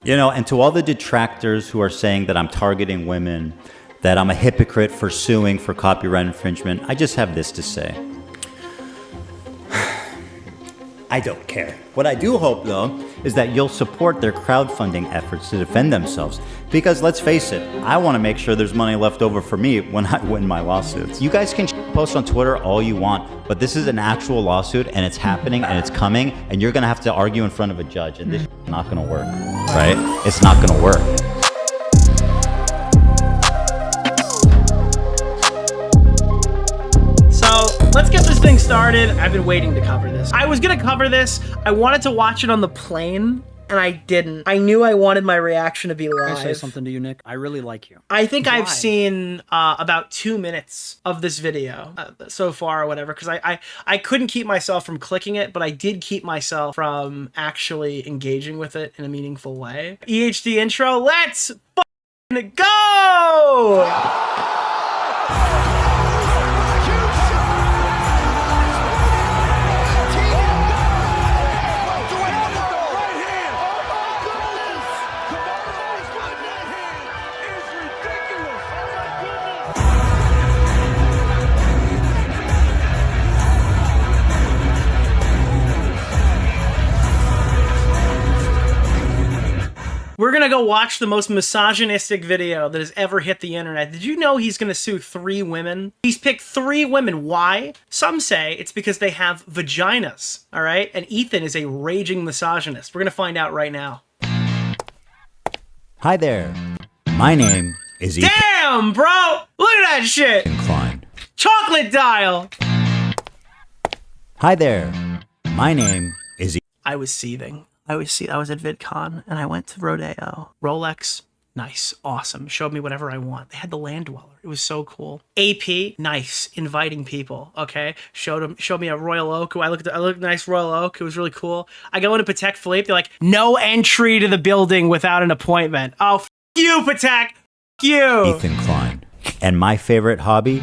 You know, and to all the detractors who are saying that I'm targeting women, that I'm a hypocrite for suing for copyright infringement, I just have this to say. I don't care. What I do hope, though, is that you'll support their crowdfunding efforts to defend themselves. Because let's face it, I want to make sure there's money left over for me when I win my lawsuits. You guys can post on Twitter all you want, but this is an actual lawsuit, and it's happening, and it's coming, and you're going to have to argue in front of a judge, and this is not going to work, right? It's not going to work. Let's get this thing started. I've been waiting to cover this. I was gonna cover this. I wanted to watch it on the plane, and I didn't. I knew I wanted my reaction to be live. Can I say something to you, Nick? I really like you. I think I've seen about 2 minutes of this video so far or whatever, because I couldn't keep myself from clicking it, but I did keep myself from actually engaging with it in a meaningful way. EHD intro, let's f***ing go! We're gonna go watch the most misogynistic video that has ever hit the internet. Did you know he's gonna sue 3 women? He's picked 3 women. Why? Some say it's because they have vaginas, all right? And Ethan is a raging misogynist. We're gonna find out right now. Hi there. My name is Ethan. Damn, bro! Look at that shit! Klein. Chocolate dial! Hi there. My name is Ethan. I was seething. I was at VidCon, and I went to Rodeo. Rolex, nice, awesome. Showed me whatever I want. They had the Land Dweller. It was so cool. AP, nice, inviting people. Okay, showed me a Royal Oak. I looked at a nice Royal Oak. It was really cool. I go into Patek Philippe. They're like, no entry to the building without an appointment. Oh, f you, Patek. F you. Ethan Klein. And my favorite hobby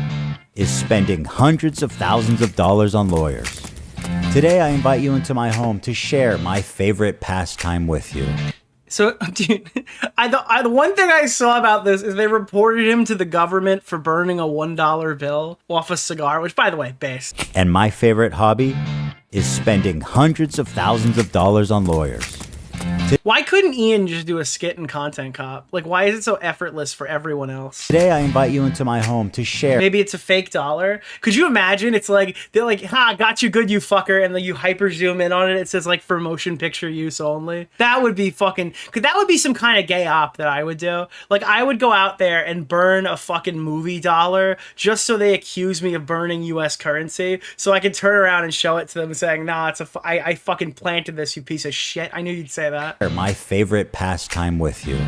is spending hundreds of thousands of dollars on lawyers. Today, I invite you into my home to share my favorite pastime with you. So, dude, the one thing I saw about this is they reported him to the government for burning a $1 bill off a cigar, which, by the way, base. And my favorite hobby is spending hundreds of thousands of dollars on lawyers. Why couldn't Ian just do a skit in Content Cop? Like, why is it so effortless for everyone else? Today, I invite you into my home to share. Maybe it's a fake dollar. Could you imagine? It's like, they're like, ha, got you good, you fucker. And then you hyper zoom in on it. It says like for motion picture use only. That would be fucking, that would be some kind of gay op that I would do. Like, I would go out there and burn a fucking movie dollar just so they accuse me of burning US currency. So I can turn around and show it to them saying, nah, I fucking planted this, you piece of shit. I knew you'd say that. My favorite pastime with you.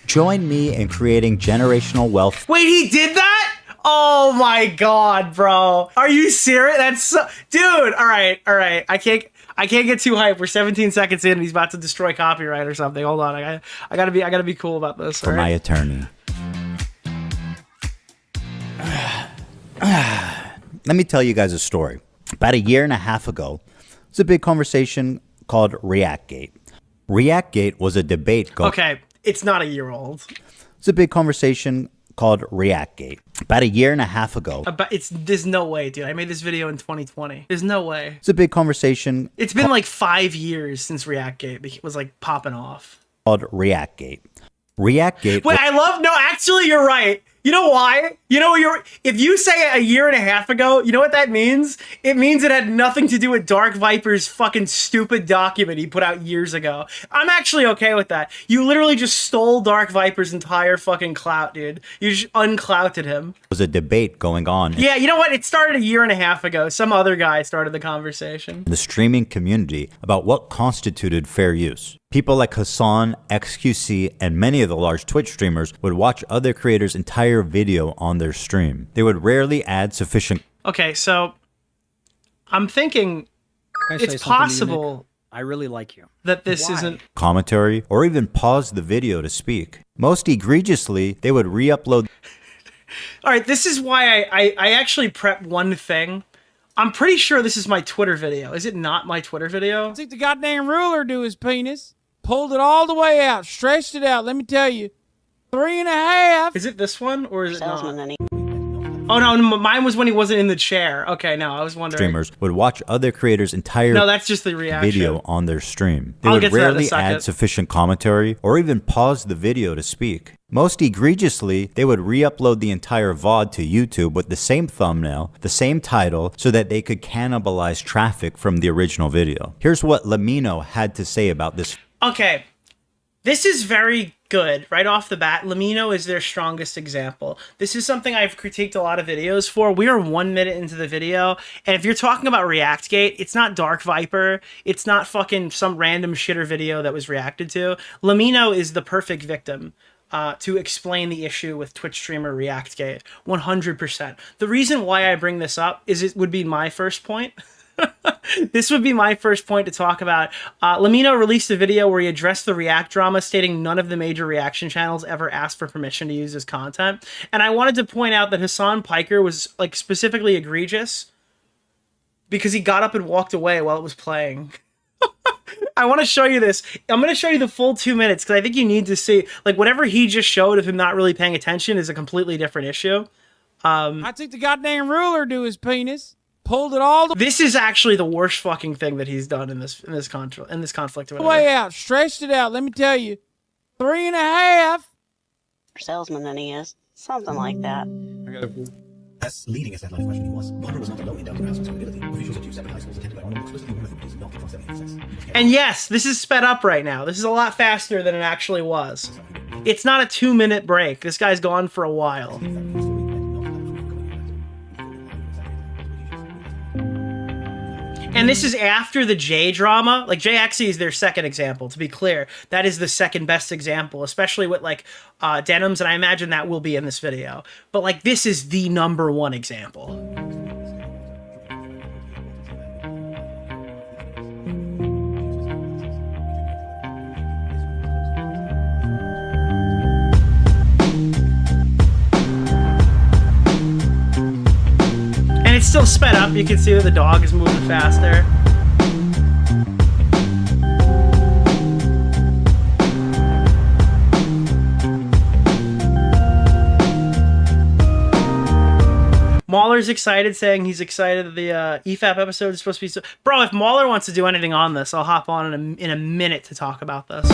Join me in creating generational wealth. Wait, he did that? Oh my god, bro. Are you serious? That's so, dude, all right. I can't get too hyped. We're 17 seconds in and he's about to destroy copyright or something. Hold on. I gotta be cool about this. For my attorney. Let me tell you guys a story. About 1.5 years ago, it's a big conversation called ReactGate. ReactGate was a debate going. Okay, it's not a year old. It's a big conversation called ReactGate. About 1.5 years ago. There's no way, dude. I made this video in 2020. There's no way. It's a big conversation. It's been like 5 years since ReactGate was like popping off. Called ReactGate. ReactGate. Wait, no, actually, you're right. You know why? If you say it 1.5 years ago, you know what that means? It means it had nothing to do with Dark Viper's fucking stupid document he put out years ago. I'm actually okay with that. You literally just stole Dark Viper's entire fucking clout, dude. You just unclouted him. There was a debate going on. Yeah, you know what? It started 1.5 years ago. Some other guy started the conversation. The streaming community about what constituted fair use. People like Hassan, XQC, and many of the large Twitch streamers would watch other creators' entire video on their stream. They would rarely add sufficient... Okay, so I'm thinking it's possible... I really like you. That this isn't... commentary, or even pause the video to speak. Most egregiously, they would re-upload... All right, this is why I actually prepped one thing. I'm pretty sure this is my Twitter video. Is it not my Twitter video? Stick the goddamn ruler to his penis. Pulled it all the way out, stretched it out. Let me tell you, 3.5. Is it this one or is it not? Salesman, Oh no, mine was when he wasn't in the chair. Okay, no, I was wondering. Streamers would watch other creators' entire No, that's just the reaction. video on their stream. They I'll would get to that in a rarely second. add sufficient commentary or even pause the video to speak. Most egregiously, they would re-upload the entire VOD to YouTube with the same thumbnail, the same title, so that they could cannibalize traffic from the original video. Here's what Lamino had to say about this. Okay, this is very good. Right off the bat, Lamino is their strongest example. This is something I've critiqued a lot of videos for. We are 1 minute into the video, and if you're talking about ReactGate, it's not Dark Viper. It's not fucking some random shitter video that was reacted to. Lamino is the perfect victim to explain the issue with Twitch streamer ReactGate. 100%. The reason why I bring this up is it would be my first point. This would be my first point to talk about. Lamino released a video where he addressed the React drama, stating none of the major reaction channels ever asked for permission to use his content. And I wanted to point out that Hassan Piker was like specifically egregious because he got up and walked away while it was playing. I want to show you this. I'm going to show you the full 2 minutes because I think you need to see, like, whatever he just showed of him not really paying attention is a completely different issue. I took the goddamn ruler to his penis, pulled it all the This is actually the worst fucking thing that he's done in this conflict. Or whatever. way out, stretched it out. Let me tell you, 3.5. salesman than he is. Something like that. As leading as that life question he was, Bonner was not alone in doubting Rasmus's credibility. Officials at two separate high schools attended by Arnold explicitly warned of his melting from 76. And yes, this is sped up right now. This is a lot faster than it actually was. It's not a 2 minute break. This guy's gone for a while. And this is after the J drama. Like, JXE is their second example, to be clear. That is the second best example, especially with, like, Denims, and I imagine that will be in this video. But, like, this is the #1 example. And it's still sped up. You can see that the dog is moving faster. Mauler's excited, saying he's excited that the EFAP episode is supposed to be so... Bro, if Mauler wants to do anything on this, I'll hop on in a minute to talk about this.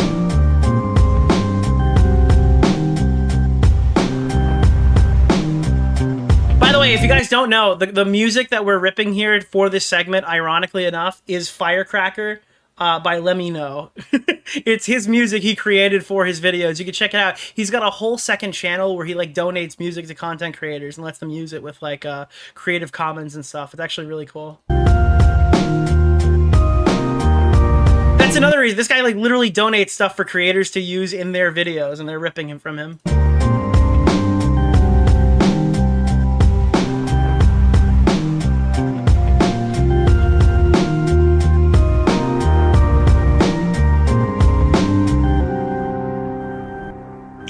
By the way, if you guys don't know, the music that we're ripping here for this segment, ironically enough, is Firecracker by Lamino. It's his music he created for his videos. You can check it out. He's got a whole second channel where he like donates music to content creators and lets them use it with like Creative Commons and stuff. It's actually really cool. That's another reason. This guy like literally donates stuff for creators to use in their videos, and they're ripping him from him.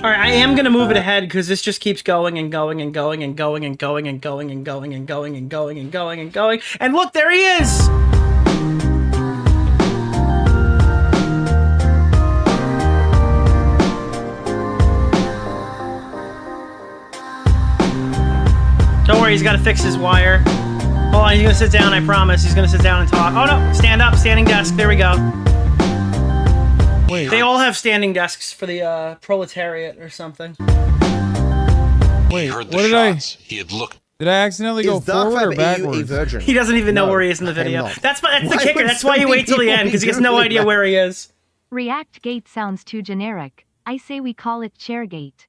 All right, I am going to move it ahead because this just keeps going and going and going and going and going and going and going and going and going and going and going. And look, there he is! Don't worry, he's got to fix his wire. Hold on, he's going to sit down, I promise. He's going to sit down and talk. Oh no, stand up, standing desk. There we go. Wait, They all have standing desks for the proletariat or something. wait, Heard the what did shots. He had looked. I accidentally go forward or backwards? virgin? He doesn't even know No, where he is in the I am video. not. That's the Why kicker. would That's why you somebody wait till the end, because he has no doing idea that? where he is. ReactGate sounds too generic. I say we call it Chairgate.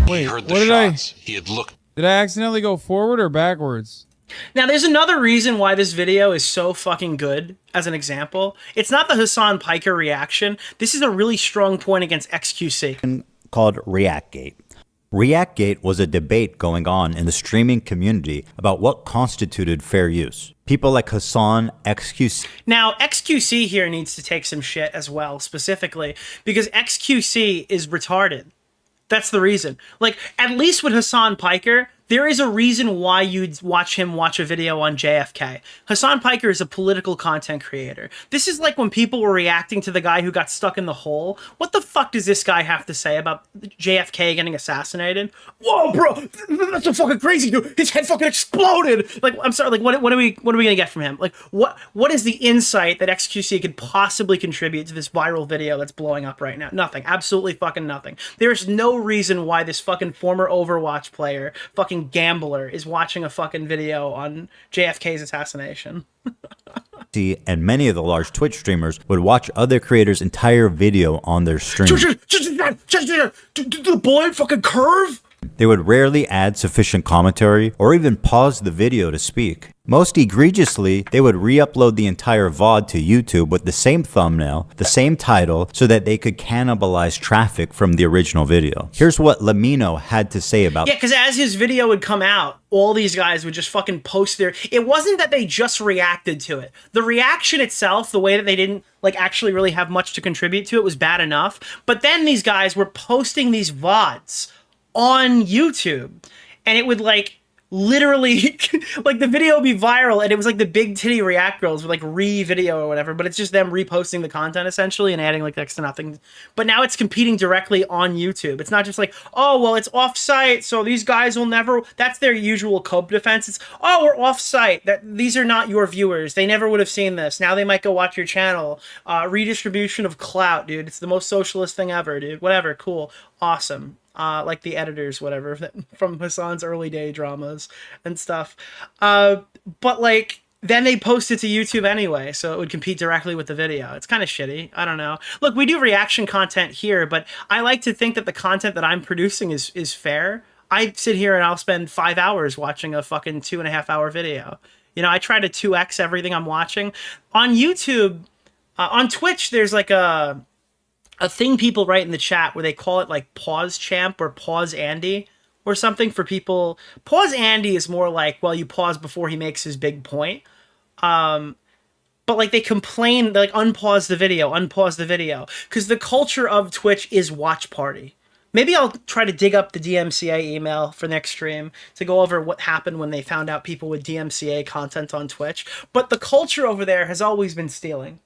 Wait, Heard what the did shots. He had looked. I accidentally go forward or backwards? Now, there's another reason why this video is so fucking good, as an example. It's not the Hassan Piker reaction. This is a really strong point against XQC. Called ReactGate. ReactGate was a debate going on in the streaming community about what constituted fair use. People like Hassan, XQC, Now, XQC here needs to take some shit as well, specifically, because XQC is retarded. That's the reason. Like, at least with Hassan Piker, There is a reason why you'd watch him watch a video on JFK. Hassan Piker is a political content creator. This is like when people were reacting to the guy who got stuck in the hole. What the fuck does this guy have to say about JFK getting assassinated? Whoa, bro, that's so fucking crazy, dude. His head fucking exploded. Like, I'm sorry, like, what are we gonna get from him? Like, what is the insight that XQC could possibly contribute to this viral video that's blowing up right now? Nothing. Absolutely fucking nothing. There's no reason why this fucking former Overwatch player, fucking gambler, is watching a fucking video on JFK's assassination. And many of the large Twitch streamers would watch other creators' entire video on their stream. The boy fucking curve? They would rarely add sufficient commentary or even pause the video to speak. Most egregiously, they would re-upload the entire VOD to YouTube with the same thumbnail, the same title, so that they could cannibalize traffic from the original video. Here's what Lamino had to say about Yeah, because as his video would come out, all these guys would just fucking post their... It wasn't that they just reacted to it. The reaction itself, the way that they didn't like actually really have much to contribute to it, was bad enough. But then these guys were posting these VODs on YouTube, and it would like literally like the video would be viral, and it was like the big titty react girls with like re-video or whatever, but it's just them reposting the content essentially and adding like next to nothing. But now it's competing directly on YouTube. It's not just like, oh well, it's off-site, so these guys will never... That's their usual cope defense. It's, oh, we're off-site, that these are not your viewers, they never would have seen this, now they might go watch your channel. Redistribution of clout, dude. It's the most socialist thing ever, dude. Whatever, cool, awesome. Like the editors, whatever, from Hassan's early day dramas and stuff. But like, then they post it to YouTube anyway, so it would compete directly with the video. It's kind of shitty. I don't know. Look, we do reaction content here, but I like to think that the content that I'm producing is fair. I sit here and I'll spend 5 hours watching a fucking 2.5 hour video. You know, I try to 2x everything I'm watching. On YouTube, on Twitch, there's like a thing people write in the chat where they call it like pause champ or pause Andy or something for people. Pause Andy is more like, well, you pause before he makes his big point. But like they complain, they like unpause the video, because the culture of Twitch is watch party. Maybe I'll try to dig up the DMCA email for next stream to go over what happened when they found out people with DMCA content on Twitch. But the culture over there has always been stealing.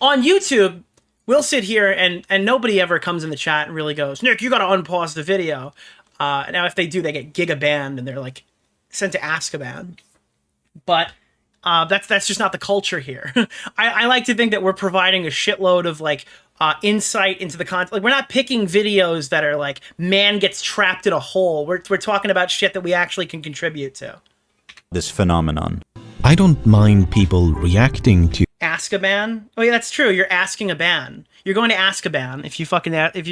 On YouTube, we'll sit here and nobody ever comes in the chat and really goes, Nick, you gotta unpause the video. Now, if they do, they get giga banned and they're like sent to Azkaban. But that's just not the culture here. I like to think that we're providing a shitload of like insight into the content. Like, we're not picking videos that are like, man gets trapped in a hole. We're talking about shit that we actually can contribute to. this phenomenon. I don't mind people reacting to Azkaban? Oh yeah, that's true. You're asking a ban. You're going to Azkaban if you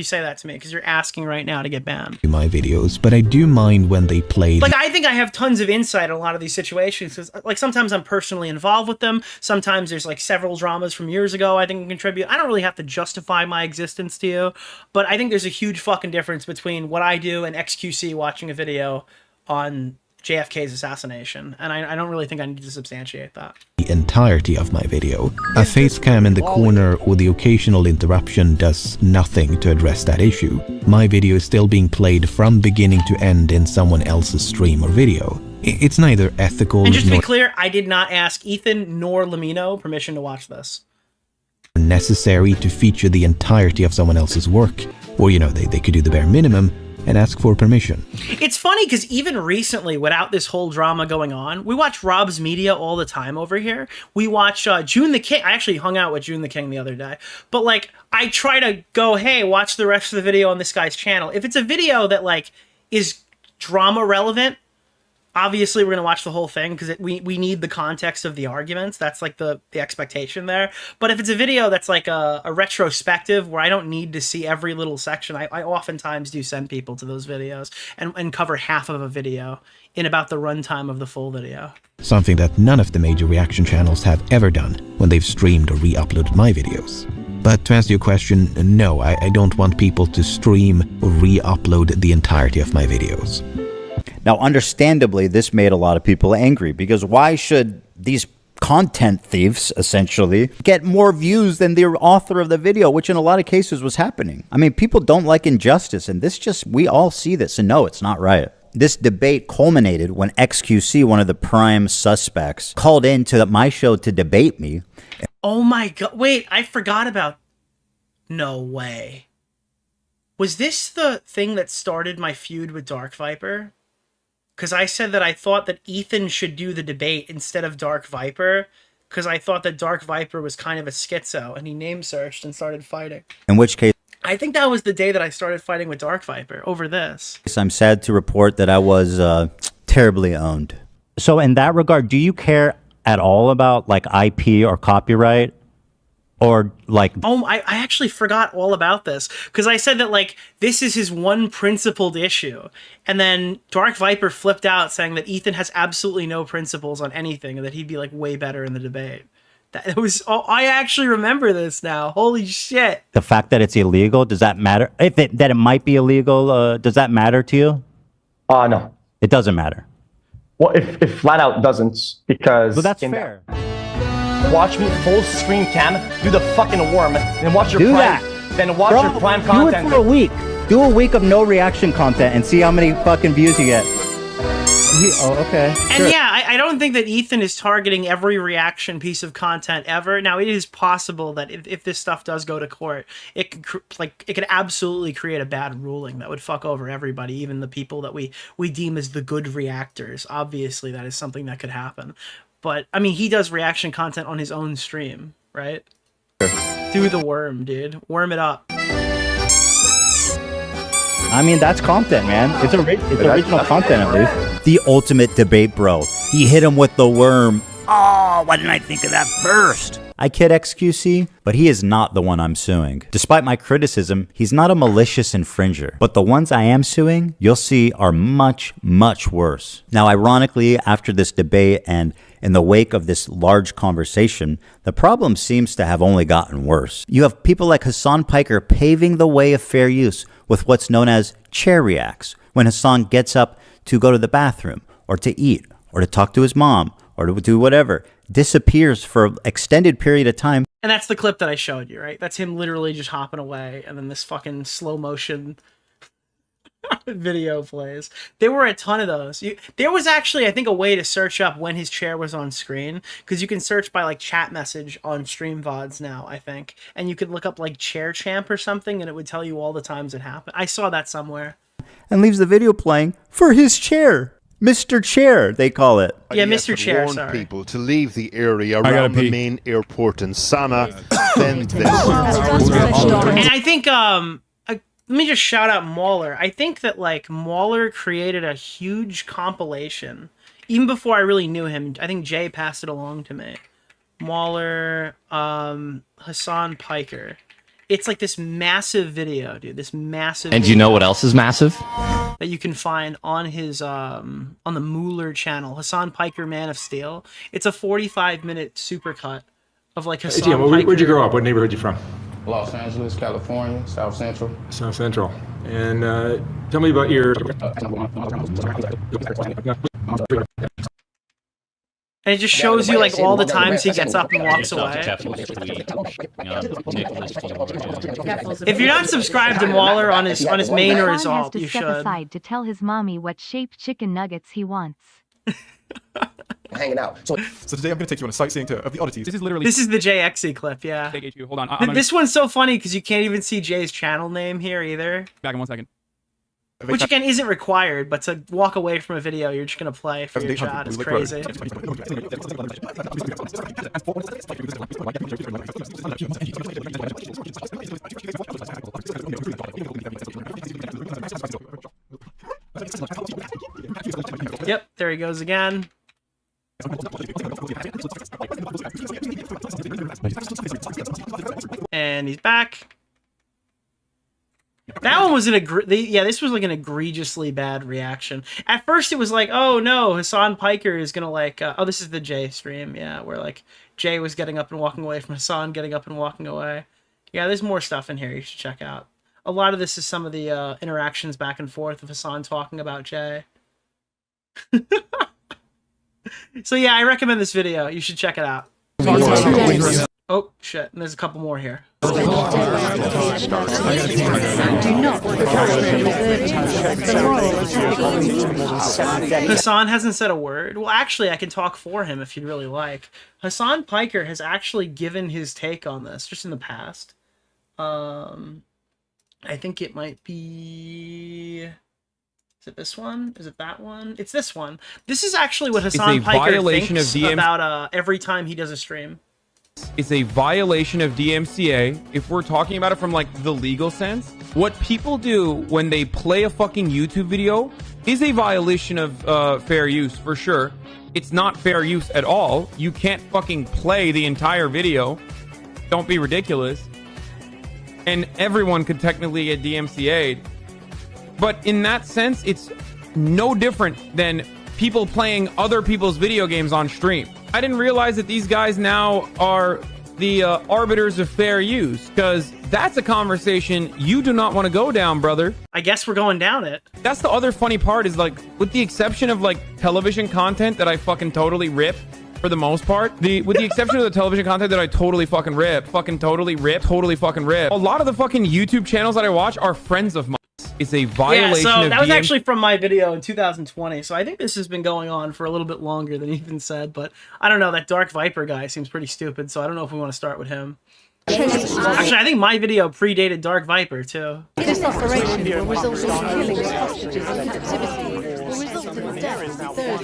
say that to me, because you're asking right now to get banned. my videos, but I do mind when they play. Like, I think I have tons of insight on a lot of these situations, because like sometimes I'm personally involved with them. Sometimes there's like several dramas from years ago I think can contribute. I don't really have to justify my existence to you, but I think there's a huge fucking difference between what I do and XQC watching a video on JFK's assassination, and I don't really think I need to substantiate that. The entirety of my video. A face cam in the corner or the occasional interruption does nothing to address that issue. My video is still being played from beginning to end in someone else's stream or video. It's neither ethical And just to nor be clear, I did not ask Ethan nor Lamino permission to watch this. necessary to feature the entirety of someone else's work. Or, you know, they could do the bare minimum and ask for permission. It's funny because even recently, without this whole drama going on, we watch Rob's Media all the time over here. We watch June the King. I actually hung out with June the King the other day. But, like, I try to go, hey, watch the rest of the video on this guy's channel. If it's a video that, like, is drama relevant, obviously we're going to watch the whole thing because we need the context of the arguments. That's, like, the expectation there. But if it's a video that's, like, a retrospective where I don't need to see every little section, I oftentimes do send people to those videos and cover half of a video in about the runtime of the full video. Something that none of the major reaction channels have ever done when they've streamed or re-uploaded my videos. But to answer your question, no, I don't want people to stream or re-upload the entirety of my videos. Now, understandably, this made a lot of people angry, because why should these content thieves, essentially, get more views than the author of the video, which in a lot of cases was happening? I mean, people don't like injustice, and we all see this, and no, it's not right. This debate culminated when XQC, one of the prime suspects, called into my show to debate me. Oh my god. Wait, I forgot about... No way. Was this the thing that started my feud with Dark Viper? Because I said that I thought that Ethan should do the debate instead of Dark Viper, because I thought that Dark Viper was kind of a schizo, and he name searched and started fighting. In which case, I think that was the day that I started fighting with Dark Viper over this. I'm sad to report that I was terribly owned. So in that regard, do you care at all about like IP or copyright? Or like... Oh, I actually forgot all about this, because I said that like this is his one principled issue, and then Dark Viper flipped out saying that Ethan has absolutely no principles on anything and that he'd be like way better in the debate. That was... Oh, I actually remember this now. Holy shit. The fact that it's illegal, does that matter? That it might be illegal, does that matter to you? No. It doesn't matter. Well, if flat out doesn't, because... Well, that's fair. Watch me full screen cam, do the fucking worm, then watch your Do prime, that. then watch Bro, your prime content. Do it for a week. Do a week of no reaction content and see how many fucking views you get. Oh, okay. And sure. yeah, I don't think that Ethan is targeting every reaction piece of content ever. Now, it is possible that if this stuff does go to court, it could absolutely create a bad ruling that would fuck over everybody, even the people that we deem as the good reactors. Obviously, that is something that could happen. But, I mean, he does reaction content on his own stream, right? Do the worm, dude. Worm it up. I mean, that's content, man. It's original content, at least. The ultimate debate, bro. He hit him with the worm. Oh, why didn't I think of that first? I kid XQC, but he is not the one I'm suing. Despite my criticism, he's not a malicious infringer. But the ones I am suing, you'll see, are much, much worse. Now, ironically, after this debate and in the wake of this large conversation, the problem seems to have only gotten worse. You have people like Hassan Piker paving the way of fair use with what's known as chair reacts, when Hassan gets up to go to the bathroom, or to eat, or to talk to his mom, or to do whatever, disappears for an extended period of time. And that's the clip that I showed you, right? That's him literally just hopping away, and then this fucking slow motion video plays. There were a ton of those. There was actually, I think, a way to search up when his chair was on screen, because you can search by like chat message on stream VODs now, I think, and you could look up like chair champ or something, and it would tell you all the times it happened. I saw that somewhere. And leaves the video playing for his chair. Mr. Chair, they call it. Yeah, Mr. Chair, warn sorry. people to leave the area around the main airport in Sana. Then this. And I think, let me just shout out Mauler. I think that, like, Mauler created a huge compilation. Even before I really knew him, I think Jay passed it along to me. Mauler, Hassan Piker. It's like this massive video, dude. This massive And do you know what else is massive? that you can find on his, on the Mueller channel. Hassan Piker, Man of Steel. It's a 45-minute supercut of, like, Hassan Piker. Where'd you grow up? What neighborhood you from? Los Angeles, California, South Central. South Central. And tell me about your... And it just shows you, like, all the times he gets up and walks away. If you're not subscribed to Mauler on his main or his alt, you should. Step aside to tell his mommy what shaped chicken nuggets he wants. Hanging out. So today I'm going to take you on a sightseeing tour of the oddities. This is literally... This is the JXE clip, yeah. Hold on. This one's so funny because you can't even see Jay's channel name here either. Back in 1 second. Which, again, isn't required, but to walk away from a video you're just going to play for your chat is crazy. Yep, there he goes again. And he's back. That one was this was like an egregiously bad reaction. At first it was like, oh no, Hassan Piker is gonna like, oh, this is the Jay stream, yeah, where like Jay was getting up and walking away from Hassan, getting up and walking away. Yeah, there's more stuff in here you should check out. A lot of this is some of the interactions back and forth of Hassan talking about Jay. So yeah, I recommend this video. You should check it out. Oh shit, and there's a couple more here. Hassan hasn't said a word. Well, actually, I can talk for him if you'd really like. Hassan Piker has actually given his take on this just in the past. I think it might be... Is it this one? Is it that one? It's this one. This is actually what Hassan Piker thinks about every time he does a stream. It's a violation of DMCA. If we're talking about it from like the legal sense, what people do when they play a fucking YouTube video is a violation of fair use for sure. It's not fair use at all. You can't fucking play the entire video. Don't be ridiculous. And everyone could technically get DMCA'd. But in that sense, it's no different than people playing other people's video games on stream. I didn't realize that these guys now are the arbiters of fair use, because that's a conversation you do not want to go down, brother. I guess we're going down it. That's the other funny part is, like, with the exception of like television content that I fucking totally rip for the most part, with the exception of the television content that I totally fucking rip, totally fucking rip. A lot of the fucking YouTube channels that I watch are friends of mine. It's a violation yeah, so of that was actually from my video in 2020, so I think this has been going on for a little bit longer than Ethan said, but I don't know, that Dark Viper guy seems pretty stupid, so I don't know if we want to start with him. Actually, I think my video predated Dark Viper, too. This operation will result in killing of hostages in captivity, will result in the death of the third.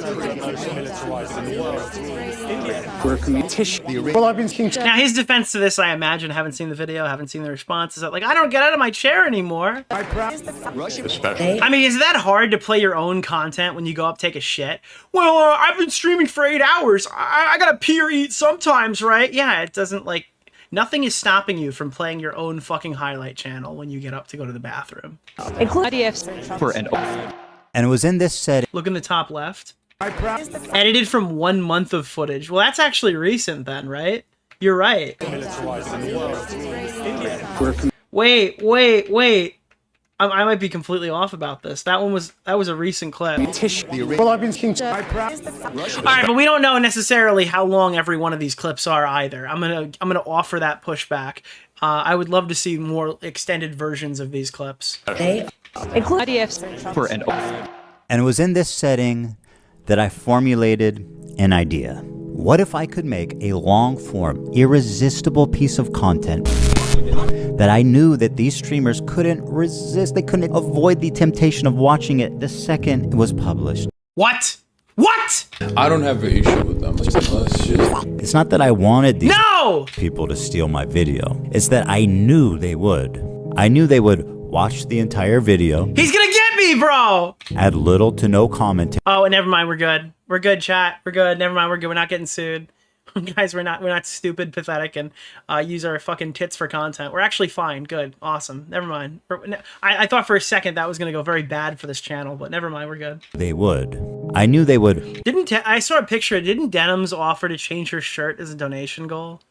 Now, his defense to this, I imagine, haven't seen the video, haven't seen the response, is that, like, I don't get out of my chair anymore. I mean, is that hard to play your own content when you go up take a shit? Well, I've been streaming for 8 hours. I gotta pee or eat sometimes, right? Yeah, it doesn't, like... Nothing is stopping you from playing your own fucking highlight channel when you get up to go to the bathroom. And it was in this setting. Look in the top left. Edited from 1 month of footage. Well, that's actually recent then, right? You're right. Wait. I might be completely off about this. That was a recent clip. Alright, but we don't know necessarily how long every one of these clips are either. I'm gonna offer that pushback. I would love to see more extended versions of these clips. And it was in this setting that I formulated an idea. What if I could make a long-form, irresistible piece of content that I knew that these streamers couldn't resist, they couldn't avoid the temptation of watching it the second it was published. What? What? I don't have an issue with them. It's not that I wanted these No! people to steal my video. It's that I knew they would. I knew they would watch the entire video. He's gonna get me, bro! Add little to no commentary. Oh, never mind, we're good. We're good, chat. We're good. Never mind, we're good. We're not getting sued. Guys, we're not stupid, pathetic, and use our fucking tits for content. We're actually fine. Good. Awesome. Never mind. I thought for a second that was going to go very bad for this channel, but never mind. We're good. They would. I knew they would. I saw a picture. Didn't Denims offer to change her shirt as a donation goal?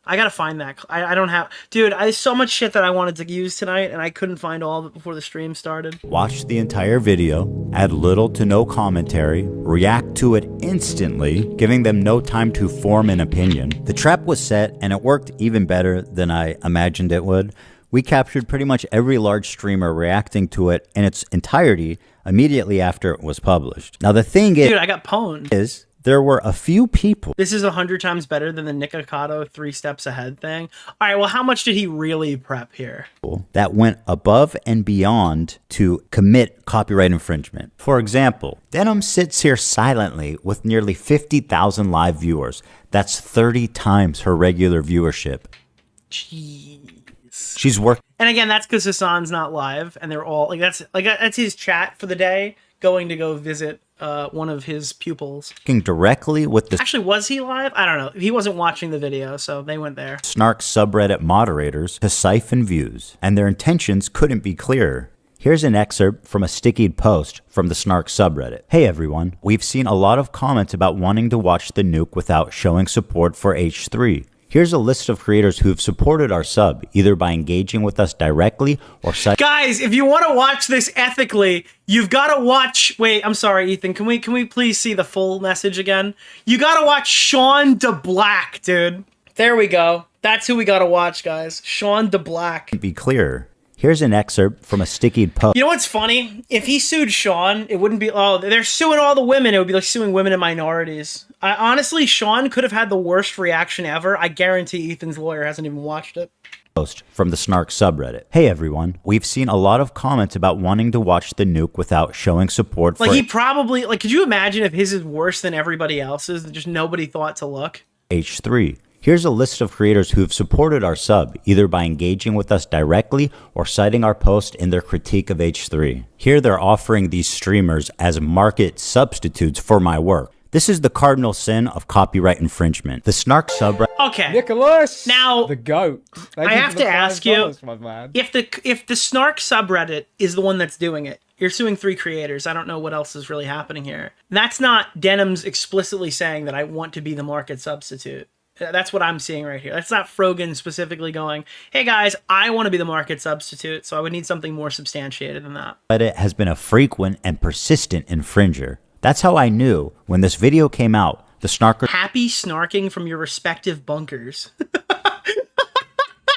I gotta find that. I don't have... Dude, I so much shit that I wanted to use tonight, and I couldn't find all of it before the stream started. Watch the entire video, add little to no commentary, react to it instantly, giving them no time to form an opinion. The trap was set, and it worked even better than I imagined it would. We captured pretty much every large streamer reacting to it in its entirety immediately after it was published. Now the thing is... Dude, I got pwned. There were a few people. This is 100 times better than the Nikocado 3 steps ahead thing. All right, well, how much did he really prep here? That went above and beyond to commit copyright infringement. For example, Denims sits here silently with nearly 50,000 live viewers. That's 30 times her regular viewership. Jeez. She's working. And again, that's because Hassan's not live, and they're all that's his chat for the day, going to go visit one of his pupils. Directly with the... Actually, was he live? I don't know. He wasn't watching the video, so they went there. Snark subreddit moderators to siphon views, and their intentions couldn't be clearer. Here's an excerpt from a stickied post from the Snark subreddit. Hey everyone, we've seen a lot of comments about wanting to watch the nuke without showing support for H3. Here's a list of creators who've supported our sub, either by engaging with us directly or... Guys, if you want to watch this ethically, you've got to watch... Wait, I'm sorry, Ethan. Can we please see the full message again? You got to watch Sean DeBlack, dude. There we go. That's who we gotta watch, guys. Sean DeBlack. Be clearer. Here's an excerpt from a stickied post. You know what's funny? If he sued Sean, it wouldn't be, oh, they're suing all the women. It would be like suing women and minorities. Honestly, Sean could have had the worst reaction ever. I guarantee Ethan's lawyer hasn't even watched it. Post from the Snark subreddit. Hey everyone, we've seen a lot of comments about wanting to watch the nuke without showing support for Like he probably, like, could you imagine if his is worse than everybody else's that just nobody thought to look? H3. Here's a list of creators who've supported our sub, either by engaging with us directly or citing our post in their critique of H3. Here they're offering these streamers as market substitutes for my work. This is the cardinal sin of copyright infringement. The Snark subreddit. Okay. Nicholas, now the goat. I have to ask you, if the Snark subreddit is the one that's doing it, you're suing 3 creators. I don't know what else is really happening here. That's not Denims explicitly saying that I want to be the market substitute. That's what I'm seeing right here. That's not Frogan specifically going, hey guys, I want to be the market substitute, so I would need something more substantiated than that. Reddit has been a frequent and persistent infringer. That's how I knew when this video came out, the snarkers happy snarking from your respective bunkers.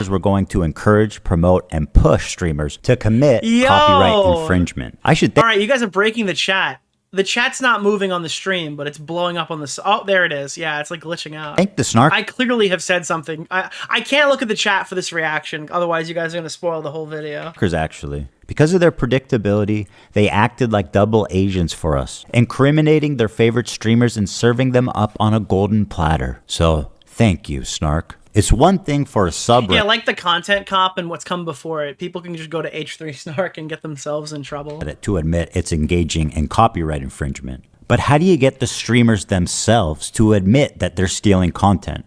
were going to encourage, promote, and push streamers to commit copyright infringement. I should All right, you guys are breaking the chat. The chat's not moving on the stream, but it's blowing up on the... Oh, there it is. Yeah, it's like glitching out. Thank the Snark. I clearly have said something. I can't look at the chat for this reaction. Otherwise, you guys are going to spoil the whole video. Actually. Because of their predictability, they acted like double agents for us, incriminating their favorite streamers and serving them up on a golden platter. So, thank you, Snark. It's one thing for a subreddit. Yeah, like the content cop and what's come before it. People can just go to H3 Snark and get themselves in trouble. To admit it's engaging in copyright infringement. But how do you get the streamers themselves to admit that they're stealing content?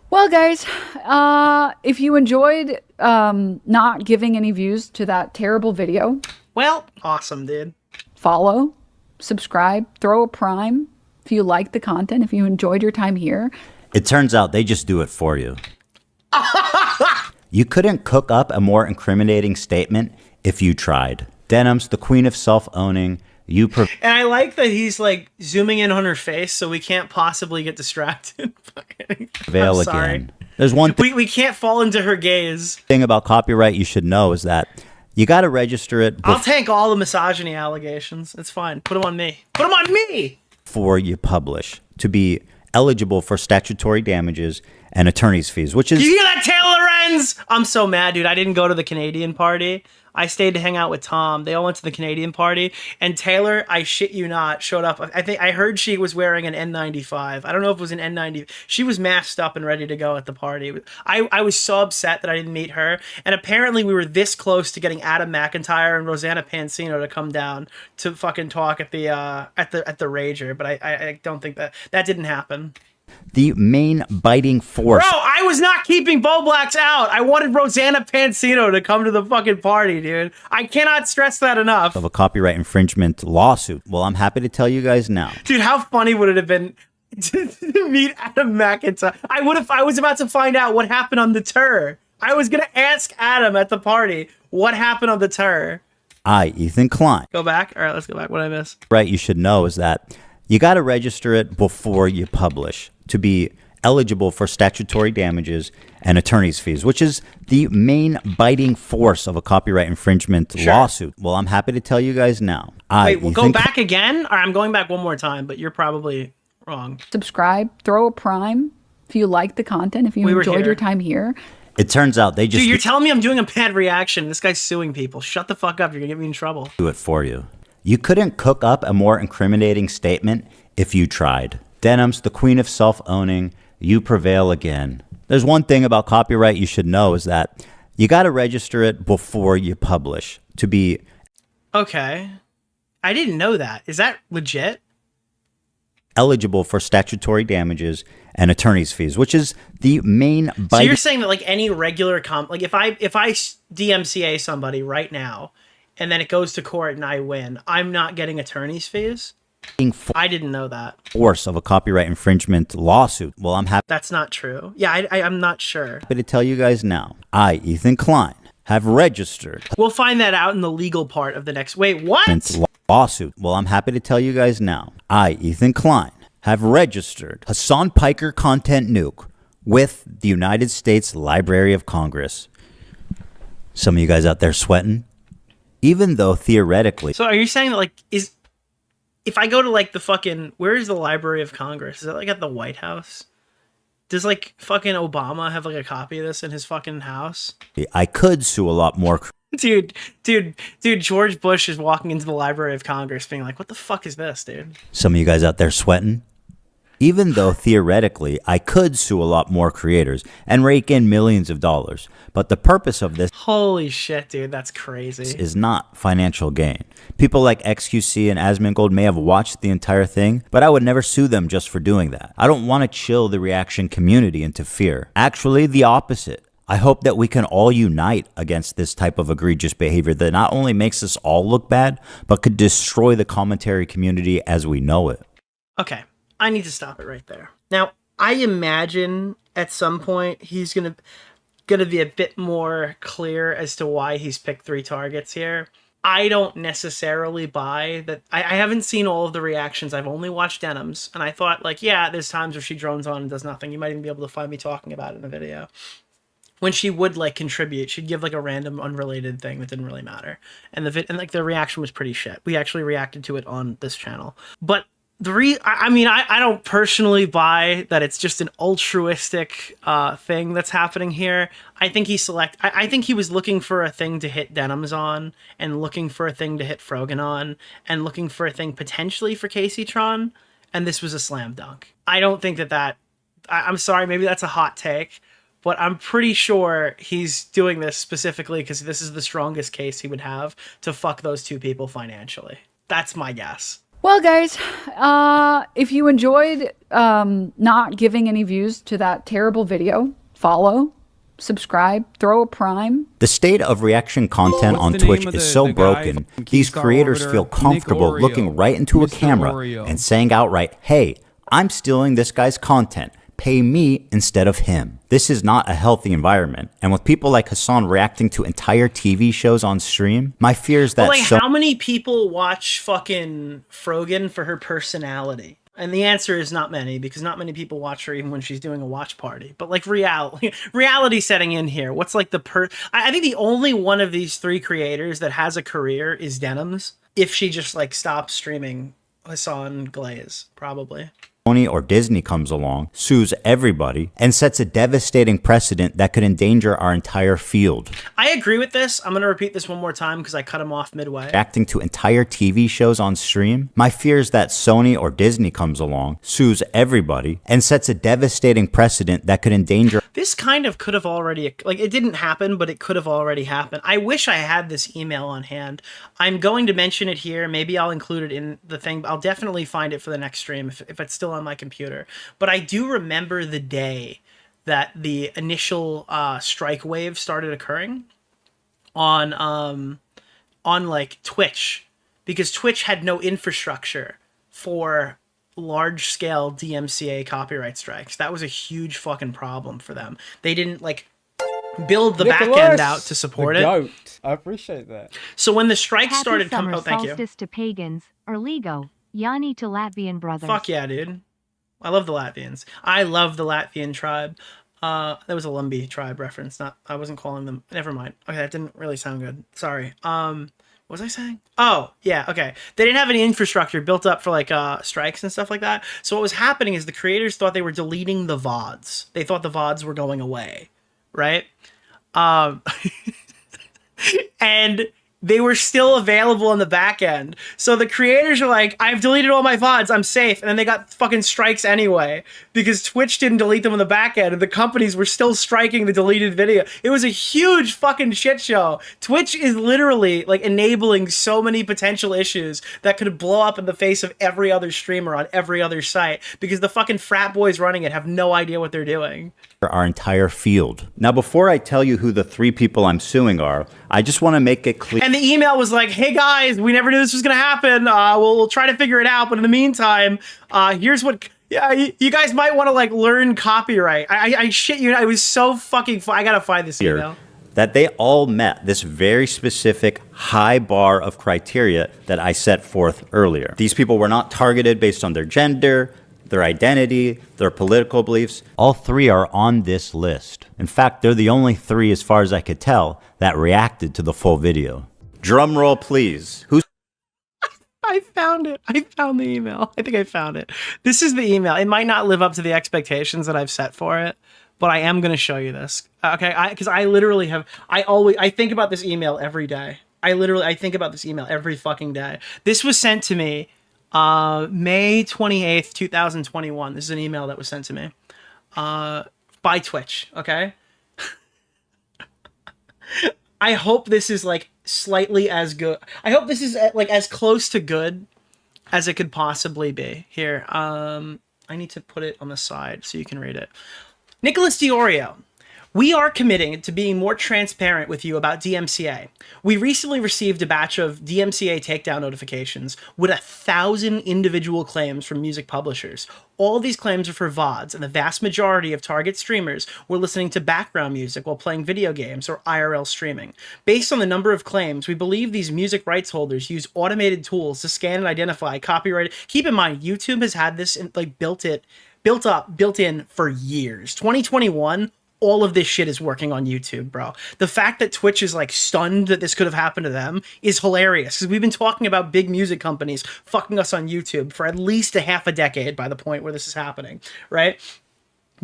Well, guys, if you enjoyed not giving any views to that terrible video... Well, awesome, dude. Follow, subscribe, throw a prime if you like the content, if you enjoyed your time here. It turns out they just do it for you. You couldn't cook up a more incriminating statement if you tried. Denims, the queen of self-owning, you... And I like that he's like zooming in on her face so we can't possibly get distracted. Prevail again. There's one thing we can't fall into her gaze. Thing about copyright you should know is that you got to register it. I'll take all the misogyny allegations. It's fine. Put them on me. Put them on me! Before you publish to be eligible for statutory damages and attorney's fees, which is... Do you hear that, Taylor Lorenz? I'm so mad, dude. I didn't go to the Canadian party. I stayed to hang out with Tom. They all went to the Canadian party. And Taylor, I shit you not, showed up. I heard she was wearing an N95. I don't know if it was an N90. She was masked up and ready to go at the party. I was so upset that I didn't meet her. And apparently we were this close to getting Adam McIntyre and Rosanna Pansino to come down to fucking talk at the Rager. But I don't think that didn't happen. The main biting force. Bro, I was not keeping Bo Blacks out. I wanted Rosanna Pansino to come to the fucking party, dude. I cannot stress that enough. Of a copyright infringement lawsuit. Well, I'm happy to tell you guys now. Dude, how funny would it have been to meet Adam McIntyre? I was about to find out what happened on the tour. I was going to ask Adam at the party what happened on the tour. Ethan Klein. Go back? All right, let's go back. What did I miss? Right, you should know is that you got to register it before you publish to be eligible for statutory damages and attorney's fees, which is the main biting force of a copyright infringement lawsuit. Well, I'm happy to tell you guys now. Wait, we'll go back again? Or I'm going back one more time, but you're probably wrong. Subscribe, throw a prime if you like the content, if you enjoyed your time here. It turns out they just... Dude, you're telling me I'm doing a bad reaction. This guy's suing people. Shut the fuck up. You're going to get me in trouble. Do it for you. You couldn't cook up a more incriminating statement if you tried. Denims, the queen of self-owning, you prevail again. There's one thing about copyright you should know is that you got to register it before you publish to be... Okay. I didn't know that. Is that legit? Eligible for statutory damages and attorney's fees, which is the main... So you're saying that like any regular... like if I DMCA somebody right now and then it goes to court and I win, I'm not getting attorney's fees? I didn't know that. Force of a copyright infringement lawsuit. Well, I'm happy. That's not true. Yeah, I'm not sure. Happy to tell you guys now. Ethan Klein, have registered. We'll find that out in the legal part of the next. Wait, what? Lawsuit. Well, I'm happy to tell you guys now. Ethan Klein, have registered Hassan Piker content nuke with the United States Library of Congress. Some of you guys out there sweating? Even though theoretically... So are you saying that, like, if I go to, like, the fucking... Where is the Library of Congress? Is that, like, at the White House? Does, like, fucking Obama have, like, a copy of this in his fucking house? I could sue a lot more... Dude, George Bush is walking into the Library of Congress being like, what the fuck is this, dude? Some of you guys out there sweating? Even though theoretically I could sue a lot more creators and rake in millions of dollars, but the purpose of this Holy shit, dude, that's crazy. is not financial gain. People like XQC and Asmongold may have watched the entire thing, but I would never sue them just for doing that. I don't want to chill the reaction community into fear. Actually, the opposite. I hope that we can all unite against this type of egregious behavior that not only makes us all look bad, but could destroy the commentary community as we know it. Okay, I need to stop it right there. Now, I imagine at some point he's gonna be a bit more clear as to why he's picked 3 targets here. I don't necessarily buy that. I haven't seen all of the reactions. I've only watched Denims, and I thought, like, yeah, there's times where she drones on and does nothing. You might even be able to find me talking about it in a video. When she would, like, contribute, she'd give, like, a random unrelated thing that didn't really matter. And the reaction was pretty shit. We actually reacted to it on this channel. But I don't personally buy that it's just an altruistic thing that's happening here. I think I think he was looking for a thing to hit Denims on, and looking for a thing to hit Frogan on, and looking for a thing potentially for Kaceytron, and this was a slam dunk. I don't think I'm sorry, maybe that's a hot take, but I'm pretty sure he's doing this specifically because this is the strongest case he would have to fuck those 2 people financially. That's my guess. Well, guys, if you enjoyed not giving any views to that terrible video, follow, subscribe, throw a prime. The state of reaction content on Twitch is so broken, these creators feel comfortable looking right into a camera and saying outright, hey, I'm stealing this guy's content. Pay me instead of him. This is not a healthy environment. And with people like Hassan reacting to entire TV shows on stream, my fear is that how many people watch fucking Frogan for her personality? And the answer is not many, because not many people watch her even when she's doing a watch party. But like reality setting in here. What's like I think the only one of these 3 creators that has a career is Denims. If she just like stops streaming Hassan Glaze, probably. Sony or Disney comes along, sues everybody, and sets a devastating precedent that could endanger our entire field. I agree with this. I'm going to repeat this one more time because I cut him off midway. Reacting to entire TV shows on stream, my fear is that Sony or Disney comes along, sues everybody, and sets a devastating precedent that could endanger... This kind of could have already... Like, it didn't happen, but it could have already happened. I wish I had this email on hand. I'm going to mention it here. Maybe I'll include it in the thing. I'll definitely find it for the next stream if it's still on my computer. But I do remember the day that the initial strike wave started occurring on like Twitch, because Twitch had no infrastructure for large scale DMCA copyright strikes. That was a huge fucking problem for them. They didn't like build the back end out to support it. I appreciate that. So when the strikes Happy started coming, summer oh, thank you. solstice to pagans, Erligo, Yanni to Latvian brothers. Fuck yeah, dude. I love the Latvians. I love the Latvian tribe. That was a Lumbee tribe reference. I wasn't calling them. Never mind. Okay, that didn't really sound good. Sorry. What was I saying? Oh, yeah, okay. They didn't have any infrastructure built up for like strikes and stuff like that. So what was happening is the creators thought they were deleting the VODs. They thought the VODs were going away, right? And they were still available in the back end. So the creators are like, I've deleted all my VODs, I'm safe. And then they got fucking strikes anyway, because Twitch didn't delete them in the back end, and the companies were still striking the deleted video. It was a huge fucking shit show. Twitch is literally like enabling so many potential issues that could blow up in the face of every other streamer on every other site, because the fucking frat boys running it have no idea what they're doing. Our entire field. Now, before I tell you who the 3 people I'm suing are, I just want to make it clear. And the email was like, hey guys, we never knew this was going to happen. We'll try to figure it out. But in the meantime, here's what, yeah, you guys might want to like learn copyright. I shit you. I was so fucking, I got to find this email. That they all met this very specific high bar of criteria that I set forth earlier. These people were not targeted based on their gender, their identity, their political beliefs. All three are on this list. In fact, they're the only three, as far as I could tell, that reacted to the full video. Drum roll, please. Who's I found it. I found the email. I think I found it. This is the email. It might not live up to the expectations that I've set for it, but I am going to show you this. Okay, because I literally have, I think about this email every day. I think about this email every fucking day. This was sent to me May 28th, 2021. This is an email that was sent to me by Twitch, okay? I hope this is like slightly as good. I hope this is like as close to good as it could possibly be. Here, I need to put it on the side so you can read it. Nicholas DeOrio. We are committing to being more transparent with you about DMCA. We recently received a batch of DMCA takedown notifications with 1,000 individual claims from music publishers. All these claims are for VODs, and the vast majority of target streamers were listening to background music while playing video games or IRL streaming. Based on the number of claims, we believe these music rights holders use automated tools to scan and identify copyright. Keep in mind, YouTube has had this built in for years. 2021. All of this shit is working on YouTube, bro. The fact that Twitch is like stunned that this could have happened to them is hilarious, because we've been talking about big music companies fucking us on YouTube for at least a half a decade by the point where this is happening, right?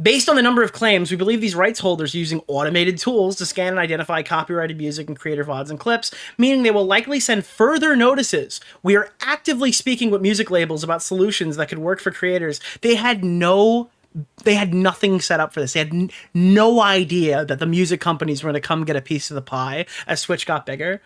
Based on the number of claims, we believe these rights holders are using automated tools to scan and identify copyrighted music and creator VODs and clips, meaning they will likely send further notices. We are actively speaking with music labels about solutions that could work for creators. They had nothing set up for this. They had no idea that the music companies were going to come get a piece of the pie as Twitch got bigger.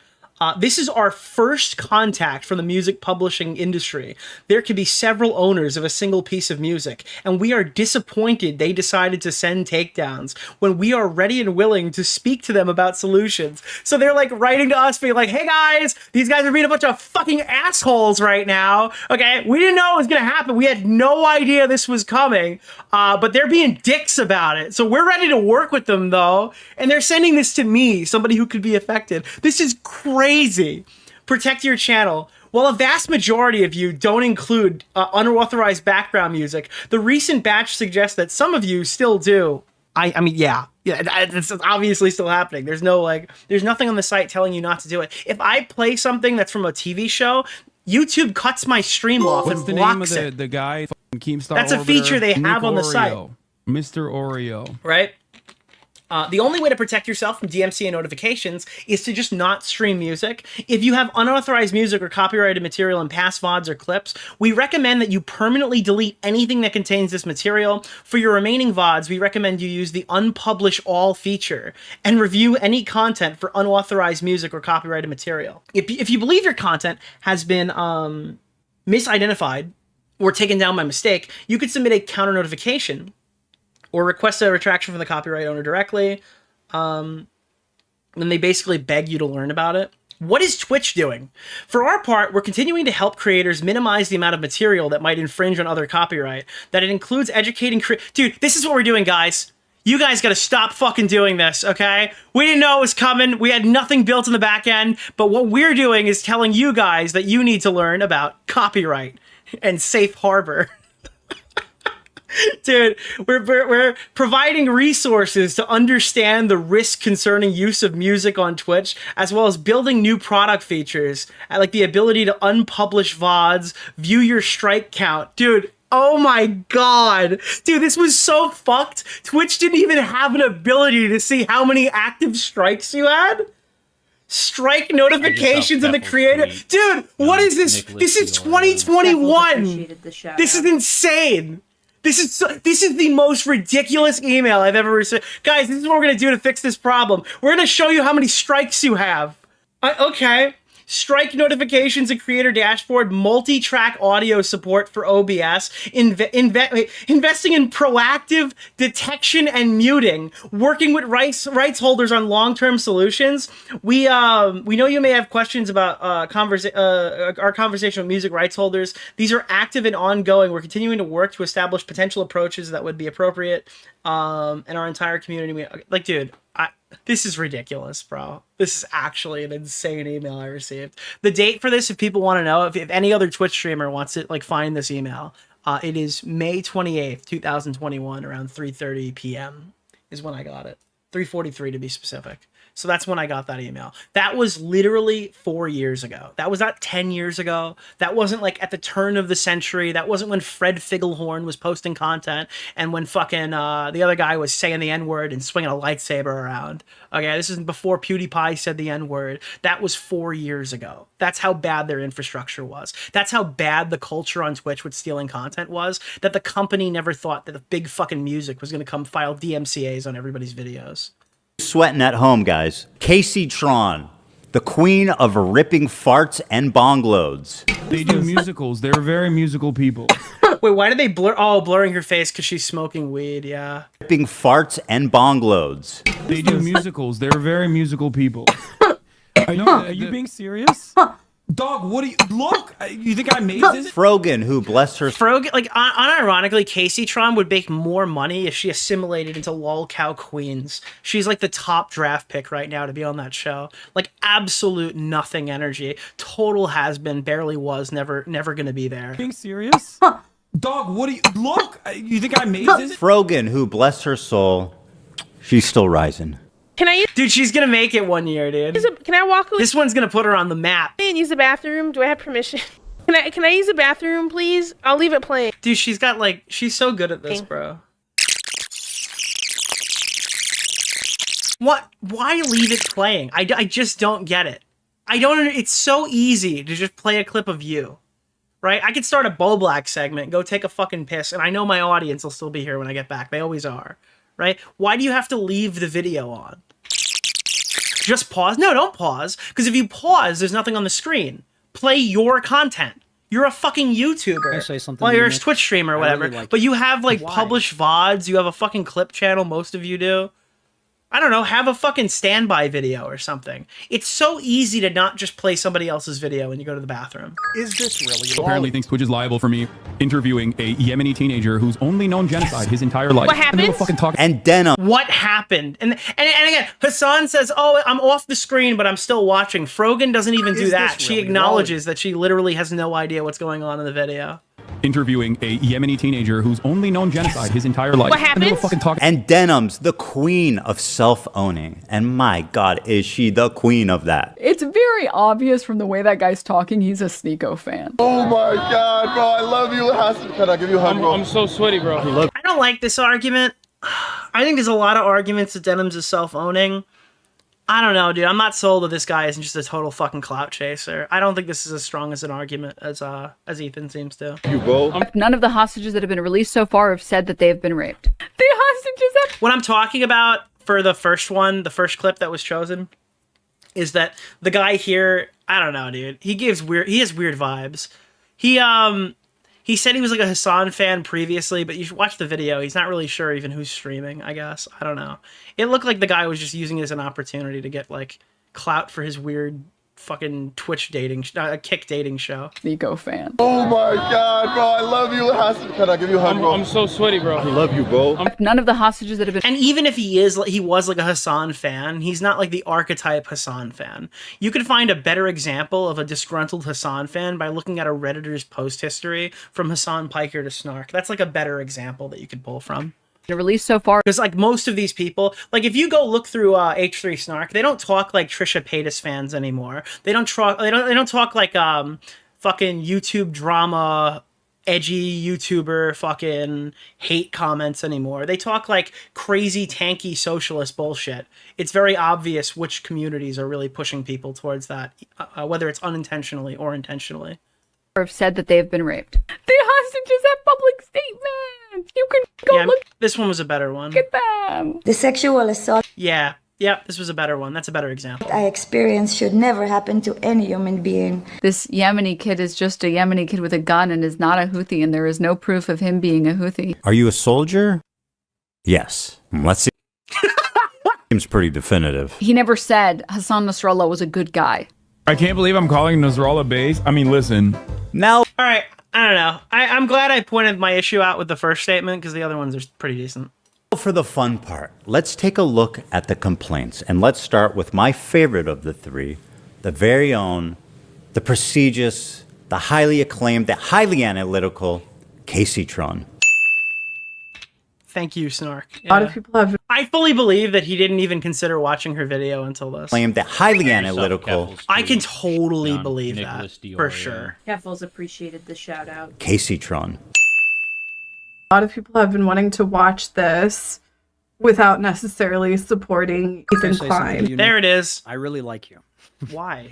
This is our first contact from the music publishing industry. There could be several owners of a single piece of music, and we are disappointed they decided to send takedowns when we are ready and willing to speak to them about solutions. So they're like writing to us being like, hey guys, these guys are being a bunch of fucking assholes right now. Okay, we didn't know it was going to happen. We had no idea this was coming, but they're being dicks about it. So we're ready to work with them though, and they're sending this to me, somebody who could be affected. This is crazy. Protect your channel. While a vast majority of you don't include unauthorized background music, the recent batch suggests that some of you still do. I mean, yeah, it's obviously still happening. There's nothing on the site telling you not to do it. If I play something that's from a TV show, YouTube cuts my stream off and blocks it. The guy, Keemstar That's a feature they have on the site. Mr. Oreo. Right? The only way to protect yourself from DMCA notifications is to just not stream music. If you have unauthorized music or copyrighted material in past VODs or clips, we recommend that you permanently delete anything that contains this material. For your remaining VODs, we recommend you use the Unpublish All feature and review any content for unauthorized music or copyrighted material. If you believe your content has been misidentified or taken down by mistake, you could submit a counter notification or request a retraction from the copyright owner directly. Then they basically beg you to learn about it. What is Twitch doing? For our part, we're continuing to help creators minimize the amount of material that might infringe on other copyright. That it includes educating Dude, this is what we're doing, guys. You guys gotta stop fucking doing this, okay? We didn't know it was coming. We had nothing built in the back end. But what we're doing is telling you guys that you need to learn about copyright and safe harbor. Dude, we're providing resources to understand the risk concerning use of music on Twitch, as well as building new product features, like the ability to unpublish VODs, view your strike count. Dude, oh my god. Dude, this was so fucked. Twitch didn't even have an ability to see how many active strikes you had. Strike notifications in the creator. Dude, what is this? This is 2021. This is insane. This is the most ridiculous email I've ever received. Guys, this is what we're going to do to fix this problem. We're going to show you how many strikes you have. Okay. Strike notifications and creator dashboard, multi-track audio support for OBS, investing in proactive detection and muting, working with rights holders on long-term solutions. We know you may have questions about our conversation with music rights holders. These are active and ongoing. We're continuing to work to establish potential approaches that would be appropriate in our entire community. Dude, this is ridiculous, bro. This is actually an insane email I received. The date for this, if people want to know, if any other Twitch streamer wants to find this email, It is May 28th, 2021, around 3:30 p.m. is when I got it. 3:43 to be specific. So that's when I got that email. That was literally 4 years ago. That was not 10 years ago. That wasn't like at the turn of the century. That wasn't when Fred Figglehorn was posting content and when fucking the other guy was saying the N-word and swinging a lightsaber around. Okay, this is before PewDiePie said the N-word. That was 4 years ago. That's how bad their infrastructure was. That's how bad the culture on Twitch with stealing content was, that the company never thought that the big fucking music was going to come file DMCAs on everybody's videos. Sweating at home, guys. Kaceytron, the queen of ripping farts and bong loads. They do musicals. They're very musical people. Wait, why did they blur? Oh, blurring her face because she's smoking weed, yeah. Ripping farts and bong loads. They do musicals. They're very musical people. Are you being serious? Dog, what do you... Look! You think I made this? Frogan, who bless her... Frogan, like, unironically, Kaceytron would make more money if she assimilated into lolcow queens. She's, like, the top draft pick right now to be on that show. Like, absolute nothing energy. Total has-been, barely was, never gonna be there. Being serious? Dog, what do you... Look! You think I made this? Frogan, who bless her soul, she's still rising. Can I use... Dude, she's gonna make it one year, dude. Can I walk away This one's gonna put her on the map. and use the bathroom? Do I have permission? Can I use the bathroom, please? I'll leave it playing. Dude, she's got, like, she's so good at this, bro. What? Why leave it playing? I just don't get it. It's so easy to just play a clip of you, right? I could start a Bo Black segment, go take a fucking piss, and I know my audience will still be here when I get back. They always are, right? Why do you have to leave the video on? Just pause? No, don't pause, because if you pause, there's nothing on the screen. Play your content. You're a fucking YouTuber. Can I say something Well, to you, you're a Nick? Twitch streamer or I whatever, really like but you. you have, like, Why? published VODs, you have a fucking clip channel, most of you do. I don't know, have a fucking standby video or something. It's so easy to not just play somebody else's video when you go to the bathroom. Is this really Apparently thinks Twitch is liable for me interviewing a Yemeni teenager who's only known genocide his entire life. What happened? And they were fucking talking. And Denim. What happened? And again, Hassan says, oh, I'm off the screen, but I'm still watching. Frogan doesn't even do Is that. this She really acknowledges that she literally has no idea what's going on in the video. Interviewing a Yemeni teenager who's only known genocide his entire life. What And they were happened? fucking talking. And Denims, the queen of self-owning. And my God, is she the queen of that? It's very obvious from the way that guy's talking, he's a Sneeko fan. Oh my God, bro, I love you. Hassan, can I give you a hug, bro? I'm so sweaty, bro. I don't like this argument. I think there's a lot of arguments that Denims is self-owning. I don't know, dude. I'm not sold that this guy isn't just a total fucking clout chaser. I don't think this is as strong as an argument as Ethan seems to. You go. None of the hostages that have been released so far have said that they have been raped. The hostages have... What I'm talking about for the first one, the first clip that was chosen, is that the guy here, I don't know, dude. He has weird vibes. He said he was like a Hassan fan previously, but you should watch the video. He's not really sure even who's streaming, I guess. I don't know. It looked like the guy was just using it as an opportunity to get, like, clout for his weird fucking Twitch dating, kick dating show. Sneeko fan. Oh my God, bro, I love you. Hassan, can I give you a hug, bro? I'm so sweaty, bro. I love you, bro. None of the hostages that have been... And even if he was like a Hassan fan, he's not like the archetype Hassan fan. You could find a better example of a disgruntled Hassan fan by looking at a Redditor's post history from Hassan Piker to Snark. That's like a better example that you could pull from. Released so far. Because like most of these people, like if you go look through H3 Snark, they don't talk like Trisha Paytas fans anymore. They don't talk like fucking YouTube drama, edgy YouTuber fucking hate comments anymore. They talk like crazy tanky socialist bullshit. It's very obvious which communities are really pushing people towards that, whether it's unintentionally or intentionally. Have said that they have been raped. The hostages have public statements. You can go look This one was a better one. at them. The sexual assault Yeah, this was a better one. That's a better example. I experienced should never happen to any human being. This Yemeni kid is just a Yemeni kid with a gun and is not a Houthi, and there is no proof of him being a Houthi. Are you a soldier? Yes. Let's see. Seems pretty definitive. He never said Hassan Nasrallah was a good guy. I can't believe I'm calling Nasrallah base. I mean, listen. Now, all right. I don't know. I'm glad I pointed my issue out with the first statement because the other ones are pretty decent. for the fun part, let's take a look at the complaints. And let's start with my favorite of the three, the very own, the prestigious, the highly acclaimed, the highly analytical Kaceytron. Thank you, Snark. A lot of people have. I fully believe that he didn't even consider watching her video until this. Claimed that highly analytical. I can totally believe that for sure. Keffels appreciated the shout out. Kaceytron. A lot of people have been wanting to watch this without necessarily supporting Ethan Klein. There it is. I really like you. Why?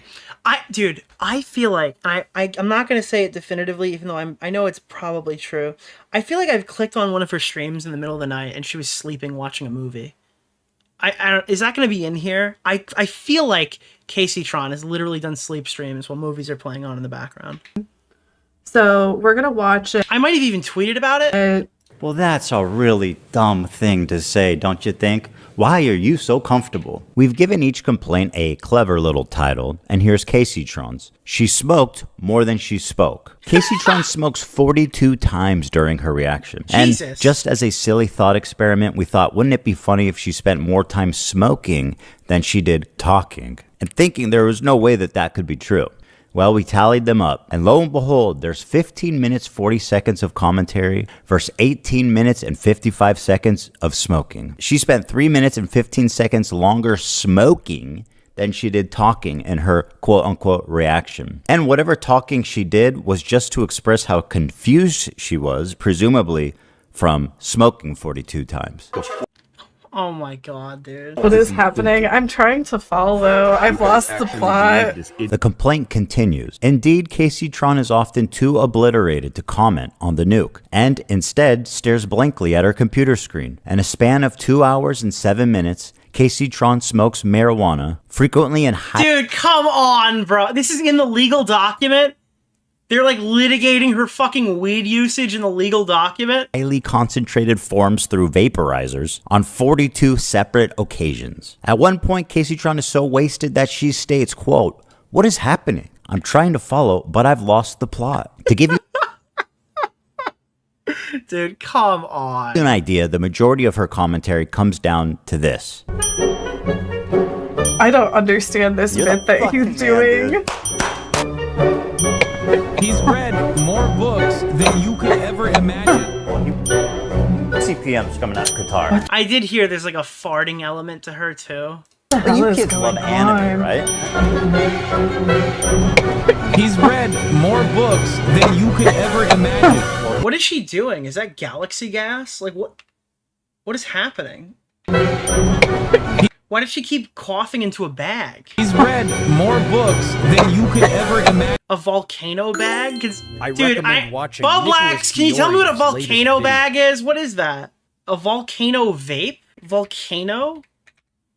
Dude, I feel like I'm not gonna say it definitively, even though I know it's probably true. I feel like I've clicked on one of her streams in the middle of the night and she was sleeping watching a movie. I don't. Is that gonna be in here? I feel like Kaceytron has literally done sleep streams while movies are playing on in the background. So we're gonna watch it. I might have even tweeted about it. Well, that's a really dumb thing to say, don't you think? Why are you so comfortable? We've given each complaint a clever little title, and here's Kaceytron's. She smoked more than she spoke. Kaceytron smokes 42 times during her reaction. Jesus. And just as a silly thought experiment, we thought, wouldn't it be funny if she spent more time smoking than she did talking? And thinking there was no way that that could be true. Well, we tallied them up, and lo and behold, there's 15 minutes 40 seconds of commentary versus 18 minutes and 55 seconds of smoking. She spent 3 minutes and 15 seconds longer smoking than she did talking in her quote-unquote reaction. And whatever talking she did was just to express how confused she was, presumably from smoking 42 times. Oh my god, dude. What is happening? I'm trying to follow. I've lost the plot. The complaint continues. Indeed, Kaceytron is often too obliterated to comment on the nuke, and instead stares blankly at her computer screen. In a span of 2 hours and 7 minutes, Kaceytron smokes marijuana, frequently in high... Dude, come on, bro. This is in the legal document? They're like litigating her fucking weed usage in the legal document? Highly concentrated forms through vaporizers on 42 separate occasions. At one point, Kaceytron is so wasted that she states, quote, "What is happening? I'm trying to follow, but I've lost the plot." To give you Dude, come on. an idea, the majority of her commentary comes down to this. I don't understand this bit that he's doing. He's read more books than you could ever imagine. CPM's coming out of Qatar. I did hear there's like a farting element to her too. But you kids love anime, right? He's read more books than you could ever imagine. What is she doing? Is that galaxy gas? Like what is happening? Why did she keep coughing into a bag? He's read more books than you could ever imagine. A volcano bag? Dude, recommend watching Bob Nicholas Blacks, can you tell me what a DeOrio's volcano latest bag is? What is that? A volcano vape? Volcano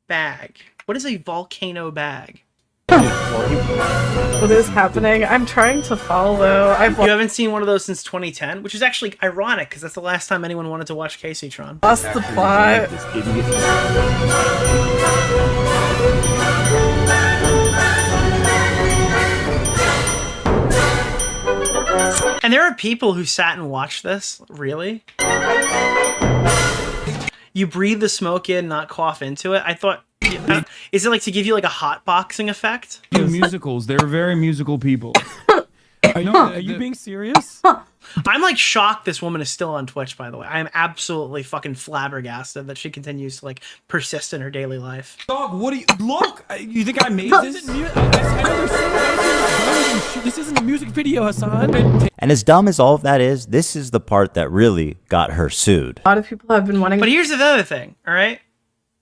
bag. What is a volcano bag? What is happening? I'm trying to follow. You haven't seen one of those since 2010, which is actually ironic because that's the last time anyone wanted to watch Kaceytron. Lost the plot. And there are people who sat and watched this. Really? You breathe the smoke in, not cough into it. I thought, is it like to give you like a hot boxing effect? Musicals, they're very musical people. I know. Are you being serious? I'm like shocked this woman is still on Twitch, by the way. I am absolutely fucking flabbergasted that she continues to like persist in her daily life. Dog, what do you look? You think I made this? This isn't a music video, Hassan. And as dumb as all of that is, this is the part that really got her sued. A lot of people have been wanting. But here's the other thing, all right?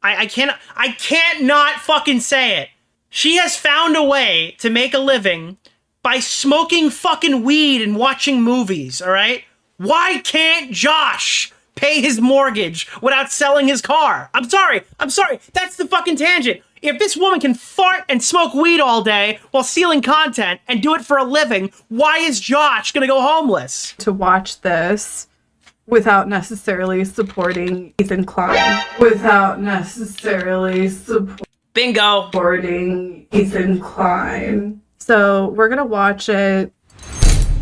I can't not fucking say it. She has found a way to make a living by smoking fucking weed and watching movies, all right? Why can't Josh pay his mortgage without selling his car? I'm sorry. That's the fucking tangent. If this woman can fart and smoke weed all day while stealing content and do it for a living, why is Josh gonna go homeless? To watch this without necessarily supporting Ethan Klein. Without necessarily supporting Ethan Klein. So we're gonna watch it.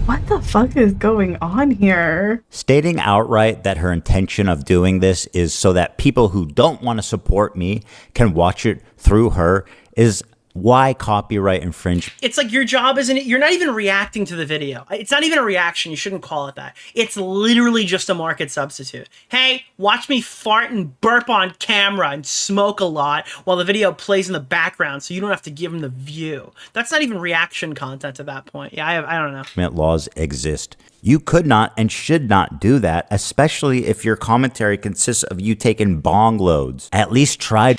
What the fuck is going on here? Stating outright that her intention of doing this is so that people who don't want to support me can watch it through her is Why copyright infringe? It's like your job isn't it? You're not even reacting to the video. It's not even a reaction. You shouldn't call it that. It's literally just a market substitute. Hey, watch me fart and burp on camera and smoke a lot while the video plays in the background so you don't have to give them the view. That's not even reaction content at that point. Yeah, I don't know. Laws exist. You could not and should not do that, especially if your commentary consists of you taking bong loads. At least try.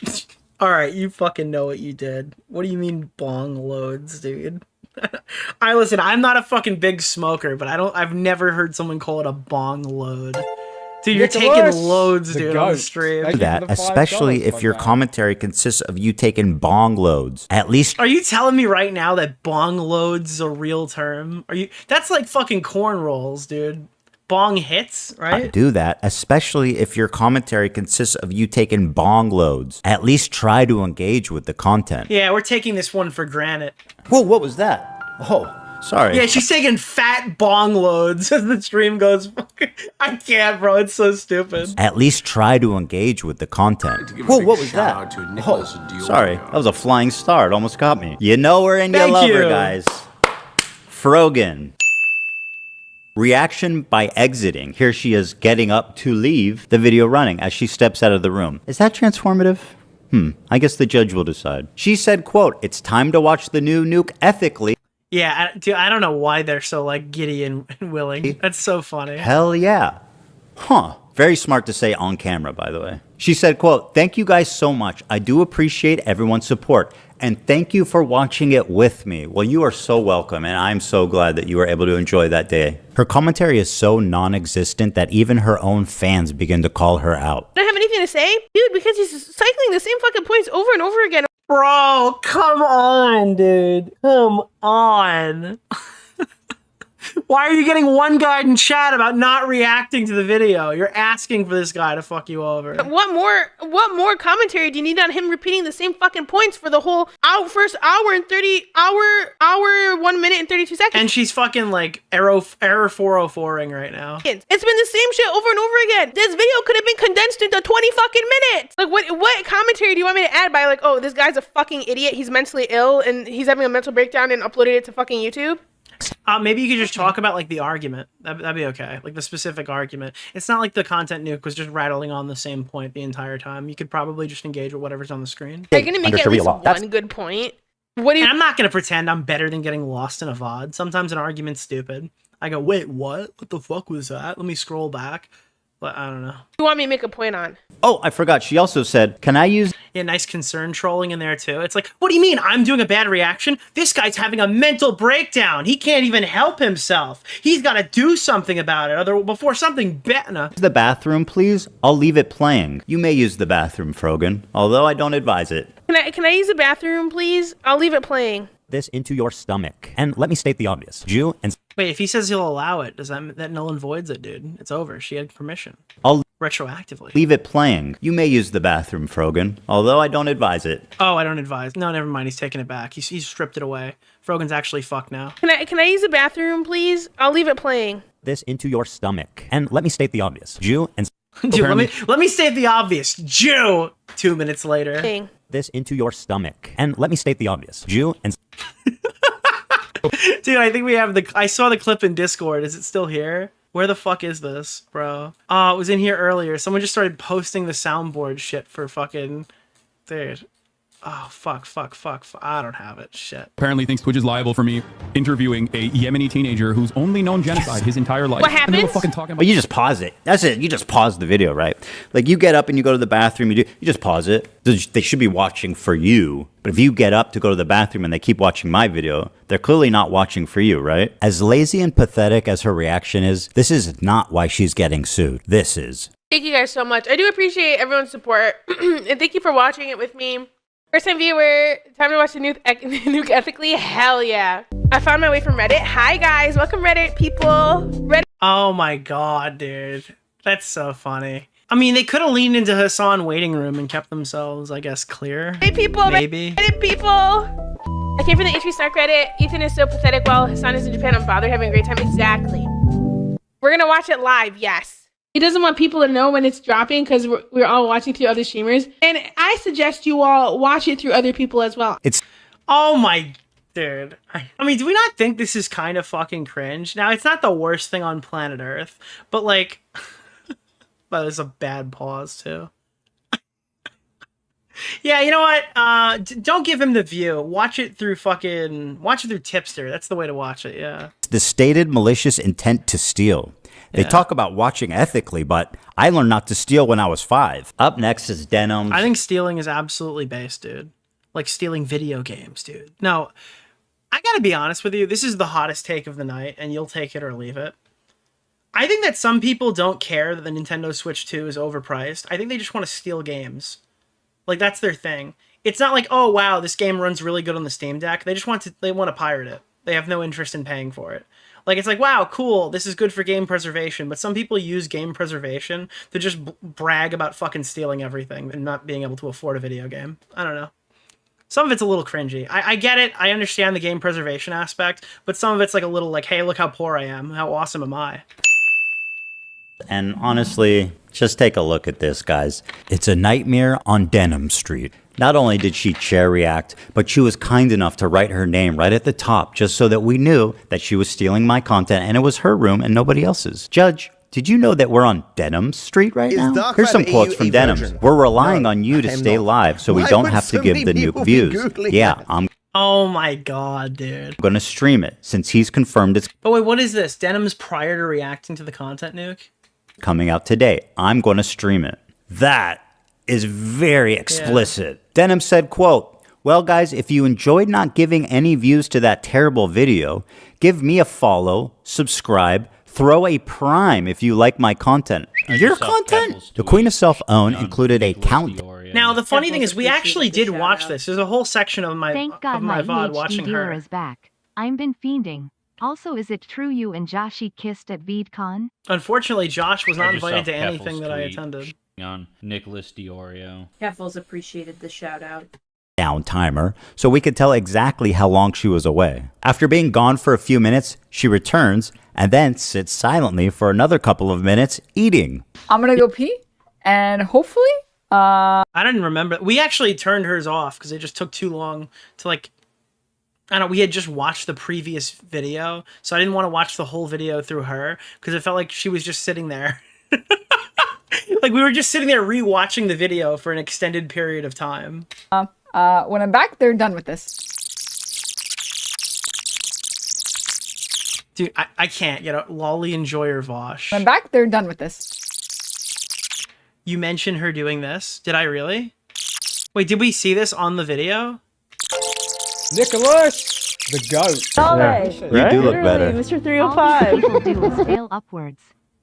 All right, you fucking know what you did. What do you mean bong loads, dude? Listen, I'm not a fucking big smoker, but I've never heard someone call it a bong load. Dude, you're taking loads, dude, on the stream. That, especially if your commentary consists of you taking bong loads. At least. Are you telling me right now that bong loads is a real term? That's like fucking corn rolls, dude. Bong hits, right? Do that, especially if your commentary consists of you taking bong loads. At least try to engage with the content. Yeah, we're taking this one for granted. Whoa, what was that? Oh, sorry. Yeah, she's taking fat bong loads as the stream goes. I can't, bro. It's so stupid. At least try to engage with the content. Whoa, what was that? To Nicholas DeOrio. Sorry, that was a flying star. It almost got me. You know her and you love her, guys. Frogan. Reaction by exiting. Here she is getting up to leave the video running as she steps out of the room. Is that transformative? I guess the judge will decide. She said, quote, "It's time to watch the new Nuke ethically." Yeah, dude, I don't know why they're so like giddy and willing. That's so funny. Hell yeah. Huh. Very smart to say on camera, by the way. She said, quote, "Thank you guys so much. I do appreciate everyone's support. And thank you for watching it with me." Well, you are so welcome, and I'm so glad that you were able to enjoy that day. Her commentary is so non-existent that even her own fans begin to call her out. I don't have anything to say, dude, because he's cycling the same fucking points over and over again. Bro, come on, dude. Come on. Why are you getting one guy in chat about not reacting to the video? You're asking for this guy to fuck you over. What more commentary do you need on him repeating the same fucking points for the whole first hour and 1 minute and 32 seconds? And she's fucking like error 404ing right now. It's been the same shit over and over again. This video could have been condensed into 20 fucking minutes. Like what commentary do you want me to add by like, oh, this guy's a fucking idiot, he's mentally ill and he's having a mental breakdown and uploaded it to fucking YouTube? Maybe you could just talk about like the argument. That'd be okay. Like the specific argument. It's not like the content nuke was just rattling on the same point the entire time. You could probably just engage with whatever's on the screen. You're gonna make at least one good point. And I'm not gonna pretend I'm better than getting lost in a VOD. Sometimes an argument's stupid. I go, wait, what? What the fuck was that? Let me scroll back. But I don't know. You want me to make a point on? Oh, I forgot. She also said, "Can I use..." Yeah, nice concern trolling in there too. It's like, what do you mean I'm doing a bad reaction? This guy's having a mental breakdown. He can't even help himself. He's got to do something about it before something better. The bathroom, please? I'll leave it playing. You may use the bathroom, Frogan, although I don't advise it. Can I use the bathroom, please? I'll leave it playing. This into your stomach. And let me state the obvious. Jew and... Wait, if he says he'll allow it, does that null and voids it, dude? It's over. She had permission. I'll retroactively leave it playing. You may use the bathroom, Frogan, although I don't advise it. Oh, I don't advise. No, never mind. He's taking it back. He's stripped it away. Frogan's actually fucked now. Can I use the bathroom, please? I'll leave it playing. This into your stomach. And let me state the obvious. Jew and... Dude, let me state the obvious. Jew! 2 minutes later. Dang. This into your stomach. And let me state the obvious. Jew and... Dude, I think we have I saw the clip in Discord. Is it still here? Where the fuck is this, bro? Oh, it was in here earlier. Someone just started posting the soundboard shit for fucking... Dude. Oh, fuck. I don't have it. Shit. Apparently thinks Twitch is liable for me interviewing a Yemeni teenager who's only known genocide his entire life. What happens? And they were fucking talking about... Well, you just pause it. That's it. You just pause the video, right? Like, you get up and you go to the bathroom, you just pause it. They should be watching for you. But if you get up to go to the bathroom and they keep watching my video, they're clearly not watching for you, right? As lazy and pathetic as her reaction is, this is not why she's getting sued. This is. Thank you guys so much. I do appreciate everyone's support. And thank you for watching it with me. First time viewer, time to watch the nuke ethically? Hell yeah. I found my way from Reddit. Hi guys, welcome Reddit people. Reddit. Oh my god, dude. That's so funny. I mean, they could have leaned into Hassan waiting room and kept themselves, I guess, clear. Hey people, maybe. Reddit people. I came from the HP Snark Reddit. Ethan is so pathetic while Hassan is in Japan. I'm bothered having a great time. Exactly. We're gonna watch it live, yes. He doesn't want people to know when it's dropping because we're all watching through other streamers. And I suggest you all watch it through other people as well. Oh my, dude. I mean, do we not think this is kind of fucking cringe? Now, it's not the worst thing on planet Earth, but like, that is a bad pause too. Yeah, you know what? Don't give him the view. Watch it through Tipster. That's the way to watch it. Yeah. The stated malicious intent to steal. They talk about watching ethically, but I learned not to steal when I was 5. Up next is Denims. I think stealing is absolutely base, dude. Like stealing video games, dude. No, I gotta be honest with you. This is the hottest take of the night, and you'll take it or leave it. I think that some people don't care that the Nintendo Switch 2 is overpriced. I think they just want to steal games. Like, that's their thing. It's not like, oh, wow, this game runs really good on the Steam Deck. They just want to pirate it. They have no interest in paying for it. Like, it's like, wow, cool, this is good for game preservation, but some people use game preservation to just brag about fucking stealing everything and not being able to afford a video game. I don't know. Some of it's a little cringy. I get it. I understand the game preservation aspect, but some of it's like a little like, hey, look how poor I am. How awesome am I? And honestly, just take a look at this, guys. It's a nightmare on Denim Street. Not only did she chair react, but she was kind enough to write her name right at the top just so that we knew that she was stealing my content and it was her room and nobody else's. Judge, did you know that we're on Denim Street right now? Here's some quotes from Denims. We're relying on you to stay live so we don't have to give the nuke views. Yeah, I'm Oh my god, dude. gonna stream it since he's confirmed it's But wait, what is this? Denims prior to reacting to the content nuke? coming out today. I'm gonna stream it. That is very explicit. Denim said, quote, well, guys, if you enjoyed not giving any views to that terrible video, give me a follow, subscribe, throw a prime if you like my content. Your content? The Queen of Self-Own included a count. Now, the funny thing is, we actually did watch this. There's a whole section of my, Thank God of my VOD HD watching viewer her. is back. I'm been fiending. Also, is it true you and Joshy kissed at VidCon? Unfortunately, Josh was not invited to anything that I attended. On Nicholas DeOrio. Keffels appreciated the shout out. Down timer so we could tell exactly how long she was away. After being gone for a few minutes, she returns and then sits silently for another couple of minutes eating. I'm gonna go pee, and hopefully, I didn't remember. We actually turned hers off because it just took too long to like. I don't know. We had just watched the previous video, so I didn't want to watch the whole video through her because it felt like she was just sitting there. Like we were just sitting there rewatching the video for an extended period of time. when I'm back, they're done with this. Dude, I can't, Lolly Enjoyer Vosh. When I'm back, they're done with this. You mentioned her doing this. Did I really? Wait, did we see this on the video? Nicholas, the goat. You do look better. Mr. All people do is fail upwards.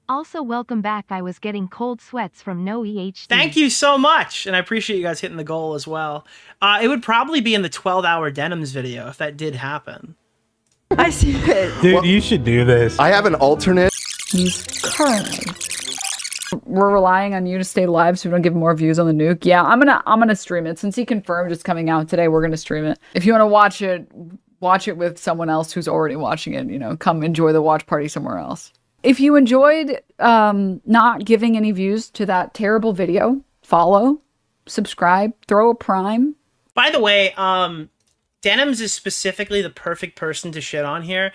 Also, welcome back. I was getting cold sweats from no EHD. Thank you so much, and I appreciate you guys hitting the goal as well. It would probably be in the 12-hour Denims video if that did happen. I see it. Dude, you should do this. I have an alternate. He's currently. We're relying on you to stay live so we don't give more views on the nuke. Yeah, I'm gonna stream it. Since he confirmed it's coming out today, we're gonna stream it. If you want to watch it with someone else who's already watching it, come enjoy the watch party somewhere else. If you enjoyed not giving any views to that terrible video, follow, subscribe, throw a prime. By the way, Denims is specifically the perfect person to shit on here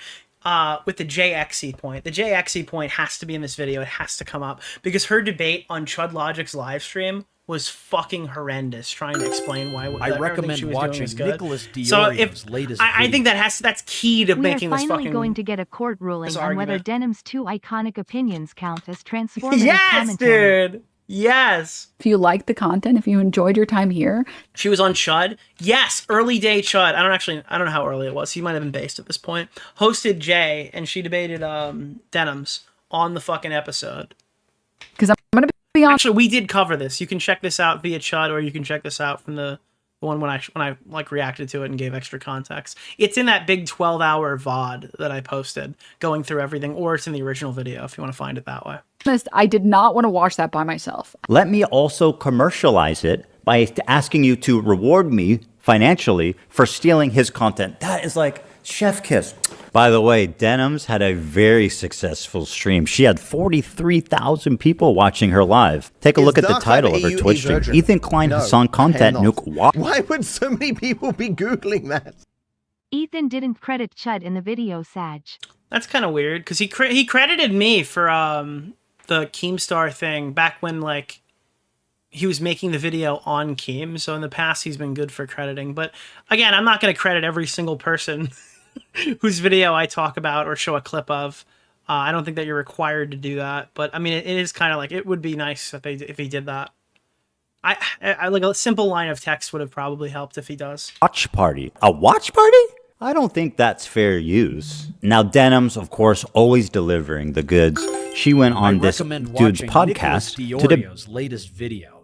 with the JXE point. The JXE point has to be in this video. It has to come up because her debate on Chud Logic's live stream was fucking horrendous, trying to explain why I recommend watching Nicholas DeOrio's latest I think that's key to making this fucking. We are finally going to get a court ruling on whether Denims' 2 iconic opinions count as transformative yes, commentary. Dude. Yes. If you liked the content, if you enjoyed your time here. She was on Chud. Yes, early day Chud. I don't know how early it was. He might have been based at this point. Hosted Jay, and she debated Denims on the fucking episode. Because I'm going to be honest. Actually, we did cover this. You can check this out via Chud, or you can check this out from the one when I like reacted to it and gave extra context. It's in that big 12-hour VOD that I posted, going through everything, or it's in the original video if you want to find it that way. I did not want to watch that by myself. Let me also commercialize it by asking you to reward me financially for stealing his content. That is like chef kiss. By the way, Denims had a very successful stream. She had 43,000 people watching her live. Take a look at the title of her Twitch stream. Ethan Klein Hassan content nuke. Why would so many people be Googling that? Ethan didn't credit Chud in the video, Sag. That's kind of weird, because he credited me for the Keemstar thing back when, like, he was making the video on Keem. So in the past, he's been good for crediting. But again, I'm not going to credit every single person whose video I talk about or show a clip of. I don't think that you're required to do that. But I mean, it is kind of like, it would be nice if he did that. I like a simple line of text would have probably helped if he does. Watch party. A watch party? I don't think that's fair use. Now, Denims, of course, always delivering the goods. She went on this dude's podcast to DeOrio's latest video.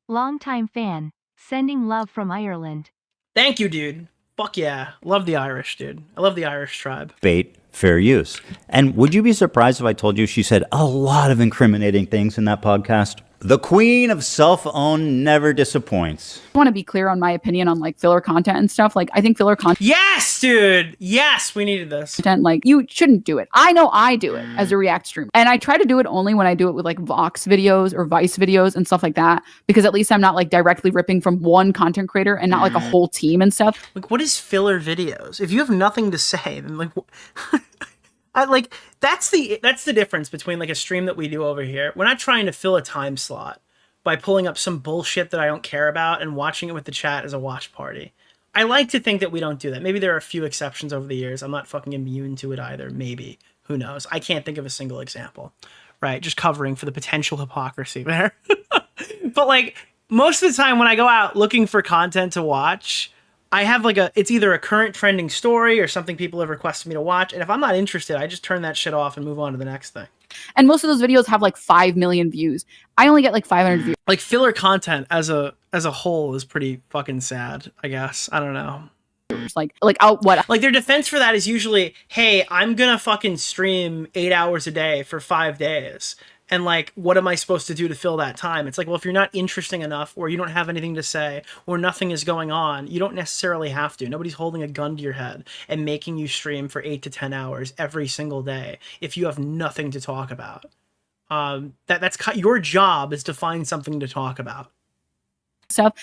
Longtime fan, sending love from Ireland. Thank you, dude. Fuck yeah. Love the Irish, dude. I love the Irish tribe. debate fair use. And would you be surprised if I told you she said a lot of incriminating things in that podcast? The queen of self-own never disappoints. I want to be clear on my opinion on like filler content and stuff. Like I think filler content. Yes, dude. Yes, we needed this. Like you shouldn't do it. I know I do it as a React streamer. And I try to do it only when I do it with like Vox videos or Vice videos and stuff like that. Because at least I'm not like directly ripping from one content creator and not like a whole team and stuff. Like what is filler videos? If you have nothing to say, then like that's the difference between like a stream that we do over here. We're not trying to fill a time slot by pulling up some bullshit that I don't care about and watching it with the chat as a watch party. I like to think that we don't do that. Maybe there are a few exceptions over the years. I'm not fucking immune to it either. Maybe. Who knows? I can't think of a single example. Right? Just covering for the potential hypocrisy there. But like most of the time when I go out looking for content to watch, I have like it's either a current trending story or something people have requested me to watch. And if I'm not interested, I just turn that shit off and move on to the next thing. And most of those videos have like 5 million views. I only get like 500 views. Like filler content as a whole is pretty fucking sad, I guess. I don't know. Like their defense for that is usually, hey, I'm gonna fucking stream 8 hours a day for 5 days. And like, what am I supposed to do to fill that time? It's like, well, if you're not interesting enough or you don't have anything to say or nothing is going on, you don't necessarily have to. Nobody's holding a gun to your head and making you stream for 8 to 10 hours every single day if you have nothing to talk about. That's your job is to find something to talk about. Stuff.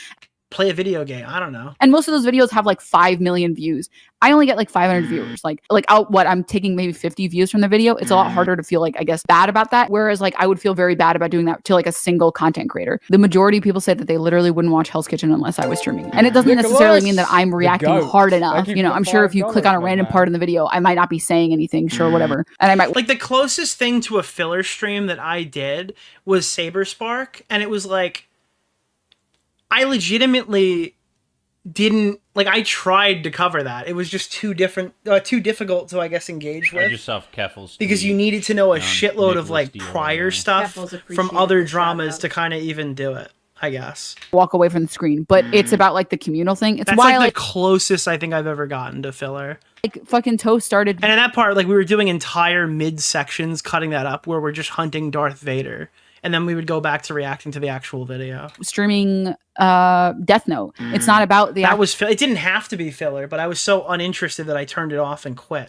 Play a video game. I don't know. And most of those videos have like 5 million views. I only get like 500 viewers. I'm taking maybe 50 views from the video. It's a lot harder to feel like, I guess, bad about that. Whereas like I would feel very bad about doing that to like a single content creator. The majority of people say that they literally wouldn't watch Hell's Kitchen unless I was streaming. And it doesn't necessarily mean that I'm reacting hard enough. You know, I'm sure if you click on a random part in the video, I might not be saying anything, sure, whatever. And I might like the closest thing to a filler stream that I did was Saberspark. And it was like, I legitimately didn't like. I tried to cover that. It was just too difficult to, I guess, engage with. Yourself, Keffels, because you needed to know a shitload of like prior stuff from other dramas to kind of even do it. I guess walk away from the screen, but it's about like the communal thing. It's That's why like the closest I think I've ever gotten to filler. Like fucking Toast started, and in that part, like we were doing entire mid sections, cutting that up where we're just hunting Darth Vader. And then we would go back to reacting to the actual video. Streaming Death Note. It's not about the... It didn't have to be filler, but I was so uninterested that I turned it off and quit.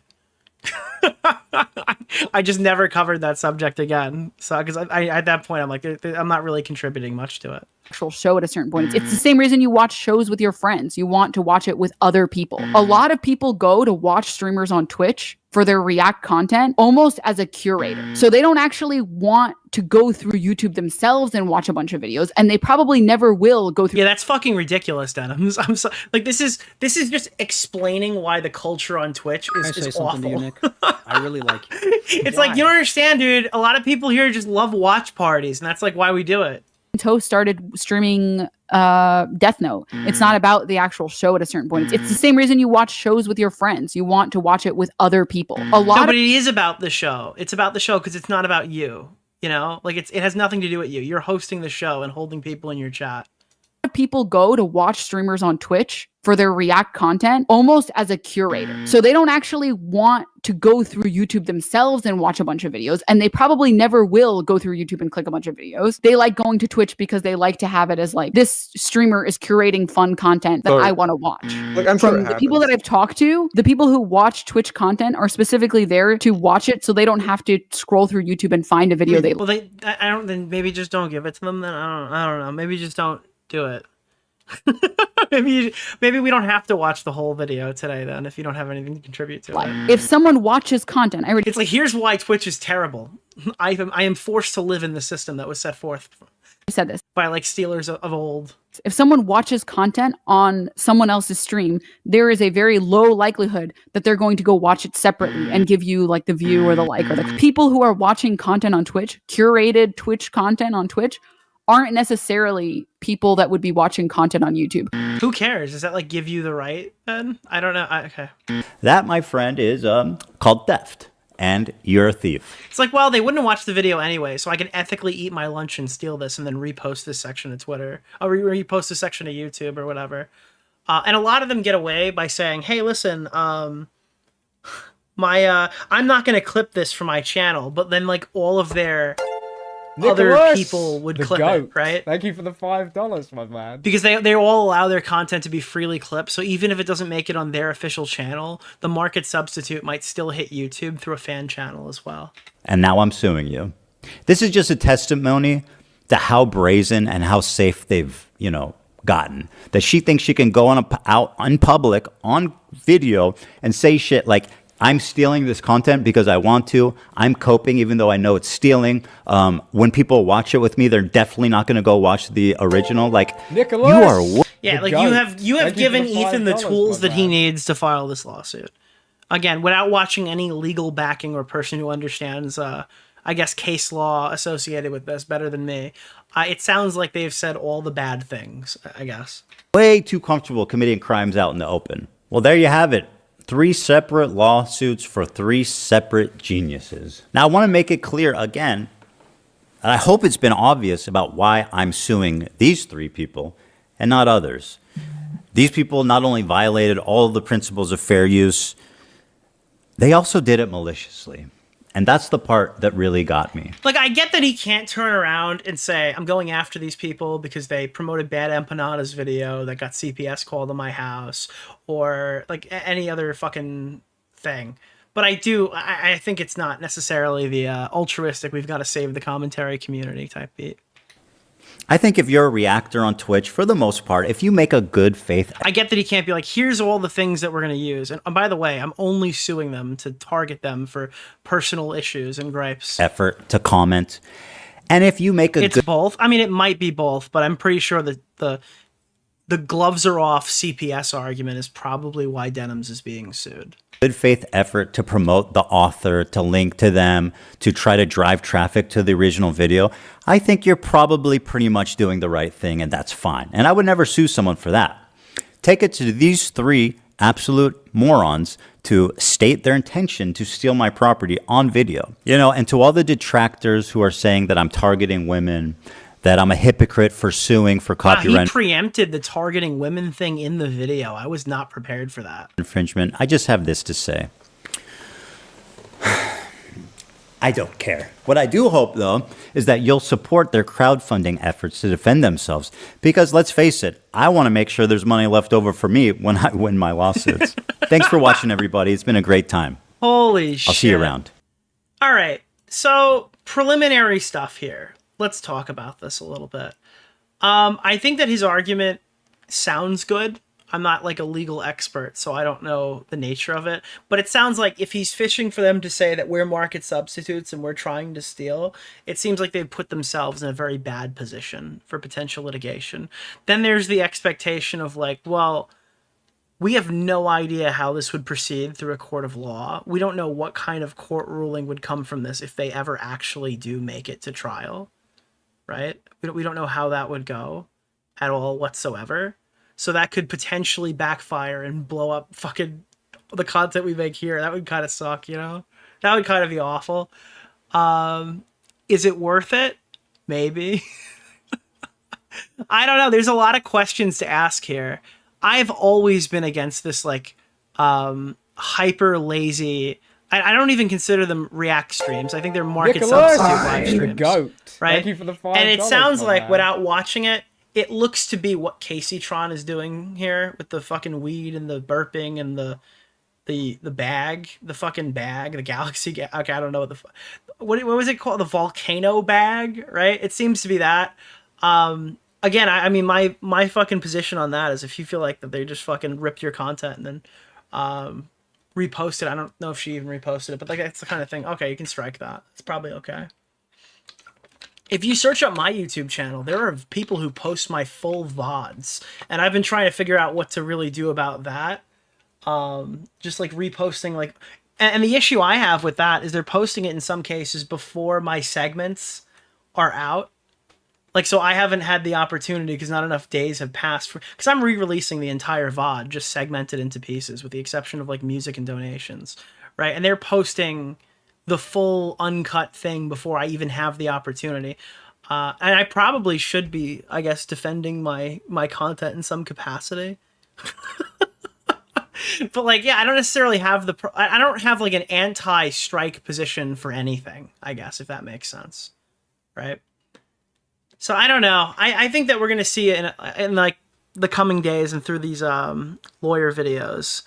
I just never covered that subject again. So, because I at that point, I'm like, I'm not really contributing much to it. Actual show at a certain point. It's the same reason you watch shows with your friends. You want to watch it with other people. A lot of people go to watch streamers on Twitch for their React content almost as a curator. So they don't actually want to go through YouTube themselves and watch a bunch of videos, and they probably never will go through. Yeah, that's fucking ridiculous, Denims. I'm so like this is just explaining why the culture on Twitch is awful. To you, Nick? I really like it. It's like, you don't understand, dude. A lot of people here just love watch parties, and that's like why we do it. Toast started streaming Death Note. It's not about the actual show at a certain point. It's the same reason you watch shows with your friends. You want to watch it with other people. But it is about the show. It's about the show because it's not about you. You know, like it has nothing to do with you. You're hosting the show and holding people in your chat. people go to watch streamers on Twitch for their React content almost as a curator. So they don't actually want to go through YouTube themselves and watch a bunch of videos. And they probably never will go through YouTube and click a bunch of videos. They like going to Twitch because they like to have it as like, this streamer is curating fun content that I want to watch. Like, I'm sure From it the people that I've talked to, the people who watch Twitch content are specifically there to watch it so they don't have to scroll through YouTube and find a video they Well, I don't. Then maybe just don't give it to them. Then I don't know. Maybe just don't do it. maybe we don't have to watch the whole video today. Then, if you don't have anything to contribute to it. If someone watches content, It's like, here's why Twitch is terrible. I am forced to live in the system that was set forth. I said this by like stealers of old. If someone watches content on someone else's stream, there is a very low likelihood that they're going to go watch it separately and give you like the view or the like. Or the people who are watching content on Twitch, curated Twitch content on Twitch, aren't necessarily people that would be watching content on YouTube. Who cares? Does that like give you the right then? I don't know. Okay. That, my friend, is called theft. And you're a thief. It's like, well, they wouldn't have watched the video anyway, so I can ethically eat my lunch and steal this and then repost this section to Twitter. Or repost this section to YouTube or whatever. And a lot of them get away by saying, hey, listen, I'm not going to clip this for my channel, but then like all of their other people would clip it, right? Thank you for the $5, my man. Because they all allow their content to be freely clipped, so even if it doesn't make it on their official channel, the market substitute might still hit YouTube through a fan channel as well. And now I'm suing you. This is just a testimony to how brazen and how safe they've, gotten. That she thinks she can go out in public on video and say shit like, I'm stealing this content because I want to. I'm coping even though I know it's stealing. When people watch it with me, they're definitely not going to go watch the original. Like, Nicholas, you are... Yeah, like you have given Ethan the tools that he needs to file this lawsuit. Again, without watching any legal backing or person who understands, I guess, case law associated with this better than me. It sounds like they've said all the bad things, I guess. Way too comfortable committing crimes out in the open. Well, there you have it. 3 separate lawsuits for 3 separate geniuses. Now, I want to make it clear again, and I hope it's been obvious about why I'm suing these 3 people and not others. These people not only violated all of the principles of fair use, they also did it maliciously. And that's the part that really got me. Like, I get that he can't turn around and say, I'm going after these people because they promoted Bad Empanada's video that got CPS called to my house, or like any other fucking thing. But I think it's not necessarily the altruistic, we've got to save the commentary community type beat. I think if you're a reactor on Twitch, for the most part, if you make a good faith... I get that he can't be like, here's all the things that we're going to use. And by the way, I'm only suing them to target them for personal issues and gripes. Effort to comment. And if you make a It's both. I mean, it might be both, but I'm pretty sure that the gloves are off CPS argument is probably why Denims is being sued. Good faith effort to promote the author, to link to them, to try to drive traffic to the original video, I think you're probably pretty much doing the right thing, and that's fine. And I would never sue someone for that. Take it to these 3 absolute morons to state their intention to steal my property on video. And to all the detractors who are saying that I'm targeting women, that I'm a hypocrite for suing for copyright. Wow, he preempted the targeting women thing in the video. I was not prepared for that. Infringement. I just have this to say. I don't care. What I do hope, though, is that you'll support their crowdfunding efforts to defend themselves. Because let's face it, I want to make sure there's money left over for me when I win my lawsuits. Thanks for watching, everybody. It's been a great time. Holy shit. I'll see you around. All right. So, preliminary stuff here. Let's talk about this a little bit. I think that his argument sounds good. I'm not like a legal expert, so I don't know the nature of it. But it sounds like if he's fishing for them to say that we're market substitutes and we're trying to steal, it seems like they've put themselves in a very bad position for potential litigation. Then there's the expectation of like, well, we have no idea how this would proceed through a court of law. We don't know what kind of court ruling would come from this if they ever actually do make it to trial. Right? We don't know how that would go at all whatsoever. So that could potentially backfire and blow up fucking the content we make here. That would kind of suck, That would kind of be awful. Is it worth it? Maybe. I don't know. There's a lot of questions to ask here. I've always been against this like hyper lazy. I don't even consider them react streams. I think they're market substitute live streams. The goat. Right? Thank you for the $5. And it sounds my like man. without watching it, it looks to be what Kaceytron is doing here with the fucking weed and the burping and the bag, the fucking bag, the galaxy. Okay, I don't know what was it called? The volcano bag, right? It seems to be that. Again, I mean, my fucking position on that is if you feel like that they just fucking ripped your content and then repost it. I don't know if she even reposted it, but like that's the kind of thing. Okay, you can strike that. It's probably okay. If you search up my YouTube channel, there are people who post my full VODs, and I've been trying to figure out what to really do about that. Just like reposting, like, and the issue I have with that is they're posting it in some cases before my segments are out. Like, so I haven't had the opportunity because not enough days have passed because I'm re-releasing the entire VOD just segmented into pieces with the exception of like music and donations, right? And they're posting the full uncut thing before I even have the opportunity. And I probably should be, I guess, defending my content in some capacity. But like, yeah, I don't necessarily have I don't have like an anti-strike position for anything, I guess, if that makes sense. Right? So I don't know. I think that we're going to see it in like the coming days and through these lawyer videos.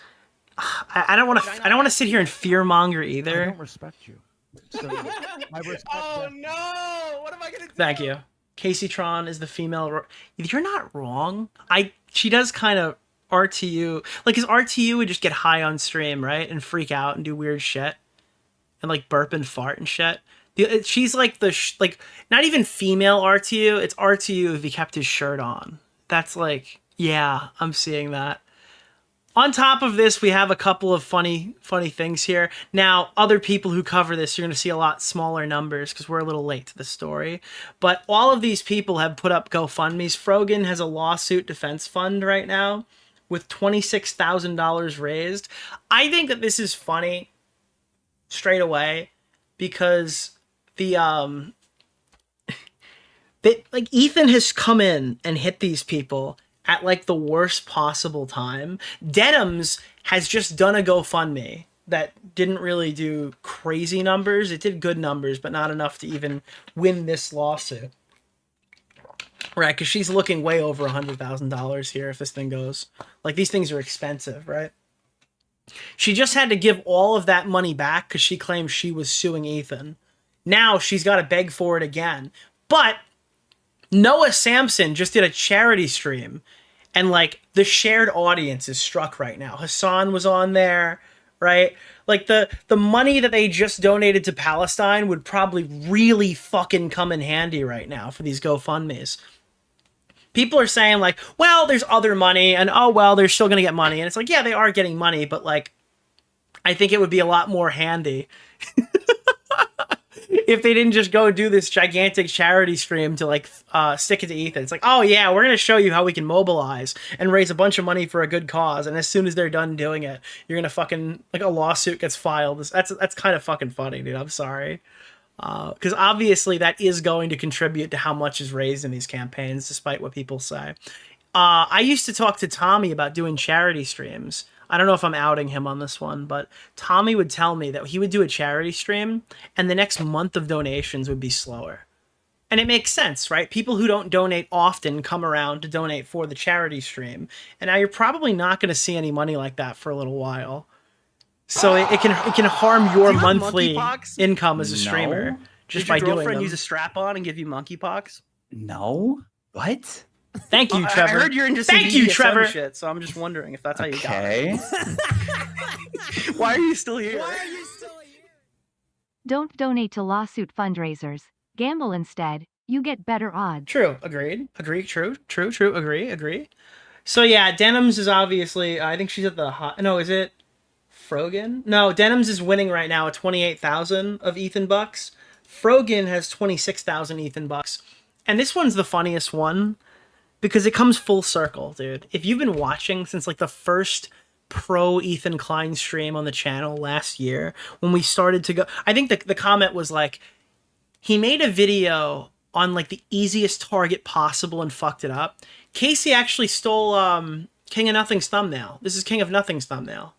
I don't want to sit here and fearmonger either. I don't respect you. So, oh no! What am I gonna do? Thank you. Kaceytron is the female. You're not wrong. She does kind of RTU, like, his RTU would just get high on stream, right, and freak out and do weird shit, and like burp and fart and shit. She's like like not even female RTU. It's RTU if he kept his shirt on. That's like, yeah, I'm seeing that. On top of this, we have a couple of funny things here. Now, other people who cover this, you're going to see a lot smaller numbers because we're a little late to the story. But all of these people have put up GoFundMes. Frogan has a lawsuit defense fund right now with $26,000 raised. I think that this is funny straight away because like Ethan has come in and hit these people at like the worst possible time. Denims has just done a GoFundMe that didn't really do crazy numbers. It did good numbers, but not enough to even win this lawsuit. Right, because she's looking way over $100,000 here if this thing goes. Like, these things are expensive, right? She just had to give all of that money back because she claims she was suing Ethan. Now she's got to beg for it again. But Noah Samson just did a charity stream, and like the shared audience is struck right now. Hassan was on there, right? Like the money that they just donated to Palestine would probably really fucking come in handy right now for these GoFundMes. People are saying like, well, there's other money, and oh well, they're still gonna get money. And it's like, yeah, they are getting money, but like, I think it would be a lot more handy if they didn't just go do this gigantic charity stream to like stick it to Ethan. It's like, oh yeah, we're gonna show you how we can mobilize and raise a bunch of money for a good cause, and as soon as they're done doing it, you're gonna fucking, like, a lawsuit gets filed. That's kind of fucking funny, dude. I'm sorry. Because obviously that is going to contribute to how much is raised in these campaigns, despite what people say. I used to talk to Tommy about doing charity streams. I don't know if I'm outing him on this one, but Tommy would tell me that he would do a charity stream and the next month of donations would be slower. And it makes sense, right? People who don't donate often come around to donate for the charity stream. And now you're probably not going to see any money like that for a little while. So it can harm your monthly income as a streamer just by doing them. Did your girlfriend use a strap-on and give you monkeypox? No. What? Thank you, Trevor. I heard you're into some Thank you, BDSM Trevor. shit, so I'm just wondering if that's how you got Okay. it. Why are you still here? Don't donate to lawsuit fundraisers. Gamble instead. You get better odds. True. Agreed. Agree. True. Agree. So yeah, Denims is obviously, I think she's at the hot. No, is it Frogan? No, Denims is winning right now at 28,000 of Ethan bucks. Frogan has 26,000 Ethan bucks. And this one's the funniest one because it comes full circle, dude. If you've been watching since like the first pro Ethan Klein stream on the channel last year, when we started to go, I think the comment was like, he made a video on like the easiest target possible and fucked it up. Casey actually stole King of Nothing's thumbnail. This is King of Nothing's thumbnail.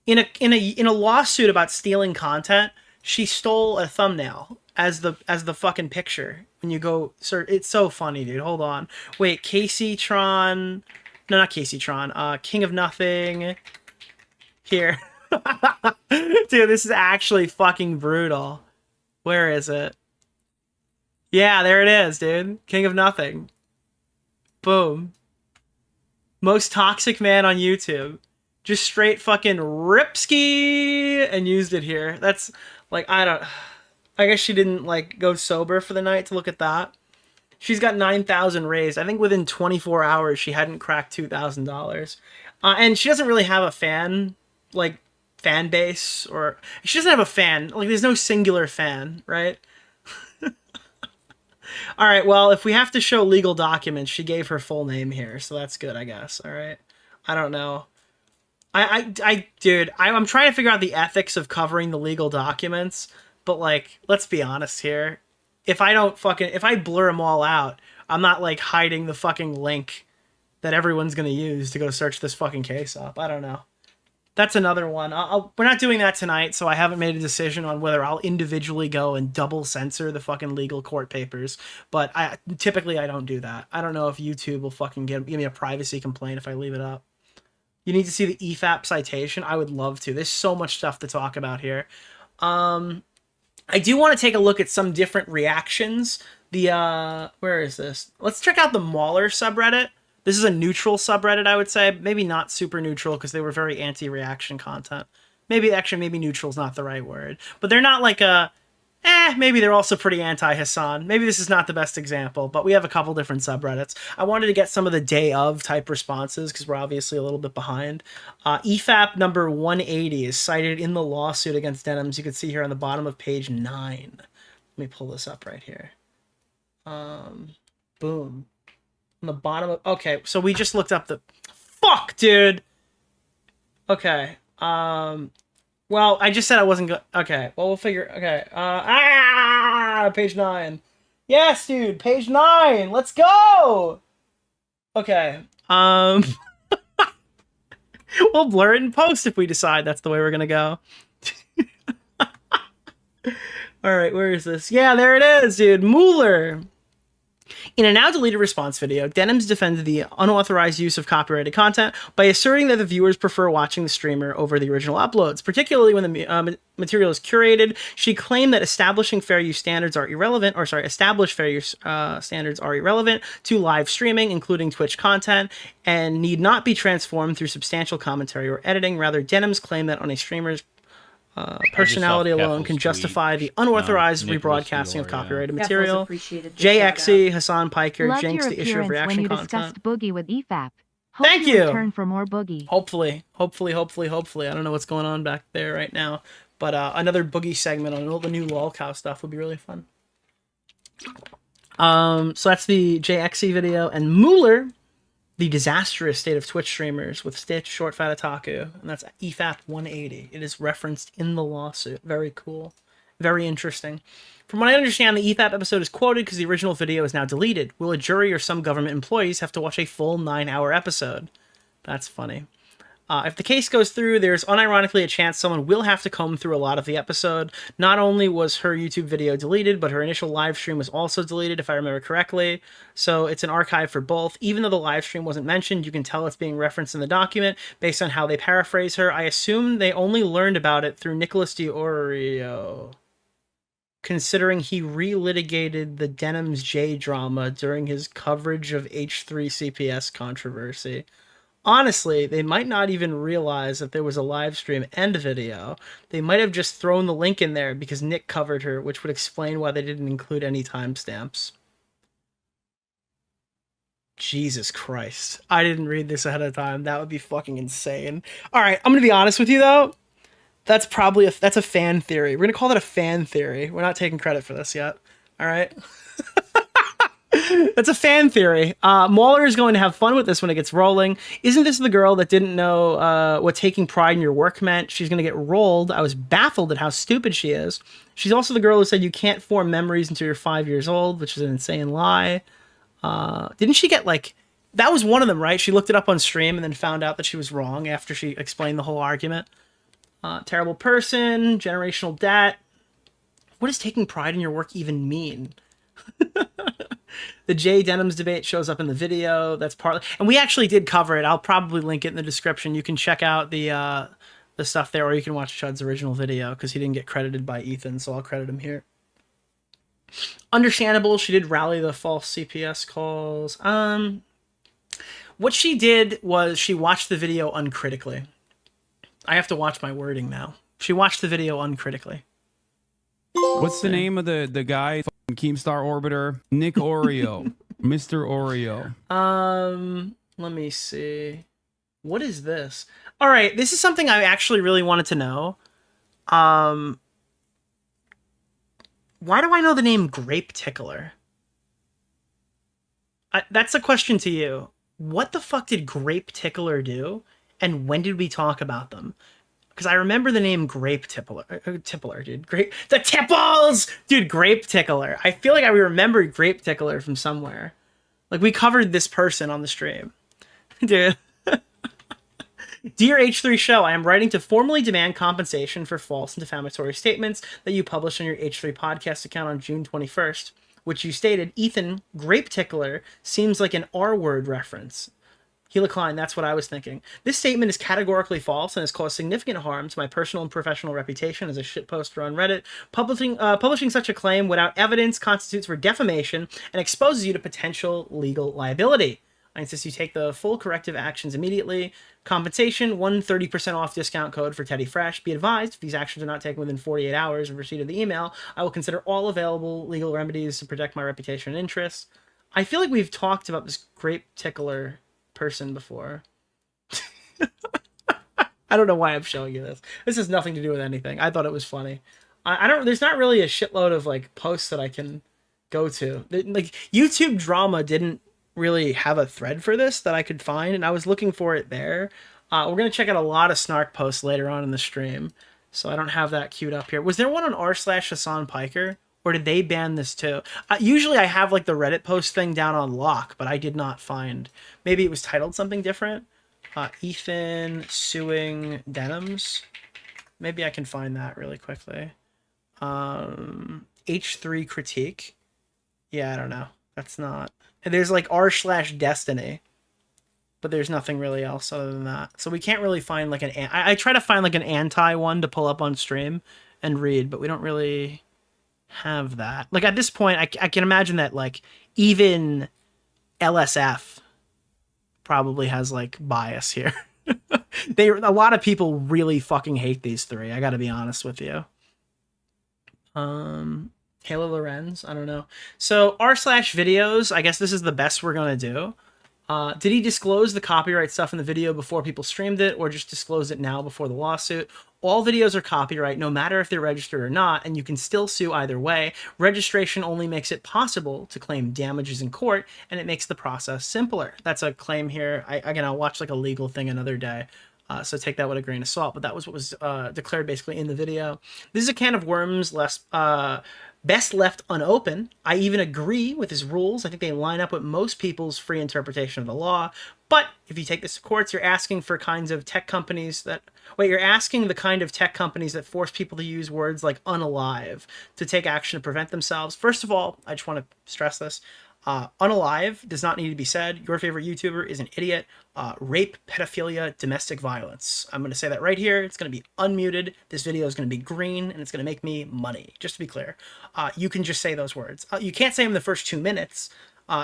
In a lawsuit about stealing content, she stole a thumbnail as the fucking picture. When you go search, it's so funny, dude. Hold on. Wait, Kaceytron. No, not Kaceytron. King of Nothing. Here. Dude, this is actually fucking brutal. Where is it? Yeah, there it is, dude. King of Nothing. Boom. Most toxic man on YouTube. Just straight fucking ripski and used it here. That's like, I guess she didn't like go sober for the night to look at that. She's got 9,000 raised. I think within 24 hours she hadn't cracked $2,000. And she doesn't really have a fan base, or she doesn't have a fan. Like, there's no singular fan, right? All right, well, if we have to show legal documents, she gave her full name here, so that's good, I guess. All right. I don't know. Dude, I'm trying to figure out the ethics of covering the legal documents, but like, let's be honest here. If I blur them all out, I'm not like hiding the fucking link that everyone's gonna use to go search this fucking case up. I don't know. That's another one. We're not doing that tonight, so I haven't made a decision on whether I'll individually go and double censor the fucking legal court papers. But typically I don't do that. I don't know if YouTube will fucking give me a privacy complaint if I leave it up. You need to see the EFAP citation. I would love to. There's so much stuff to talk about here. I do want to take a look at some different reactions. Where is this? Let's check out the Mauler subreddit. This is a neutral subreddit, I would say. Maybe not super neutral because they were very anti-reaction content. Maybe neutral is not the right word. But they're not like maybe they're also pretty anti-Hassan. Maybe this is not the best example, but we have a couple different subreddits. I wanted to get some of the day of type responses because we're obviously a little bit behind. EFAP number 180 is cited in the lawsuit against Denims. You can see here on the bottom of page 9. Let me pull this up right here. Boom. On the bottom of... Okay, so we just looked up the... Fuck, dude! Okay. Well, I just said I wasn't good. Okay, well, we'll figure... Okay. Page 9. Yes, dude, page 9! Let's go! Okay. We'll blur it in post if we decide that's the way we're gonna go. Alright, where is this? Yeah, there it is, dude. Mueller! In a now deleted response video, Denims defended the unauthorized use of copyrighted content by asserting that the viewers prefer watching the streamer over the original uploads, particularly when the material is curated. She claimed that establishing fair use standards are irrelevant, established fair use standards are irrelevant to live streaming, including Twitch content, and need not be transformed through substantial commentary or editing. Rather, Denims claimed that on a streamer's personality alone can justify the unauthorized rebroadcasting of copyrighted material. JXE, Hassan Piker, Loved jinxed your the issue of appearance reaction when you content. discussed Boogie with EFAP. Thank you. Return for more Boogie. Hopefully. I don't know what's going on back there right now, but another Boogie segment on all the new lolcow stuff would be really fun. So that's the JXE video, and Mueller, the disastrous state of Twitch streamers with Stitch, Short Fat Otaku, and that's EFAP 180. It is referenced in the lawsuit. Very cool. Very interesting. From what I understand, the EFAP episode is quoted because the original video is now deleted. Will a jury or some government employees have to watch a full 9-hour episode? That's funny. If the case goes through, there's unironically a chance someone will have to comb through a lot of the episode. Not only was her YouTube video deleted, but her initial live stream was also deleted, if I remember correctly. So it's an archive for both. Even though the live stream wasn't mentioned, you can tell it's being referenced in the document based on how they paraphrase her. I assume they only learned about it through Nicholas DeOrio, considering he relitigated the Denims J drama during his coverage of H3CPS controversy. Honestly, they might not even realize that there was a live stream and a video. They might have just thrown the link in there because Nick covered her, which would explain why they didn't include any timestamps. Jesus Christ. I didn't read this ahead of time. That would be fucking insane. All right, I'm going to be honest with you, though. That's probably that's a fan theory. We're going to call that a fan theory. We're not taking credit for this yet. All right? That's a fan theory. Mauler is going to have fun with this when it gets rolling. Isn't this the girl that didn't know what taking pride in your work meant? She's going to get rolled. I was baffled at how stupid she is. She's also the girl who said you can't form memories until you're 5 years old, which is an insane lie. Didn't she get like... That was one of them, right? She looked it up on stream and then found out that she was wrong after she explained the whole argument. Terrible person, generational debt. What does taking pride in your work even mean? The Jay Denims debate shows up in the video. That's partly, and we actually did cover it. I'll probably link it in the description. You can check out the stuff there, or you can watch Chud's original video because he didn't get credited by Ethan, so I'll credit him here. Understandable. She did rally the false CPS calls. What she did was she watched the video uncritically. I have to watch my wording now. She watched the video uncritically. What's the name of the guy? Keemstar Orbiter, Nick Oreo, Mr. Oreo. Let me see. What is this? All right, this is something I actually really wanted to know. Why do I know the name Grape Tickler? That's a question to you. What the fuck did Grape Tickler do? And when did we talk about them? Because I remember the name Grape Tippler, dude. The Tipples! Dude, Grape Tickler. I feel like I remembered Grape Tickler from somewhere. Like, we covered this person on the stream. Dude. Dear H3 Show, I am writing to formally demand compensation for false and defamatory statements that you published on your H3 podcast account on June 21st, which you stated, Ethan, Grape Tickler seems like an R-word reference. Klein, that's what I was thinking. This statement is categorically false and has caused significant harm to my personal and professional reputation as a shitposter on Reddit. Publishing such a claim without evidence constitutes for defamation and exposes you to potential legal liability. I insist you take the full corrective actions immediately. Compensation, 130% off discount code for Teddy Fresh. Be advised, if these actions are not taken within 48 hours of receipt of the email, I will consider all available legal remedies to protect my reputation and interests. I feel like we've talked about this Grape Tickler person before. I don't know why I'm showing you this. This has nothing to do with anything. I thought it was funny. There's not really a shitload of like posts that I can go to. Like YouTube drama didn't really have a thread for this that I could find, and I was looking for it there. We're gonna check out a lot of snark posts later on in the stream, so I don't have that queued up here. Was there one on r/Hassan Piker? Or did they ban this too? Usually I have like the Reddit post thing down on lock, but I did not find. Maybe it was titled something different. Ethan suing Denims. Maybe I can find that really quickly. H3 critique. Yeah, I don't know. That's not. And there's like r/Destiny, but there's nothing really else other than that. So we can't really find like an. I try to find like an anti one to pull up on stream and read, but we don't really have that. Like at this point, I can imagine that like even LSF probably has like bias here. A lot of people really fucking hate these three. I got to be honest with you. Halo Lorenz, I don't know. So r/videos, I guess this is the best we're gonna do. Did he disclose the copyright stuff in the video before people streamed it, or just disclose it now before the lawsuit? All videos are copyright, no matter if they're registered or not, and you can still sue either way. Registration only makes it possible to claim damages in court, and it makes the process simpler. That's a claim here. Again, I'll watch like a legal thing another day, so take that with a grain of salt, but that was what was declared basically in the video. This is a can of worms best left unopened. I even agree with his rules. I think they line up with most people's free interpretation of the law. But if you take this to courts, you're asking for kinds of tech companies that... Wait, you're asking the kind of tech companies that force people to use words like unalive to take action to prevent themselves. First of all, I just want to stress this. Unalive does not need to be said. Your favorite YouTuber is an idiot. Rape, pedophilia, domestic violence. I'm going to say that right here. It's going to be unmuted. This video is going to be green, and it's going to make me money, just to be clear. You can just say those words. You can't say them in the first 2 minutes,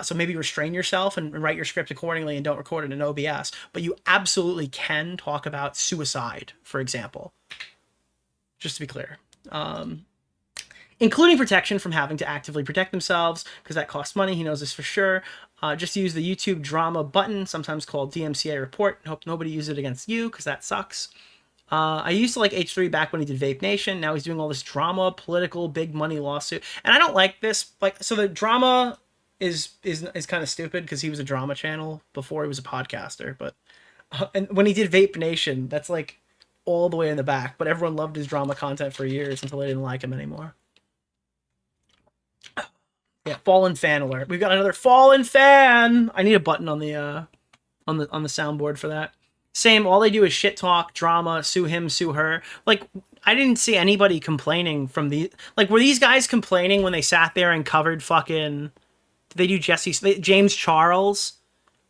so maybe restrain yourself and write your script accordingly and don't record it in OBS. But you absolutely can talk about suicide, for example. Just to be clear. Including protection from having to actively protect themselves, because that costs money. He knows this for sure. Just use the YouTube drama button, sometimes called DMCA report. Hope nobody uses it against you, because that sucks. I used to like H3 back when he did Vape Nation. Now he's doing all this drama, political, big money lawsuit. And I don't like this. Like, so the drama is kind of stupid because he was a drama channel before he was a podcaster. But and when he did Vape Nation, that's like all the way in the back. But everyone loved his drama content for years until they didn't like him anymore. Yeah, fallen fan alert. We've got another fallen fan. I need a button on the soundboard for that. Same. All they do is shit talk, drama, sue him, sue her. Like, I didn't see anybody complaining from the like. Were these guys complaining when they sat there and covered fucking? Did they do James Charles?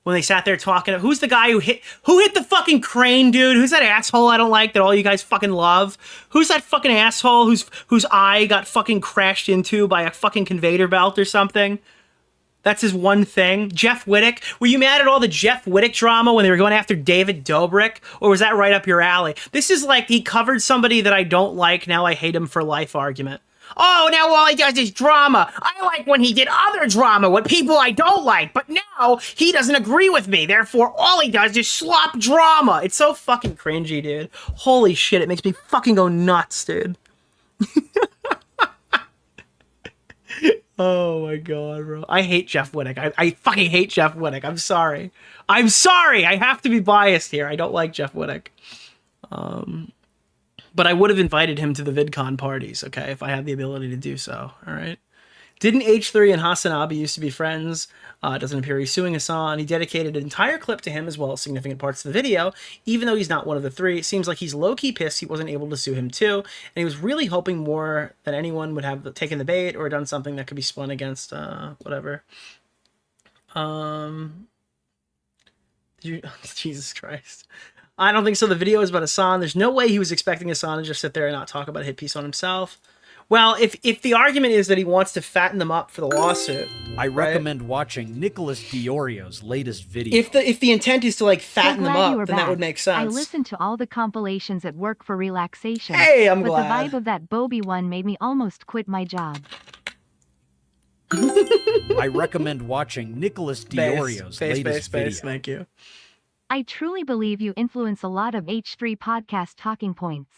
When they sat there talking, who's the guy who hit the fucking crane, dude? Who's that asshole I don't like that all you guys fucking love? Who's that fucking asshole whose eye got fucking crashed into by a fucking conveyor belt or something? That's his one thing. Jeff Wittick. Were you mad at all the Jeff Wittick drama when they were going after David Dobrik? Or was that right up your alley? This is like he covered somebody that I don't like, now I hate him for life argument. Oh, now all he does is drama. I like when he did other drama with people I don't like, but now he doesn't agree with me. Therefore, all he does is slop drama. It's so fucking cringy, dude. Holy shit, it makes me fucking go nuts, dude. Oh my god, bro. I hate Jeff Wittick. I fucking hate Jeff Wittick. I'm sorry. I'm sorry. I have to be biased here. I don't like Jeff Wittick. But I would have invited him to the VidCon parties, okay, if I had the ability to do so, all right? Didn't H3 and Hasanabe used to be friends? It doesn't appear he's suing Hassan. He dedicated an entire clip to him as well as significant parts of the video, even though he's not one of the three. It seems like he's low-key pissed he wasn't able to sue him too, and he was really hoping more than anyone would have taken the bait or done something that could be spun against, whatever. Jesus Christ. I don't think so. The video is about Hassan. There's no way he was expecting Hassan to just sit there and not talk about a hit piece on himself. Well, if the argument is that he wants to fatten them up for the lawsuit, I recommend watching Nicholas DeOrio's latest video. If the intent is to like fatten them up, then back. that would make sense. I listened to all the compilations at work for relaxation. Hey, I'm but glad. The vibe of that Bobby one made me almost quit my job. I recommend watching Nicholas DeOrio's latest video. Thank you. I truly believe you influence a lot of H3 podcast talking points.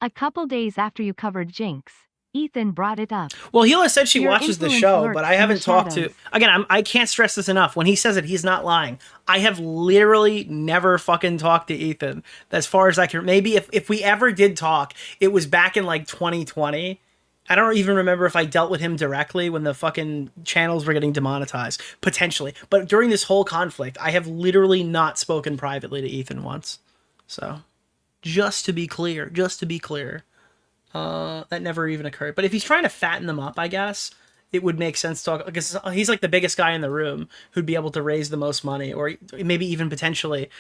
A couple days after you covered Jinx, Ethan brought it up. Well, Hila said she Your watches the influence show, lurks but I in the haven't talked to... shadows. Again, I can't stress this enough. When he says it, he's not lying. I have literally never fucking talked to Ethan. As far as I can... Maybe if we ever did talk, it was back in like 2020. I don't even remember if I dealt with him directly when the fucking channels were getting demonetized. Potentially. But during this whole conflict, I have literally not spoken privately to Ethan once. So, just to be clear. That never even occurred. But if he's trying to fatten them up, I guess, it would make sense to talk... Because he's like the biggest guy in the room who'd be able to raise the most money. Or maybe even potentially...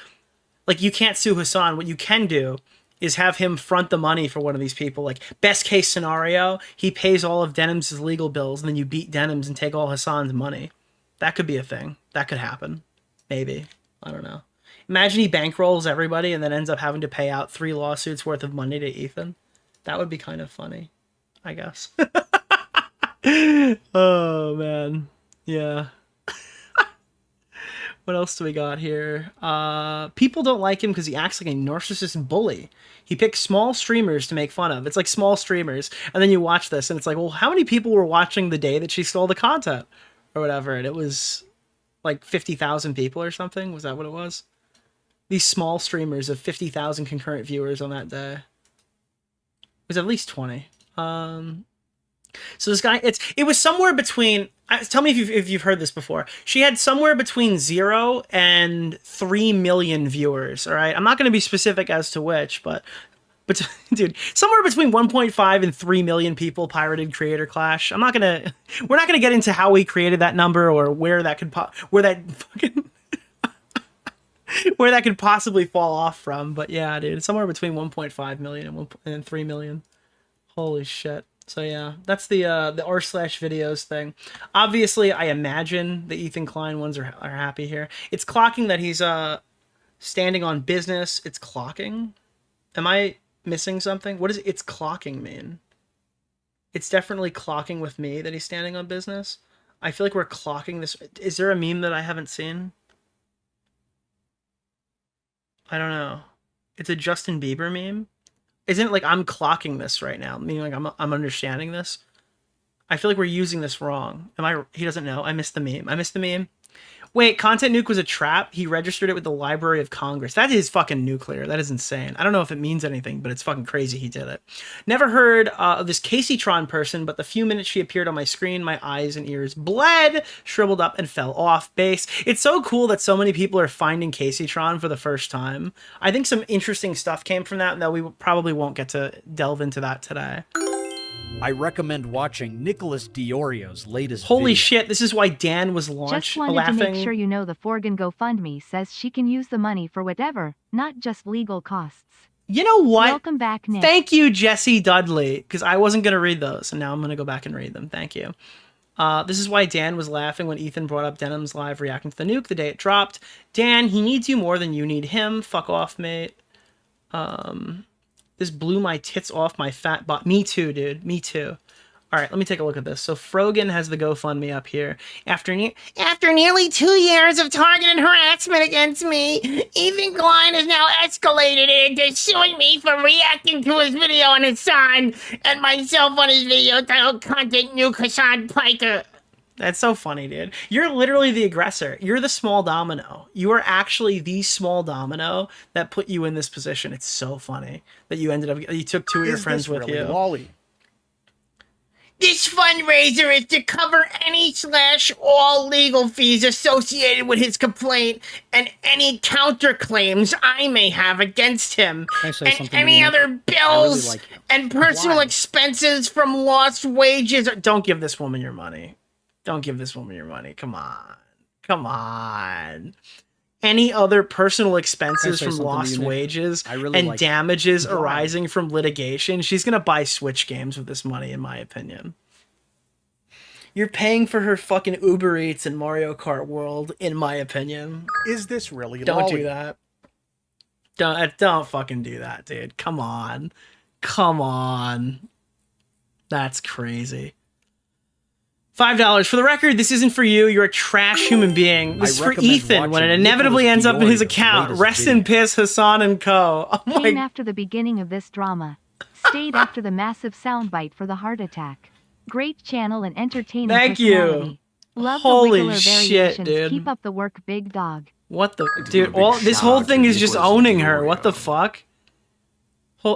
Like, you can't sue Hassan. What you can do is have him front the money for one of these people. Like, best case scenario, he pays all of Denims' legal bills, and then you beat Denims and take all Hassan's money. That could be a thing. That could happen. Maybe. I don't know. Imagine he bankrolls everybody and then ends up having to pay out 3 lawsuits worth of money to Ethan. That would be kind of funny, I guess. Oh, man. Yeah. What else do we got here? People don't like him because he acts like a narcissist bully. He picks small streamers to make fun of. It's like small streamers. And then you watch this and it's like, well, how many people were watching the day that she stole the content? Or whatever. And it was like 50,000 people or something. Was that what it was? These small streamers of 50,000 concurrent viewers on that day. It was at least 20. So this guy, it was somewhere between... Tell me if you've heard this before. She had somewhere between 0 and 3 million viewers, all right? I'm not going to be specific as to which, but dude, somewhere between 1.5 and 3 million people pirated Creator Clash. We're not going to get into how we created that number or where that could where that could possibly fall off from, but yeah, dude, somewhere between 1.5 million and 3 million. Holy shit. So yeah, that's the r/videos thing. Obviously, I imagine the Ethan Klein ones are happy here. It's clocking that he's standing on business. It's clocking. Am I missing something? What does it's clocking mean? It's definitely clocking with me that he's standing on business. I feel like we're clocking this. Is there a meme that I haven't seen? I don't know. It's a Justin Bieber meme. Isn't it like I'm clocking this right now? Meaning like I'm understanding this. I feel like we're using this wrong. He doesn't know. I missed the meme. Wait, Content Nuke was a trap? He registered it with the Library of Congress. That is fucking nuclear. That is insane. I don't know if it means anything, but it's fucking crazy he did it. Never heard of this Kaceytron person, but the few minutes she appeared on my screen, my eyes and ears bled, shriveled up, and fell off base. It's so cool that so many people are finding Kaceytron for the first time. I think some interesting stuff came from that, though we probably won't get to delve into that today. I recommend watching Nicholas DeOrio's latest Holy video. shit, this is why Dan was Just launched wanted laughing. to make sure you know the Forgan GoFundMe says she can use the money for whatever, not just legal costs. You know what? Welcome back, Nick. Thank you, Jesse Dudley, because I wasn't going to read those, and now I'm going to go back and read them. Thank you. This is why Dan was laughing when Ethan brought up Denims live reacting to the nuke the day it dropped. Dan, he needs you more than you need him. Fuck off, mate. This blew my tits off my fat butt. Me too, dude. Me too. All right, let me take a look at this. So Frogan has the GoFundMe up here. After nearly 2 years of targeted harassment against me, Ethan Klein has now escalated into suing me for reacting to his video on his son and myself on his video titled Content Nuke Hassan Piker. That's so funny, dude. You're literally the aggressor. You're the small domino. You are actually the small domino that put you in this position. It's so funny that you took two of your friends with you. Wally? This fundraiser is to cover any/all legal fees associated with his complaint and any counterclaims I may have against him, and any other bills and personal expenses from lost wages. Don't give this woman your money. Don't give this woman your money. Come on. Come on. Any other personal expenses from lost wages and damages arising from litigation. She's going to buy Switch games with this money, in my opinion. You're paying for her fucking Uber Eats and Mario Kart World, in my opinion. Is this really Don't do that. Don't fucking do that, dude. Come on. Come on. That's crazy. $5. For the record, this isn't for you. You're a trash human being. This is for Ethan when it inevitably ends up in his account. Rest in piss, Hassan and Co. Oh my. Came after the beginning of this drama. Stayed after the massive soundbite for the heart attack. Great channel and entertaining Thank personality. you. Love Holy the shit, variations. dude. Keep up the work, big dog. What the dude? This whole thing is just owning her. What the fuck?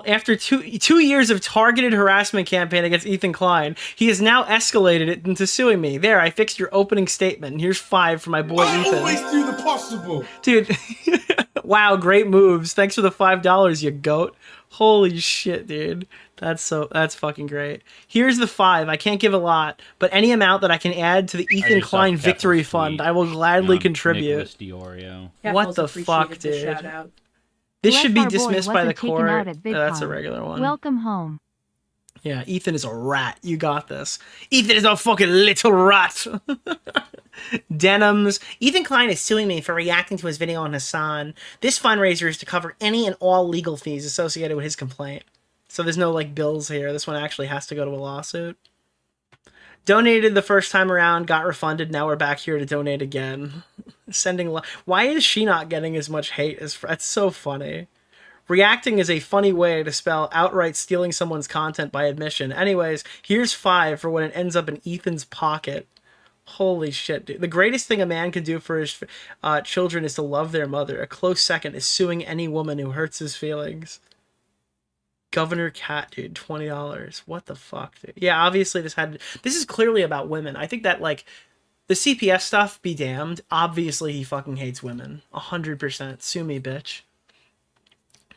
After two years of targeted harassment campaign against Ethan Klein, he has now escalated it into suing me. There, I fixed your opening statement. And here's $5 for my boy Ethan. Always do the possible. Dude, wow, great moves. Thanks for the $5, you goat. Holy shit, dude. That's fucking great. Here's the $5. I can't give a lot, but any amount that I can add to the Ethan Klein Victory Fund, I will gladly contribute. Nicholas DeOrio. What the fuck, dude? This should be dismissed by the court. That's a regular one. Welcome home. Yeah, Ethan is a rat. You got this. Ethan is a fucking little rat. Denims. Ethan Klein is suing me for reacting to his video on Hassan. This fundraiser is to cover any and all legal fees associated with his complaint. So there's no like bills here. This one actually has to go to a lawsuit. Donated the first time around, got refunded. Now we're back here to donate again. Why is she not getting as much hate as... That's so funny. Reacting is a funny way to spell outright stealing someone's content by admission. Anyways, here's $5 for when it ends up in Ethan's pocket. Holy shit, dude. The greatest thing a man can do for his children is to love their mother. A close second is suing any woman who hurts his feelings. Governor Cat, dude, $20. What the fuck, dude? Yeah, obviously this is clearly about women. I think that, like, the CPS stuff, be damned. Obviously he fucking hates women. 100%. Sue me, bitch.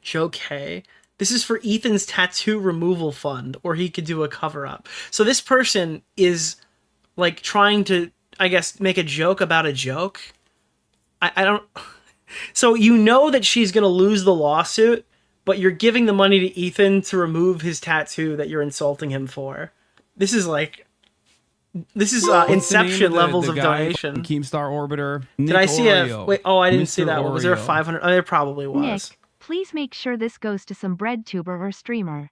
Joe K. This is for Ethan's tattoo removal fund, or he could do a cover-up. So this person is, like, trying to, I guess, make a joke about a joke. I don't... So you know that she's going to lose the lawsuit, but you're giving the money to Ethan to remove his tattoo that you're insulting him for. This is like... This is Inception levels of donation. Keemstar Orbiter. Did I see a... Wait, oh, I didn't see that one. Was there a 500? Oh, there probably was. Nick, please make sure this goes to some bread tuber or streamer.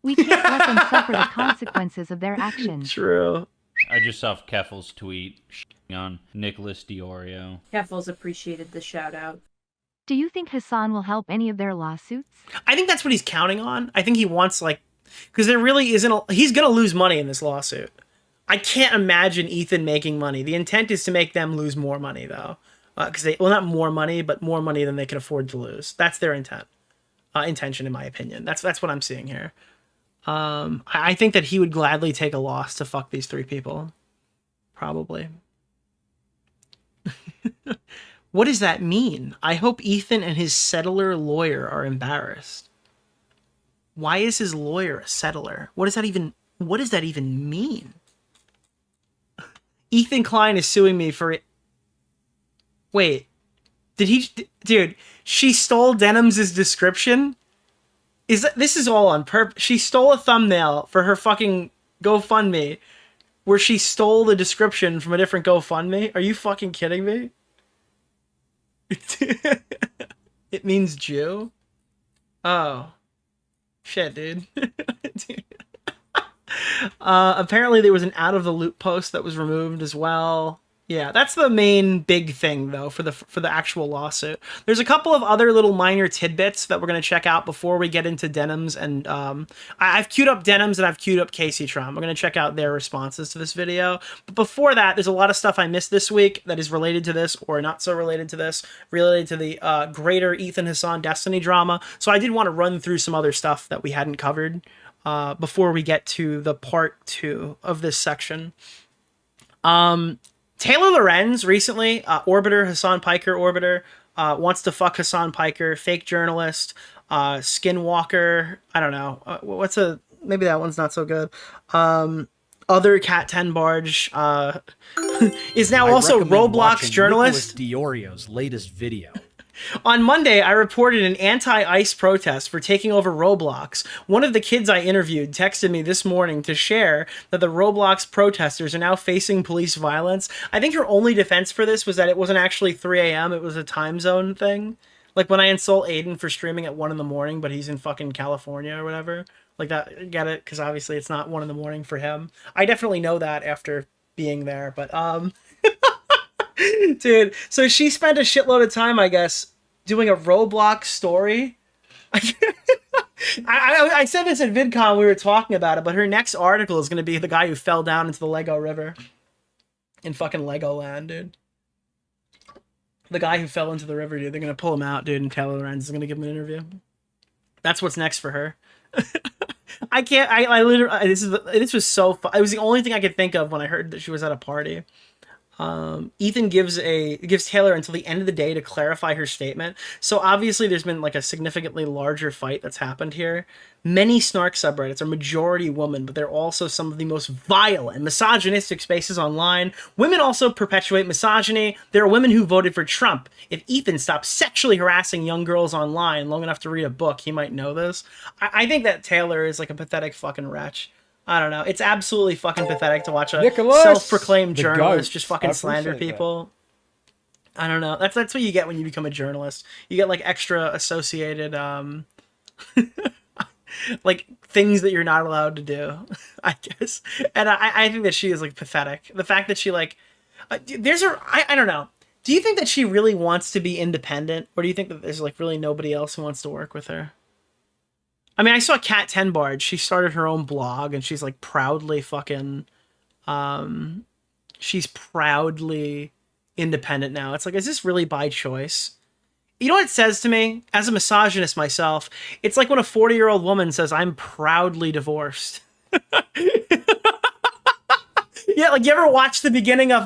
We can't let them suffer the consequences of their actions. True. I just saw Keffel's tweet on Nicholas DeOrio. Keffel's appreciated the shout out. Do you think Hassan will help any of their lawsuits? I think that's what he's counting on. I think he wants, like... Because there really isn't... He's going to lose money in this lawsuit. I can't imagine Ethan making money. The intent is to make them lose more money, though. Because well, not more money, but more money than they can afford to lose. That's their intention, in my opinion. That's what I'm seeing here. I think that he would gladly take a loss to fuck these 3 people. Probably. What does that mean? I hope Ethan and his settler lawyer are embarrassed. Why is his lawyer a settler? What does that even mean? Ethan Klein is suing me for it. Wait. Did he... Dude, she stole Denims' description? This is all on purpose. She stole a thumbnail for her fucking GoFundMe where she stole the description from a different GoFundMe? Are you fucking kidding me? It means Jew? Oh. Shit, dude. Apparently there was an out of the loop post that was removed as well. Yeah, that's the main big thing though for the actual lawsuit. There's a couple of other little minor tidbits that we're gonna check out before we get into Denims, and I've queued up Denims and I've queued up Kaceytron. We're gonna check out their responses to this video. But before that, there's a lot of stuff I missed this week that is related to this or not so related to this, related to the greater Ethan Hassan Destiny drama. So I did want to run through some other stuff that we hadn't covered before we get to the part 2 of this section. Taylor Lorenz recently, Orbiter, Hassan Piker Orbiter, wants to fuck Hassan Piker, fake journalist, Skinwalker, I don't know, maybe that one's not so good. Other Cat 10 Barge, is now also Roblox journalist. Nicholas DeOrio's latest video. On Monday, I reported an anti-ICE protest for taking over Roblox. One of the kids I interviewed texted me this morning to share that the Roblox protesters are now facing police violence. I think her only defense for this was that it wasn't actually 3 a.m., it was a time zone thing. Like when I insult Aiden for streaming at 1 in the morning, but he's in fucking California or whatever. Like that, get it? Because obviously it's not 1 in the morning for him. I definitely know that after being there, but dude, so she spent a shitload of time, I guess, doing a Roblox story. I said this at VidCon, we were talking about it, but her next article is going to be the guy who fell down into the Lego River in fucking Legoland, dude. The guy who fell into the river, dude. They're going to pull him out, dude, and Taylor Lorenz is going to give him an interview. That's what's next for her. I can't, I literally, this was so fun. It was the only thing I could think of when I heard that she was at a party. Ethan gives Taylor until the end of the day to clarify her statement. So obviously there's been like a significantly larger fight that's happened here. Many snark subreddits are majority woman, but they're also some of the most vile and misogynistic spaces online. Women also perpetuate misogyny. There are women who voted for Trump. If Ethan stopped sexually harassing young girls online long enough to read a book, he might know this. I think that Taylor is like a pathetic fucking wretch. I don't know. It's absolutely fucking pathetic to watch a self-proclaimed journalist just fucking slander people. I don't know. That's what you get when you become a journalist. You get like extra associated like things that you're not allowed to do, I guess. And I think that she is like pathetic. The fact that she like I don't know. Do you think that she really wants to be independent, or do you think that there's like really nobody else who wants to work with her? I mean, I saw Cat 10 Barge. She started her own blog, and she's like proudly fucking, she's proudly independent now. It's like, is this really by choice? You know what it says to me? As a misogynist myself, it's like when a 40-year-old woman says, I'm proudly divorced. Yeah, like you ever watch the beginning of,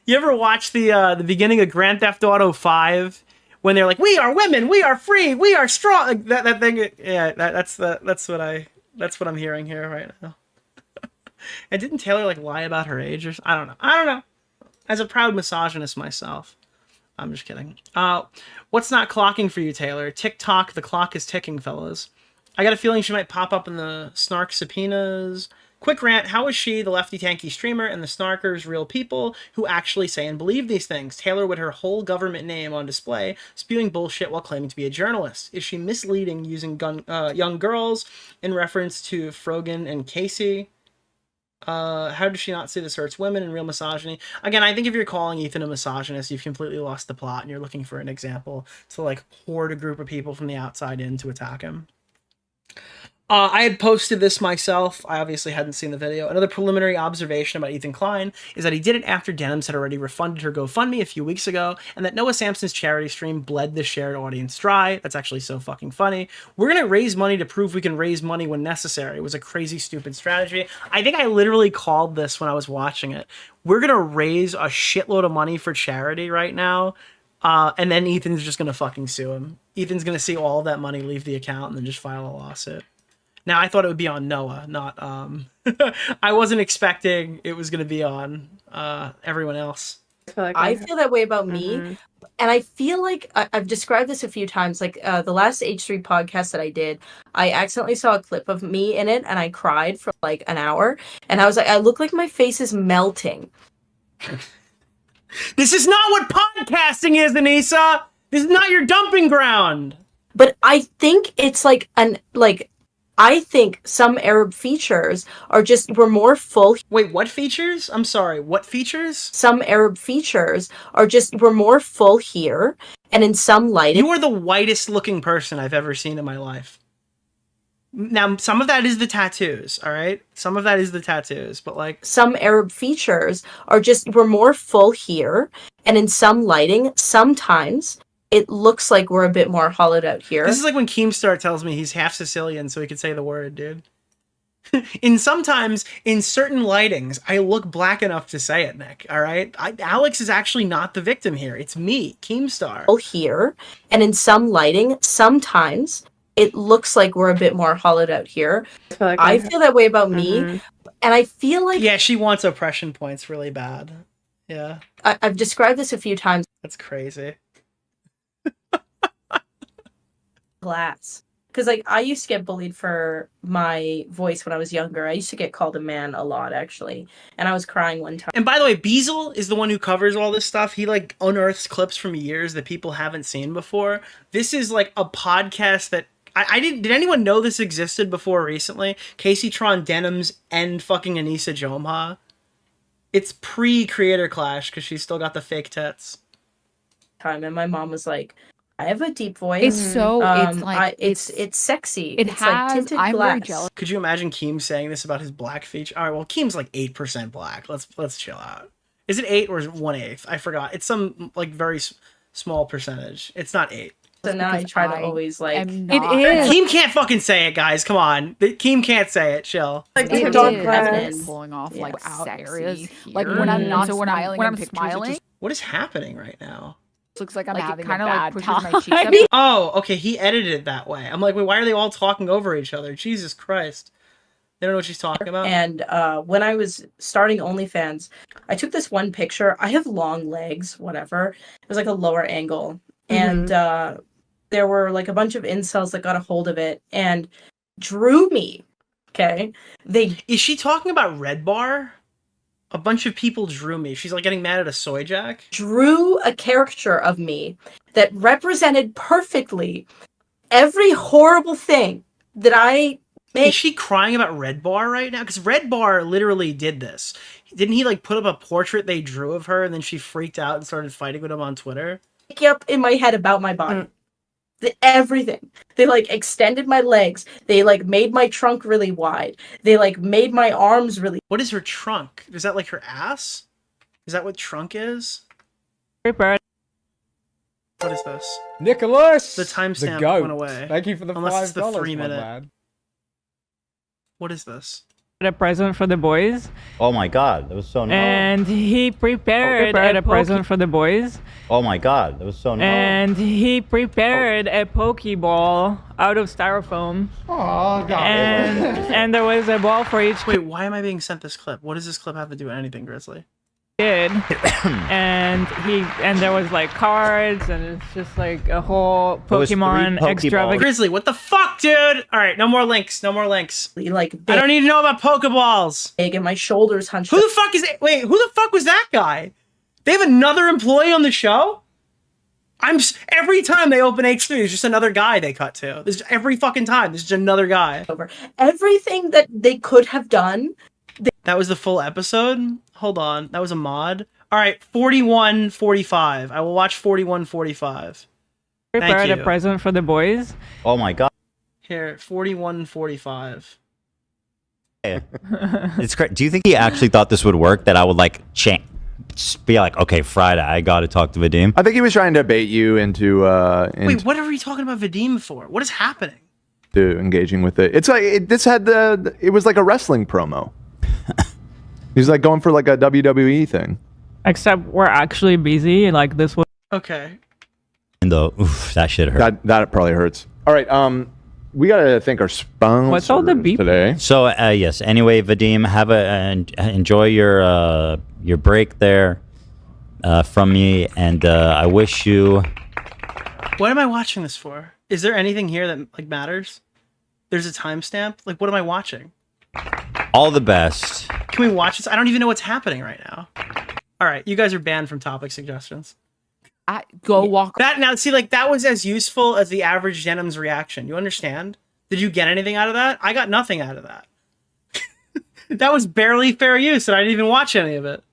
the beginning of Grand Theft Auto 5? When they're like, we are women, we are free, we are strong. Like that thing, yeah, that's what I'm hearing here right now. And didn't Taylor like lie about her age or I don't know. As a proud misogynist myself, I'm just kidding. What's not clocking for you, Taylor? TikTok, the clock is ticking, fellas. I got a feeling she might pop up in the snark subpoenas. Quick rant, how is she, the lefty tanky streamer, and the snarkers real people who actually say and believe these things? Taylor with her whole government name on display, spewing bullshit while claiming to be a journalist. Is she misleading using young girls in reference to Frogan and Casey? How does she not see this hurts women and real misogyny? Again, I think if you're calling Ethan a misogynist, you've completely lost the plot and you're looking for an example to like hoard a group of people from the outside in to attack him. I had posted this myself. I obviously hadn't seen the video. Another preliminary observation about Ethan Klein is that he did it after Denims had already refunded her GoFundMe a few weeks ago, and that Noah Sampson's charity stream bled the shared audience dry. That's actually so fucking funny. We're gonna raise money to prove we can raise money when necessary. It was a crazy, stupid strategy. I think I literally called this when I was watching it. We're gonna raise a shitload of money for charity right now, and then Ethan's just gonna fucking sue him. Ethan's gonna see all of that money leave the account and then just file a lawsuit. Now, I thought it would be on Noah, not, I wasn't expecting it was going to be on everyone else. I feel that way about me. And I feel like I've described this a few times. Like the last H3 podcast that I did, I accidentally saw a clip of me in it and I cried for like an hour. And I was like, I look like my face is melting. This is not what podcasting is, Anissa! This is not your dumping ground! But I think it's like I think some Arab features were more full. Wait, what features? I'm sorry, what features? Some Arab features were more full here, and in some lighting. You are the whitest looking person I've ever seen in my life. Now, some of that is the tattoos, all right? Some of that is the tattoos, but like... Some Arab features were more full here, and in some lighting, sometimes... It looks like we're a bit more hollowed out here. This is like when Keemstar tells me he's half Sicilian so he could say the word, dude. In certain lightings, I look black enough to say it, Nick, all right? Alex is actually not the victim here. It's me, Keemstar. Here, and in some lighting, sometimes it looks like we're a bit more hollowed out here. I feel that way about me, and I feel like... Yeah, she wants oppression points really bad. Yeah. I've described this a few times. That's crazy. Glass, because like I used to get bullied for my voice when I was younger. I used to get called a man a lot, actually, and I was crying one time. And by the way, Beazle is the one who covers all this stuff. He like unearths clips from years that people haven't seen before. This is like a podcast that I didn't. Did anyone know this existed before recently? Kaceytron, Denims, and fucking Anissa Jomha. It's pre-creator clash because she's still got the fake tits. And my mom was like, I have a deep voice. It's so it's like it's sexy. It's like tinted I'm glass. very jealous. Could you imagine Keem saying this about his black feature? All right, well, Keem's like 8% black. Let's chill out. Is it 8 or is it 1/8? I forgot. It's some like very small percentage. It's not 8. So now I try to always like. It is. Keem can't fucking say it, guys. Come on. Keem can't say it. Chill. Like It dark is. evidence. Blowing off like out sexy areas. here. Like when I'm not smiling, when I'm smiling, What is happening right now? looks like I'm Like, it having kinda, a like, bad pushes time. my cheeks up. Oh, okay. He edited it that way. I'm like, wait, why are they all talking over each other? Jesus Christ. They don't know what she's talking about. And when I was starting OnlyFans, I took this one picture. I have long legs, whatever. It was like a lower angle. And there were like a bunch of incels that got a hold of it and drew me. Okay. Is she talking about Red Bar? A bunch of people drew me. She's like getting mad at a soy jack. Drew a caricature of me that represented perfectly every horrible thing that I made. Is she crying about Red Bar right now? Because Red Bar literally did this. Didn't he like put up a portrait they drew of her and then she freaked out and started fighting with him on Twitter? Up in my head about my body. Everything. They like extended my legs. They like made my trunk really wide. They like made my arms really. What is her trunk? Is that like her ass? Is that what trunk is? What is this? Nicholas, The timestamp goat. went away. Thank you for the Unless it's the $5, 3 my minute. lad. What is this? A present for the boys, Oh my god, that was so nice. and he prepared a present for the boys, Oh my god, that was so nice. and he prepared a Pokeball out of styrofoam. Oh god. And there was a ball for each Wait, why am I being sent this clip? What does this clip have to do with anything, Grizzly? kid, and there was like cards, and it's just like a whole Pokemon extravaganza. Grizzly, what the fuck, dude? All right, no more links. No more links. Like I don't need to know about Pokeballs. Big and my shoulders hunched. Who the fuck is it? Wait, who the fuck was that guy? They have another employee on the show? Every time they open H3, there's just another guy they cut to. There's every fucking time. There's just another guy. Everything that they could have done. That was the full episode? Hold on. That was a mod? All right, 41:45. I will watch 41:45. Prepared a present for the boys. Oh my god. Here, 41:45. It's great. Do you think he actually thought this would work? That I would like just be like, okay, Friday, I got to talk to Vadim. I think he was trying to bait you into. Wait, what are we talking about Vadim for? What is happening? To engaging with it. It's like it was like a wrestling promo. He's like going for like a WWE thing. Except we're actually busy. Like this was. Okay. And that shit hurt. That probably hurts. All right. We gotta thank our sponsors. What's all the beep today? So yes. Anyway, Vadim, have enjoy your break there from me, and I wish you. What am I watching this for? Is there anything here that like matters? There's a timestamp. Like, what am I watching? All the best. Can we watch this? I don't even know what's happening right now. All right, you guys are banned from topic suggestions. Go walk. That now, see, like that was as useful as the average Denims reaction. You understand? Did you get anything out of that? I got nothing out of that. That was barely fair use, and I didn't even watch any of it.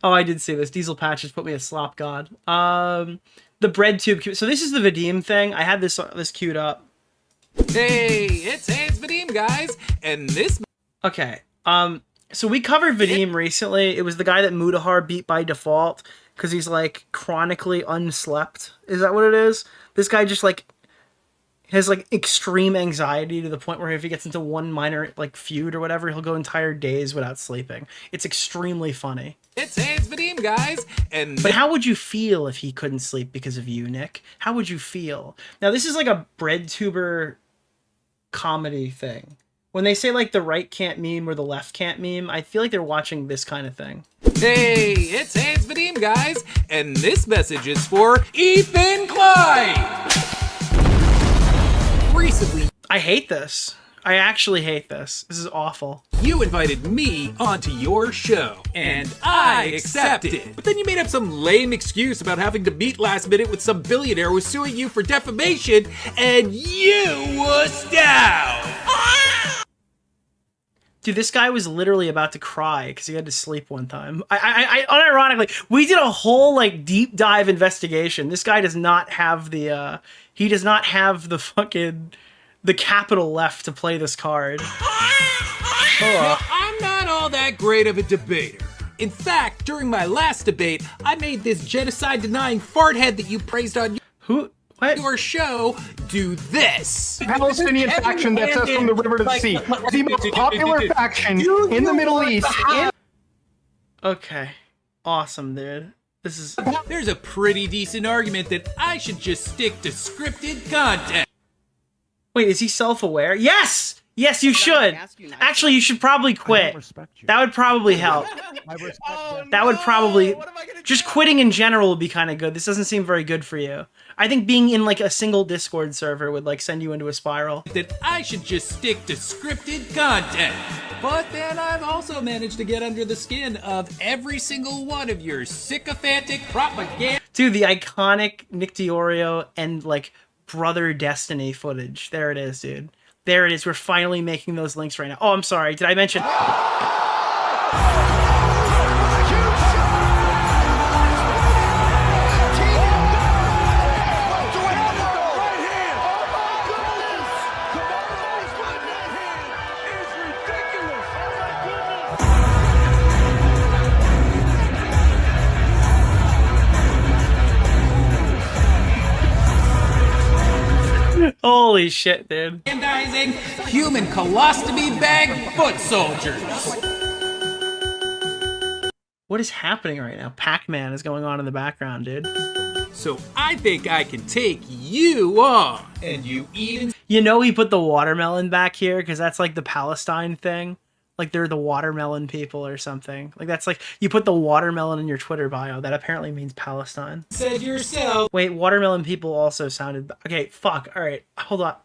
Oh, I did see this. Diesel Patches put me a slop god. The bread tube. So this is the Vadim thing. I had this queued up. Hey, it's Vadim, guys, and this. Okay. So we covered Vadim recently. It was the guy that Mudahar beat by default because he's like chronically unslept. Is that what it is? This guy just like has like extreme anxiety to the point where if he gets into one minor like feud or whatever, he'll go entire days without sleeping. It's extremely funny. It's Vadim, guys, and. But how would you feel if he couldn't sleep because of you, Nick? How would you feel? Now this is like a bread tuber comedy thing. When they say like the right can't meme or the left can't meme, I feel like they're watching this kind of thing. Hey, it's Vadim, guys, and this message is for Ethan Klein. Recently, I hate this. I actually hate this. This is awful. You invited me onto your show, and I accepted. But then you made up some lame excuse about having to meet last minute with some billionaire who was suing you for defamation, and you wussed out. Dude, this guy was literally about to cry because he had to sleep one time. I unironically, we did a whole like deep dive investigation. This guy does not have the fucking the capital left to play this card. Well, I'm not all that great of a debater. In fact, during my last debate, I made this genocide-denying farthead that you praised on your show do this. Palestinian faction that says from the river to the sea. The most popular faction in the Middle East. Okay. Awesome, dude. This is... There's a pretty decent argument that I should just stick to scripted content. Wait, is he self-aware? Yes! Yes, you should. Actually, you should probably quit. That would probably help. That would probably... Just quitting in general would be kind of good. This doesn't seem very good for you. I think being in like a single Discord server would like send you into a spiral. That I should just stick to scripted content. But then I've also managed to get under the skin of every single one of your sycophantic propaganda. Dude, the iconic Nick DeOrio and like Brother Destiny footage. There it is, dude. There it is. We're finally making those links right now. Oh, I'm sorry. Did I mention... Holy shit, dude. Merchandising human colostomy bag foot soldiers. What is happening right now? Pac-Man is going on in the background, dude. So I think I can take you on. And you even... You know he put the watermelon back here because that's like the Palestine thing. Like they're the watermelon people or something. Like that's like, you put the watermelon in your Twitter bio. That apparently means Palestine. Said yourself. Wait, watermelon people also sounded... Okay, fuck. All right, hold on.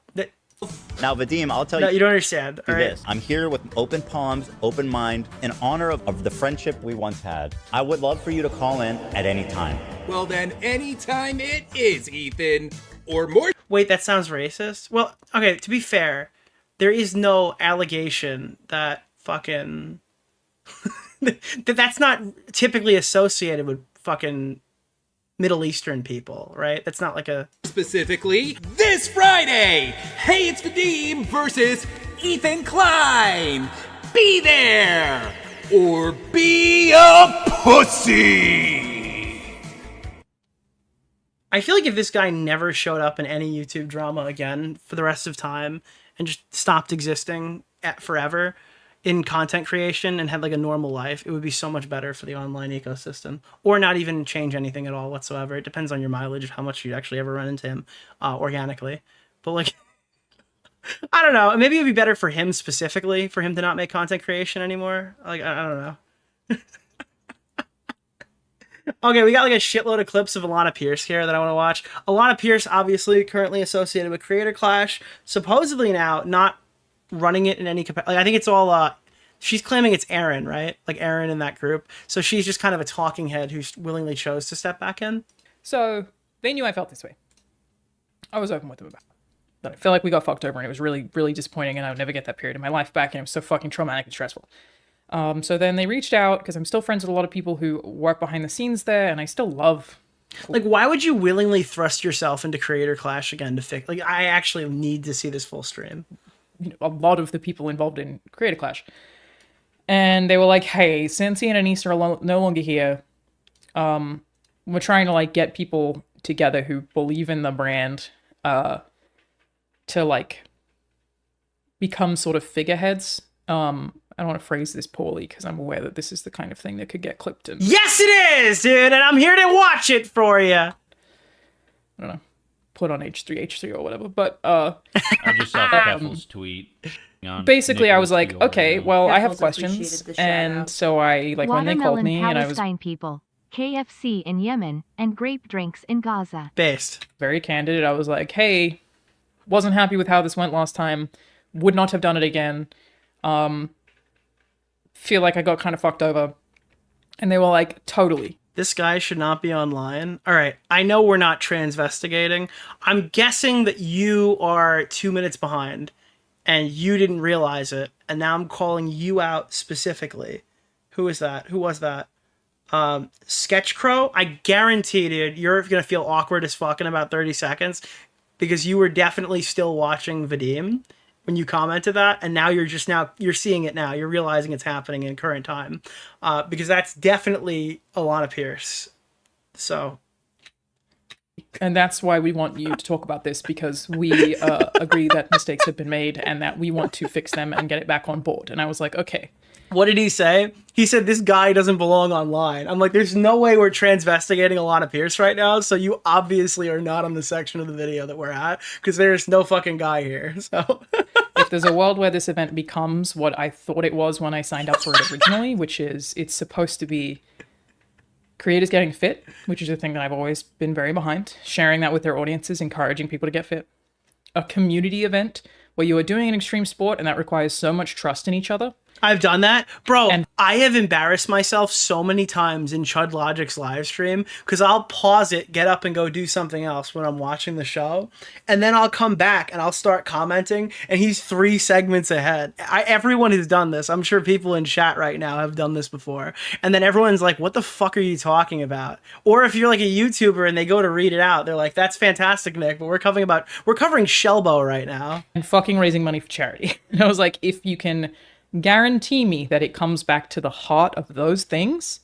Now, Vadim, I'll tell you. No, you don't understand. All right. I'm here with open palms, open mind, in honor of the friendship we once had. I would love for you to call in at any time. Well, then, anytime it is, Ethan. Or more. Wait, that sounds racist? Well, okay, to be fair, there is no allegation that fucking... that's not typically associated with fucking Middle Eastern people, right? That's not like a... Specifically, this Friday, Hey It's Vadim versus Ethan Klein. Be there or be a pussy. I feel like if this guy never showed up in any YouTube drama again for the rest of time and just stopped existing forever in content creation and had like a normal life, it would be so much better for the online ecosystem. Or not even change anything at all whatsoever. It depends on your mileage of how much you actually ever run into him organically. But like, I don't know. Maybe it would be better for him specifically, for him to not make content creation anymore. Like, I don't know. Okay, we got like a shitload of clips of Alana Pierce here that I want to watch. Alana Pierce, obviously currently associated with Creator Clash. Supposedly now not running it in any capacity. Like, I think it's all she's claiming it's Aaron, right? Like Aaron in that group. So she's just kind of a talking head who willingly chose to step back in. So they knew I felt this way. I was open with them about it. But I feel like we got fucked over and it was really, really disappointing and I would never get that period of my life back and it was so fucking traumatic and stressful. So then they reached out because I'm still friends with a lot of people who work behind the scenes there and I still love... Like, why would you willingly thrust yourself into Creator Clash again to fix... Like, I actually need to see this full stream. A lot of the people involved in Creator Clash. And they were like, hey, since Ian and Easter are no longer here, we're trying to like get people together who believe in the brand to like become sort of figureheads. I don't want to phrase this poorly because I'm aware that this is the kind of thing that could get clipped in. Yes, it is, dude, and I'm here to watch it for you. I don't know. Put on H3 or whatever, but I just saw Keffel's tweet. Basically, I was like, okay, well, I have questions, and so I like when they called me, and I was people, KFC in Yemen, and grape drinks in Gaza. Based. Very candid. I was like, hey, wasn't happy with how this went last time. Would not have done it again. Feel like I got kind of fucked over. And they were like, totally. This guy should not be online. All right, I know we're not transvestigating. I'm guessing that you are 2 minutes behind and you didn't realize it. And now I'm calling you out specifically. Who is that? Who was that? Sketchcrow? I guarantee, dude, you're going to feel awkward as fuck in about 30 seconds because you were definitely still watching Vadim when you commented that, and now you're seeing it now. You're realizing it's happening in current time, because that's definitely Alana Pierce. So, and that's why we want you to talk about this because we agree that mistakes have been made and that we want to fix them and get it back on board. And I was like, okay. What did he say? He said this guy doesn't belong online. I'm like, there's no way we're transvestigating Alana Pierce right now, so you obviously are not on the section of the video that we're at, because there's no fucking guy here, so... If there's a world where this event becomes what I thought it was when I signed up for it originally, which is it's supposed to be creators getting fit, which is a thing that I've always been very behind, sharing that with their audiences, encouraging people to get fit. A community event where you are doing an extreme sport and that requires so much trust in each other. I've done that. Bro, I have embarrassed myself so many times in Chud Logic's live stream because I'll pause it, get up and go do something else when I'm watching the show. And then I'll come back and I'll start commenting and he's 3 segments ahead. Everyone has done this. I'm sure people in chat right now have done this before. And then everyone's like, what the fuck are you talking about? Or if you're like a YouTuber and they go to read it out, they're like, that's fantastic, Nick, but we're covering Shellbo right now. And fucking raising money for charity. And I was like, if you can guarantee me that it comes back to the heart of those things,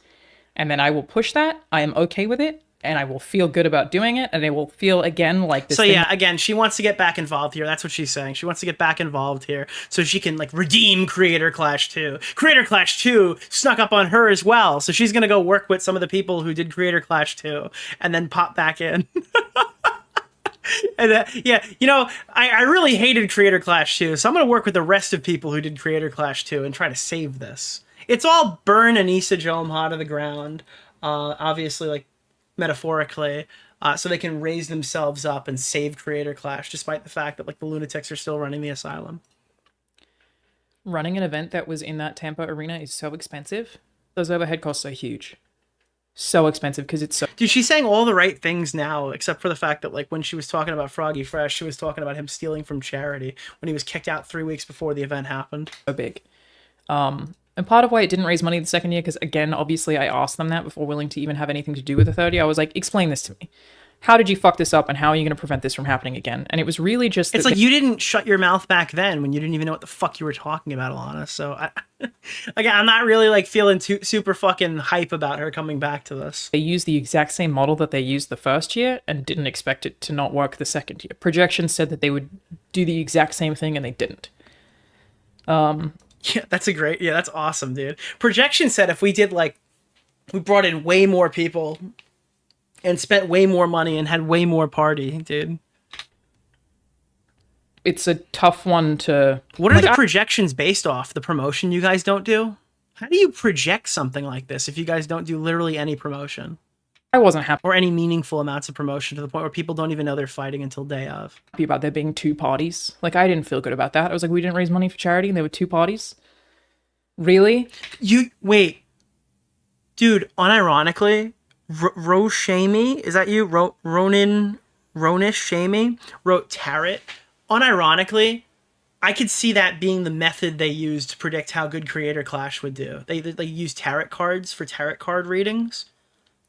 and then I will push that. I am okay with it, and I will feel good about doing it, and I will feel again like this. So yeah, again, she wants to get back involved here. That's what she's saying. She wants to get back involved here so she can like redeem Creator Clash 2. Creator Clash 2 snuck up on her as well, so she's gonna go work with some of the people who did Creator Clash 2 and then pop back in. And yeah, you know, I really hated Creator Clash 2, so I'm going to work with the rest of people who did Creator Clash 2 and try to save this. It's all burn Anissa Jomha to the ground, obviously, like, metaphorically, so they can raise themselves up and save Creator Clash, despite the fact that, like, the lunatics are still running the asylum. Running an event that was in that Tampa arena is so expensive. Those overhead costs are huge. So expensive because it's so... Dude, she's saying all the right things now, except for the fact that, like, when she was talking about Froggy Fresh, she was talking about him stealing from charity when he was kicked out 3 weeks before the event happened. So big. And part of why it didn't raise money the second year, because again, obviously I asked them that before willing to even have anything to do with the third year. I was like, explain this to me. How did you fuck this up and how are you going to prevent this from happening again? And it was really just... It's like you didn't shut your mouth back then when you didn't even know what the fuck you were talking about, Alana. So, again, I'm not really like feeling super fucking hype about her coming back to this. They used the exact same model that they used the first year and didn't expect it to not work the second year. Projections said that they would do the exact same thing and they didn't. Yeah, that's awesome, dude. Projection said if we did we brought in way more people and spent way more money and had way more party, dude. It's a tough one to... What are the projections based off? The promotion you guys don't do? How do you project something like this if you guys don't do literally any promotion? I wasn't happy. Or any meaningful amounts of promotion to the point where people don't even know they're fighting until day of. Happy about there being 2 parties. Like, I didn't feel good about that. I was like, we didn't raise money for charity and there were 2 parties? Really? Wait. Dude, unironically... Roshami, is that you? Ronish Shami wrote Tarot. Unironically, I could see that being the method they used to predict how good Creator Clash would do. They used tarot cards for tarot card readings.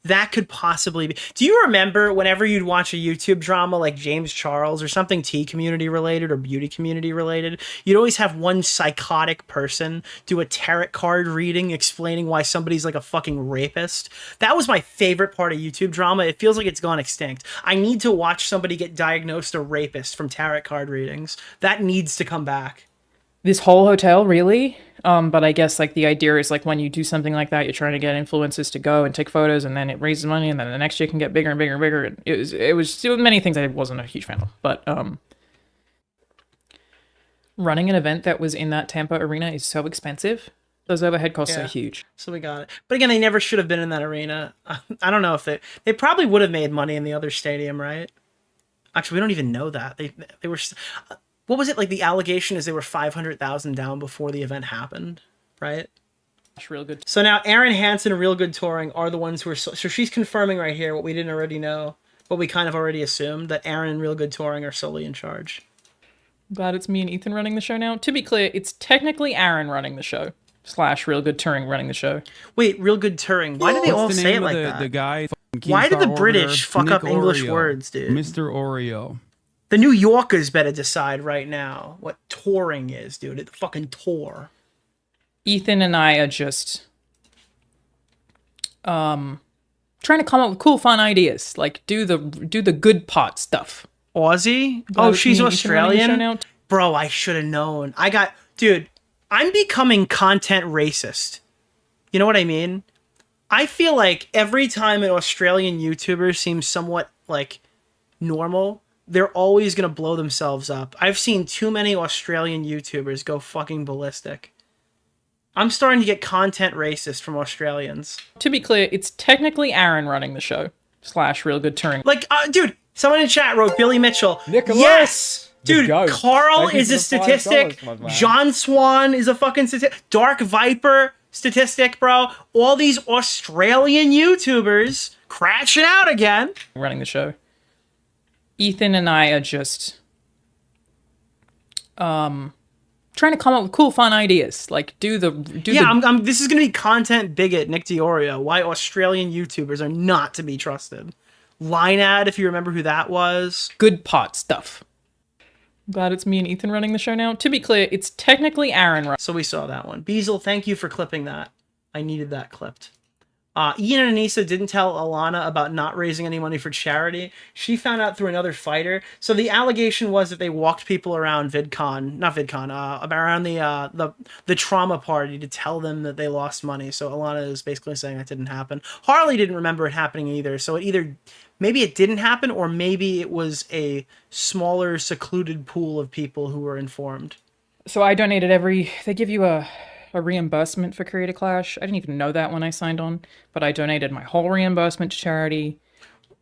That could possibly be. Do you remember whenever you'd watch a YouTube drama like James Charles or something tea community related or beauty community related, you'd always have one psychotic person do a tarot card reading explaining why somebody's like a fucking rapist? That was my favorite part of YouTube drama. It feels like it's gone extinct. I need to watch somebody get diagnosed a rapist from tarot card readings. That needs to come back. This whole hotel, really? But I guess like the idea is like when you do something like that, you're trying to get influencers to go and take photos, and then it raises money, and then the next year can get bigger and bigger and bigger. And it was many things I wasn't a huge fan of, but running an event that was in that Tampa arena is so expensive. Those overhead costs are huge. So we got it. But again, they never should have been in that arena. I don't know if they probably would have made money in the other stadium, right? Actually, we don't even know that. They were... What was it? Like the allegation is they were 500,000 down before the event happened, right? That's real good. So now Aaron Hansen and Real Good Touring are the ones who are... So she's confirming right here what we didn't already know, what we kind of already assumed, that Aaron and Real Good Touring are solely in charge. Glad it's me and Ethan running the show now. To be clear, it's technically Aaron running the show / Real Good Touring running the show. Wait, Real Good Touring. Why do they all say it like that? The guy... Why do the British fuck up English words, dude? Mr. Oreo. The New Yorkers better decide right now what touring is, dude. It's fucking tour. Ethan and I are just trying to come up with cool, fun ideas. Like do the good pot stuff. Aussie? Oh, she's Australian? Bro, I should have known. Dude, I'm becoming content racist. You know what I mean? I feel like every time an Australian YouTuber seems somewhat like normal, they're always going to blow themselves up. I've seen too many Australian YouTubers go fucking ballistic. I'm starting to get content racist from Australians. To be clear, it's technically Aaron running the show / Real Good Touring. Like, dude, someone in chat wrote Billy Mitchell. Nicholas, yes! Dude, goat. Carl Thank you is for a the statistic. $5, my man. John Swan is a fucking statistic. Dark Viper, statistic, bro. All these Australian YouTubers crashing out again. Running the show. Ethan and I are just trying to come up with cool, fun ideas. Like this is gonna be content bigot Nick DeOrio. Why Australian YouTubers are not to be trusted. Line ad, if you remember who that was. Good pot stuff. Glad it's me and Ethan running the show now. To be clear, it's technically Aaron. So we saw that one. Beazle, thank you for clipping that. I needed that clipped. Ian and Anissa didn't tell Alana about not raising any money for charity. She found out through another fighter. So the allegation was that they walked people around around the trauma party to tell them that they lost money. So Alana is basically saying that didn't happen. Harley didn't remember it happening either. So maybe it didn't happen, or maybe it was a smaller, secluded pool of people who were informed. So I donated they give you a reimbursement for Creator Clash. I didn't even know that when I signed on, but I donated my whole reimbursement to charity.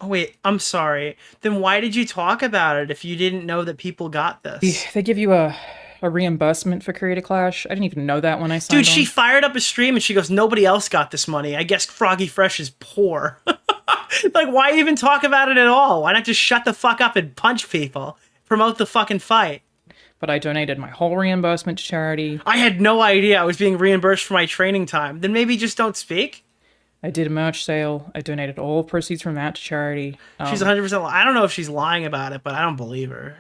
Oh, wait, I'm sorry. Then why did you talk about it if you didn't know that people got this? They give you a reimbursement for Creator Clash. I didn't even know that when I signed on. Dude, she fired up a stream and she goes, nobody else got this money. I guess Froggy Fresh is poor. Like, why even talk about it at all? Why not just shut the fuck up and punch people? Promote the fucking fight. but I donated my whole reimbursement to charity. I had no idea I was being reimbursed for my training time. Then maybe just don't speak. I did a merch sale. I donated all proceeds from that to charity. She's 100%. I don't know if she's lying about it, but I don't believe her.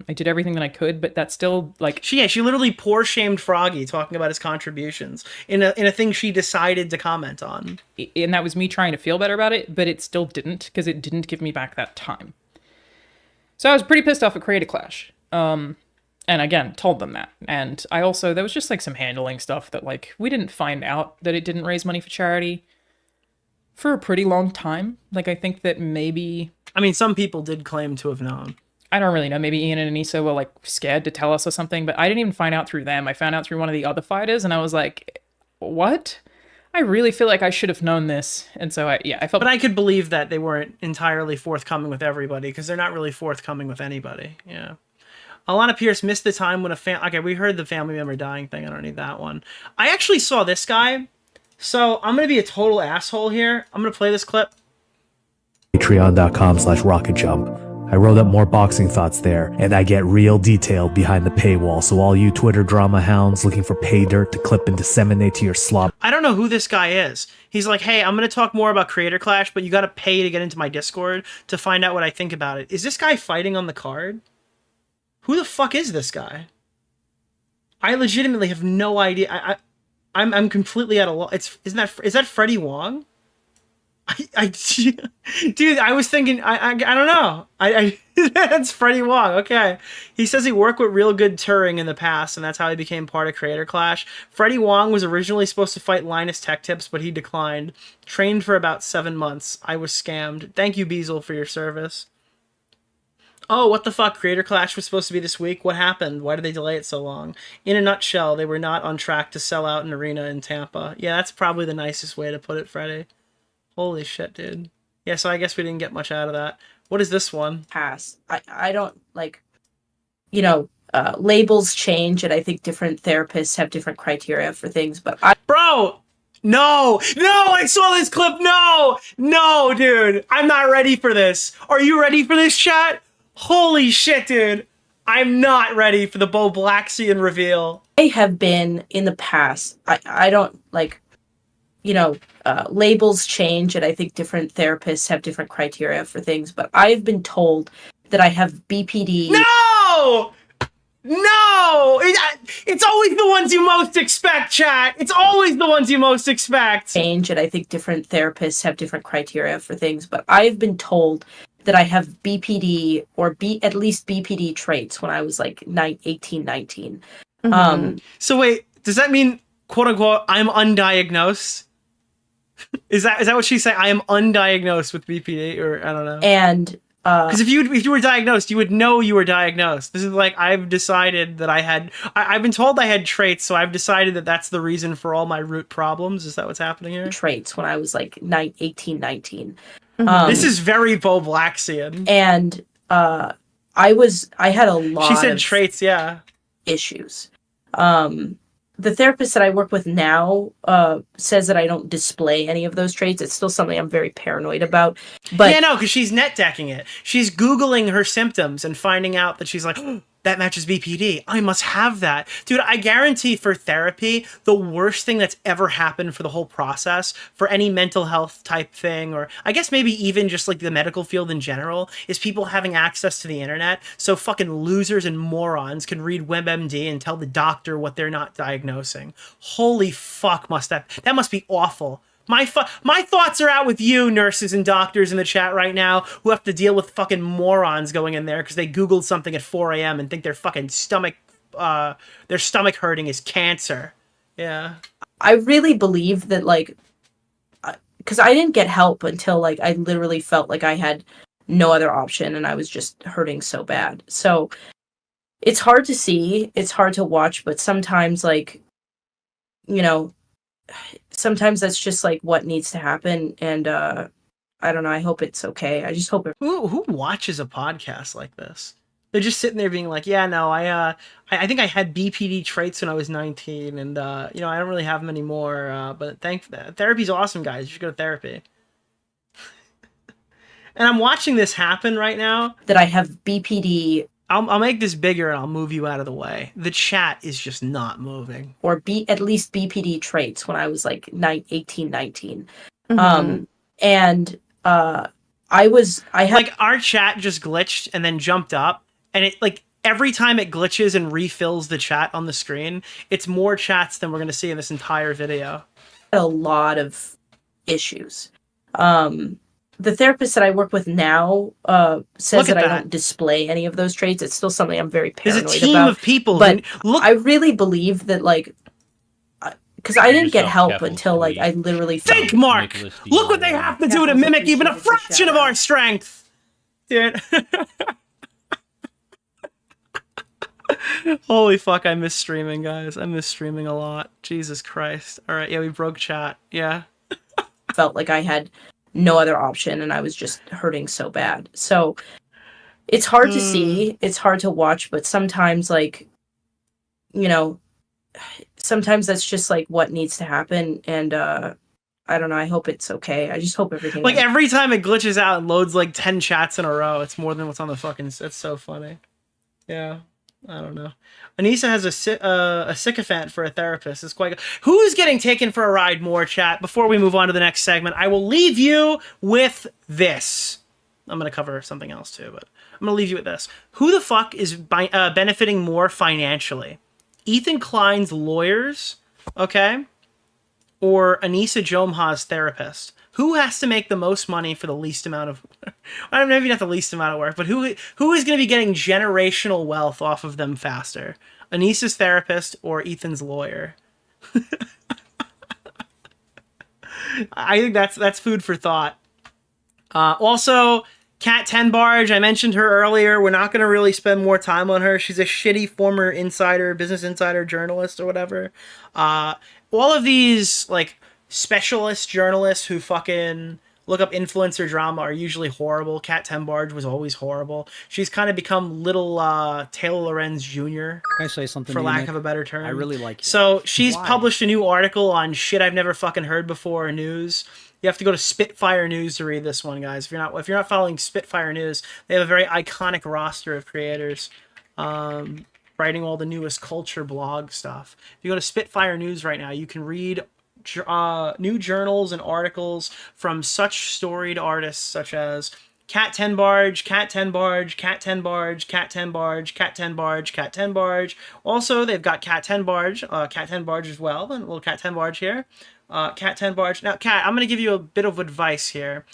I did everything that I could, but that's still like she literally poor shamed Froggy talking about his contributions in a thing she decided to comment on. And that was me trying to feel better about it, but it still didn't, because it didn't give me back that time. So I was pretty pissed off at Creator Clash. And again, told them that. And I also, there was just like some handling stuff that like, we didn't find out that it didn't raise money for charity for a pretty long time. Like, I think that maybe... I mean, some people did claim to have known. I don't really know. Maybe Ian and Anissa were like scared to tell us or something, but I didn't even find out through them. I found out through one of the other fighters, and I was like, what? I really feel like I should have known this. And so I felt... But I could believe that they weren't entirely forthcoming with everybody, because they're not really forthcoming with anybody. Yeah. Alana Pierce missed the time when okay, we heard the family member dying thing. I don't need that one. I actually saw this guy. So I'm going to be a total asshole here. I'm going to play this clip. Patreon.com/rocketjump. I wrote up more boxing thoughts there, and I get real detail behind the paywall, so all you Twitter drama hounds looking for pay dirt to clip and disseminate to your slop. I don't know who this guy is. He's like, hey, I'm going to talk more about Creator Clash, but you got to pay to get into my Discord to find out what I think about it. Is this guy fighting on the card? Who the fuck is this guy? I legitimately have no idea. I'm completely at a loss. Is that Freddie Wong? Dude, I was thinking, I don't know. That's Freddie Wong. Okay. He says he worked with Real Good Turing in the past, and that's how he became part of Creator Clash. Freddie Wong was originally supposed to fight Linus Tech Tips, but he declined. Trained for about 7 months. I was scammed. Thank you, Beazle, for your service. Oh, what the fuck? Creator Clash was supposed to be this week. What happened? Why did they delay it so long? In a nutshell, they were not on track to sell out an arena in Tampa. Yeah, that's probably the nicest way to put it, Freddie. Holy shit, dude. Yeah, so I guess we didn't get much out of that. What is this one? Pass. I don't, like, you know, labels change, and I think different therapists have different criteria for things, but Bro! No! No! I saw this clip! No! No, dude! I'm not ready for this! Are you ready for this, chat? Holy shit, dude! I'm not ready for the Bo Blaxian reveal. I have been in the past. I don't, like, you know, labels change, and I think different therapists have different criteria for things, but I've been told that I have BPD. No! No! It's always the ones you most expect, chat! It's always the ones you most expect! Change, and I think different therapists have different criteria for things, but I've been told that I have BPD, or at least BPD traits when I was like 18, 19. Mm-hmm. So wait, does that mean, quote unquote, I'm undiagnosed? Is that what she's saying? I am undiagnosed with BPD, or I don't know. And because if you were diagnosed, you would know you were diagnosed. This is like, I've decided that I've been told I had traits, so I've decided that that's the reason for all my root problems. Is that what's happening here? Traits when I was like 18, 19. This is very Bo Blaxian. And I had a lot. She said traits, yeah. Issues. The therapist that I work with now says that I don't display any of those traits. It's still something I'm very paranoid about. But yeah, no, because she's net decking it. She's Googling her symptoms and finding out that she's like, oh, that matches BPD. I must have that. Dude, I guarantee for therapy, the worst thing that's ever happened for the whole process, for any mental health type thing, or I guess maybe even just like the medical field in general, is people having access to the internet. So fucking losers and morons can read WebMD and tell the doctor what they're not diagnosing. Holy fuck, that must be awful. My thoughts are out with you, nurses and doctors in the chat right now, who have to deal with fucking morons going in there because they Googled something at 4 a.m. and think their fucking stomach hurting is cancer. Yeah. I really believe that, like, because I didn't get help until, like, I literally felt like I had no other option and I was just hurting so bad. So it's hard to see, it's hard to watch, but sometimes, like, you know, sometimes that's just like what needs to happen, and I don't know, I hope it's okay. I just hope who watches a podcast like this? They're just sitting there being like, yeah, no, I think I had BPD traits when I was 19, and you know, I don't really have them anymore, but therapy's awesome, guys. You should go to therapy. And I'm watching this happen right now. That I have BPD, I'll make this bigger and I'll move you out of the way. The chat is just not moving. Or at least BPD traits when I was like 18, 19. Mhm. I had like our chat just glitched and then jumped up, and it like every time it glitches and refills the chat on the screen, it's more chats than we're gonna see in this entire video. a lot of issues. The therapist that I work with now says that I don't display any of those traits. It's still something I'm very paranoid about. There's a team of people. But I really believe that, like, because I didn't get help until, like, I literally... Think, Mark! Look what they have to do to mimic even a fraction of our strength! Dude. Holy fuck, I miss streaming, guys. I miss streaming a lot. Jesus Christ. Alright, yeah, we broke chat. Yeah. Felt like I had no other option, and I was just hurting so bad. So, it's hard to see. It's hard to watch, but sometimes, like, you know... Sometimes that's just like what needs to happen, and I don't know. I hope it's okay. I just hope everything. Like every time it glitches out and loads like 10 chats in a row, it's more than what's on the fucking. That's so funny. Yeah, I don't know. Anissa has a sycophant for a therapist. It's quite good. Who's getting taken for a ride? More chat before we move on to the next segment. I will leave you with this. I'm gonna cover something else too, but I'm gonna leave you with this. Who the fuck is benefiting more financially? Ethan Klein's lawyers, okay, or Anissa Jomha's therapist? Who has to make the most money for the least amount of, I don't know, maybe not the least amount of work, but who is going to be getting generational wealth off of them faster? Anissa's therapist or Ethan's lawyer? I think that's food for thought. Also, Kat Tenbarge, I mentioned her earlier. We're not going to really spend more time on her. She's a shitty former insider, Business Insider journalist or whatever. All of these, like, specialist journalists who fucking look up influencer drama are usually horrible. Kat Tenbarge was always horrible. She's kind of become little Taylor Lorenz Jr. Can I say something for to you, lack Nick? of a better term? I really like you. So she's Why? published a new article on shit I've never fucking heard before news. You have to go to Spitfire News to read this one, guys. If you're not following Spitfire News, they have a very iconic roster of creators writing all the newest culture blog stuff. If you go to Spitfire News right now, you can read new journals and articles from such storied artists such as Kat Tenbarge, Kat Tenbarge, Kat Tenbarge, Kat Tenbarge, Kat Tenbarge, Kat Tenbarge. Also, they've got Kat Tenbarge as well, and a little Kat Tenbarge here. Kat Tenbarge. Now, Kat, I'm going to give you a bit of advice here.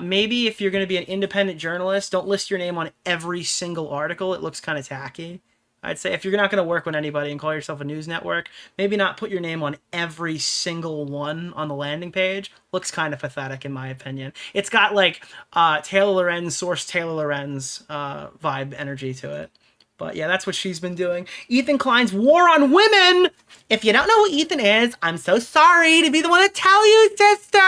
Maybe if you're going to be an independent journalist, don't list your name on every single article. It looks kind of tacky. I'd say if you're not going to work with anybody and call yourself a news network, maybe not put your name on every single one on the landing page. Looks kind of pathetic in my opinion. It's got like Taylor Lorenz, source Taylor Lorenz vibe energy to it. But yeah, that's what she's been doing. Ethan Klein's War on Women. If you don't know who Ethan is, I'm so sorry to be the one to tell you, sister.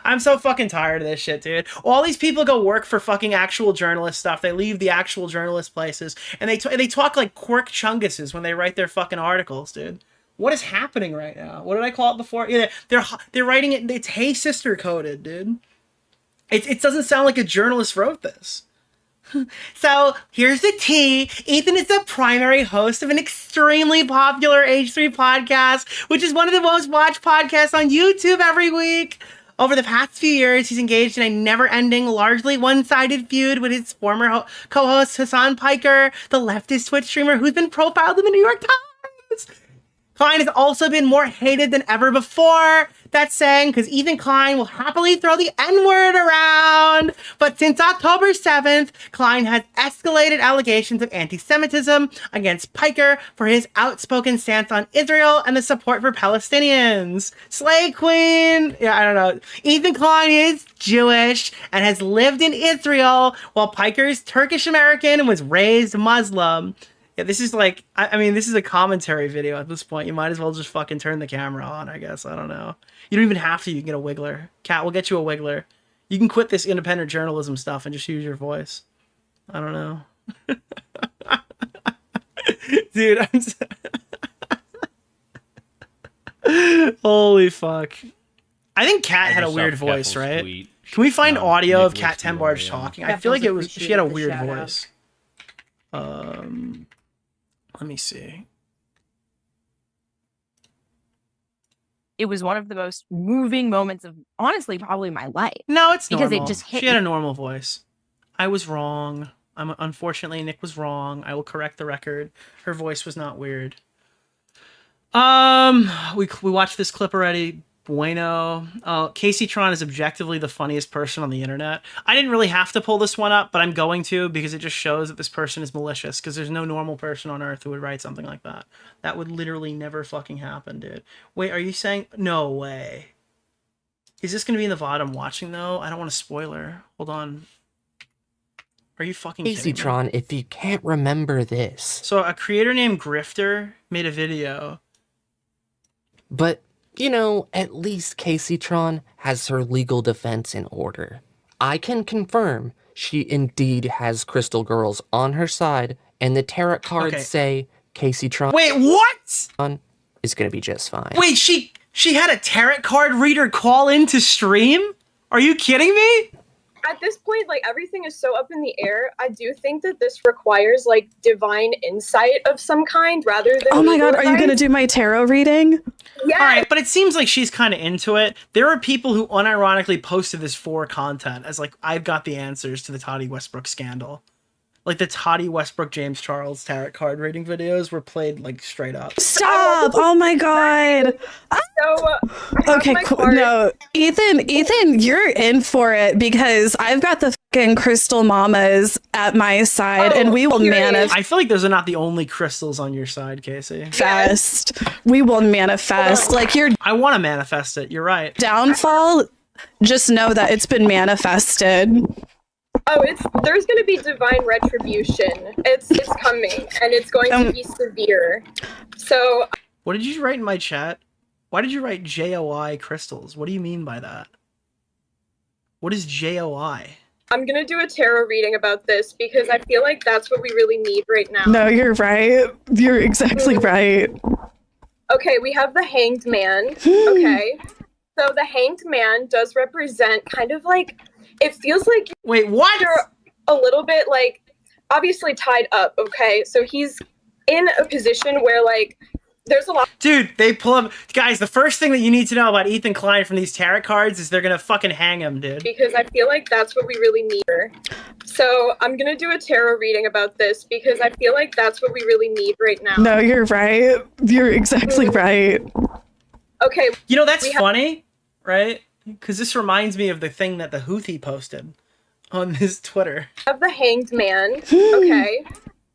I'm so fucking tired of this shit, dude. All these people go work for fucking actual journalist stuff. They leave the actual journalist places, and they talk like Quirk Chunguses when they write their fucking articles, dude. What is happening right now? What did I call it before? Yeah, they're writing it. It's Hey Sister coded, dude. It doesn't sound like a journalist wrote this. So, here's the tea. Ethan is the primary host of an extremely popular H3 podcast, which is one of the most watched podcasts on YouTube every week. Over the past few years, he's engaged in a never-ending, largely one-sided feud with his former co-host Hassan Piker, the leftist Twitch streamer who's been profiled in the New York Times. Klein has also been more hated than ever before. That's saying, because Ethan Klein will happily throw the N-word around. But since October 7th, Klein has escalated allegations of anti-Semitism against Piker for his outspoken stance on Israel and the support for Palestinians. Slay Queen! Yeah, I don't know. Ethan Klein is Jewish and has lived in Israel, while Piker is Turkish-American and was raised Muslim. Yeah, this is like, I mean, this is a commentary video at this point. You might as well just fucking turn the camera on, I guess. I don't know. You don't even have to. You can get a wiggler. Kat, we'll get you a wiggler. You can quit this independent journalism stuff and just use your voice. I don't know. Dude, holy fuck. I think Kat had a weird voice, right? Can we find audio of Kat Tenbarge talking? I feel like she had a weird voice. Let me see. It was one of the most moving moments of, honestly, probably my life. No, it's because normal. it just hit She had me. a normal voice. I was wrong. Unfortunately, Nick was wrong. I will correct the record. Her voice was not weird. We watched this clip already. Bueno. Kaceytron is objectively the funniest person on the internet. I didn't really have to pull this one up, but I'm going to because it just shows that this person is malicious, because there's no normal person on earth who would write something like that. That would literally never fucking happen, dude. Wait, are you saying... No way. Is this going to be in the VOD I'm watching, though? I don't want to spoil her. Hold on. Are you fucking kidding me? Kaceytron, if you can't remember this. So a creator named Grifter made a video. But, you know, at least Kaceytron has her legal defense in order. I can confirm she indeed has Crystal Girls on her side, and the tarot cards say Kaceytron... Wait, what?! ...is gonna be just fine. Wait, she had a tarot card reader call in to stream? Are you kidding me? At this point, like, everything is so up in the air. I do think that this requires, like, divine insight of some kind rather than... Oh my god, are you advice. gonna do my tarot reading? Yeah. All right, but it seems like she's kind of into it. There are people who unironically posted this for content as, like, I've got the answers to the Toddy Westbrook scandal. Like, the Toddy Westbrook James Charles tarot card reading videos were played, like, straight up. Stop! Oh my god. Okay, cool. No, Ethan, you're in for it because I've got the fucking crystal mamas at my side, and we will manifest. I feel like those are not the only crystals on your side, Casey. We will manifest. Like your I want to manifest it. You're right. downfall. Just know that it's been manifested. Oh, there's going to be divine retribution. It's coming, and it's going to be severe. So... What did you write in my chat? Why did you write JOI crystals? What do you mean by that? What is JOI? I'm going to do a tarot reading about this because I feel like that's what we really need right now. No, you're right. You're exactly right. Okay, we have the Hanged Man. Okay. So the Hanged Man does represent kind of like... It feels like... Wait, what? You're a little bit, like, obviously tied up, okay? So he's in a position where, like, there's a lot... Dude, they pull up... Guys, the first thing that you need to know about Ethan Klein from these tarot cards is they're gonna fucking hang him, dude. Because I feel like that's what we really need. So I'm gonna do a tarot reading about this because I feel like that's what we really need right now. No, you're right. You're exactly right. Okay. You know, that's funny, right? Because this reminds me of the thing that the Houthi posted on his Twitter. Of the Hanged Man. Okay.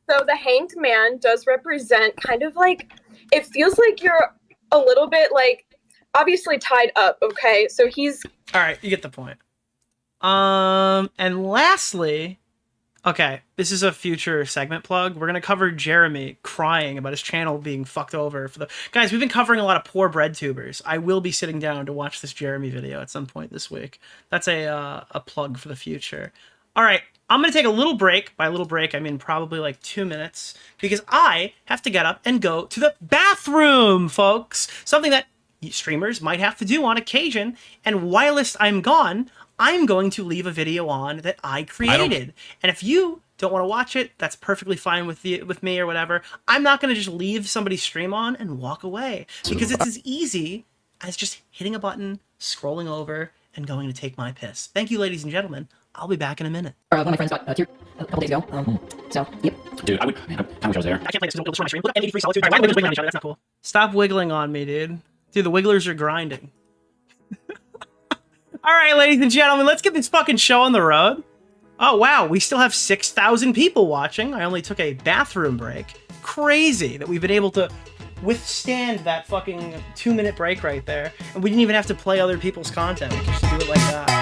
So the Hanged Man does represent kind of like... It feels like you're a little bit, like, obviously tied up, okay? So he's... All right, you get the point. And lastly... Okay, this is a future segment plug. We're gonna cover Jeremy crying about his channel being fucked over for the... Guys, we've been covering a lot of poor bread tubers. I will be sitting down to watch this Jeremy video at some point this week. That's a plug for the future. All right, I'm gonna take a little break. By a little break, I mean probably like 2 minutes, because I have to get up and go to the bathroom, folks. Something that streamers might have to do on occasion. And whilst I'm gone, I'm going to leave a video on that I created. And if you don't want to watch it, that's perfectly fine with me or whatever. I'm not going to just leave somebody's stream on and walk away, because it's as easy as just hitting a button, scrolling over, and going to take my piss. Thank you, ladies and gentlemen. I'll be back in a minute. One of my friends got tier a couple days ago. So, yep. Dude, I wish I was there. I can't play this because it'll destroy my stream. Look at M83 Solitude. Why are wiggling on each other? That's not cool. Stop wiggling on me, dude. Dude, the wigglers are grinding. All right, ladies and gentlemen, let's get this fucking show on the road. Oh, wow, we still have 6,000 people watching. I only took a bathroom break. Crazy that we've been able to withstand that fucking 2-minute break right there. And we didn't even have to play other people's content. We could just do it like that.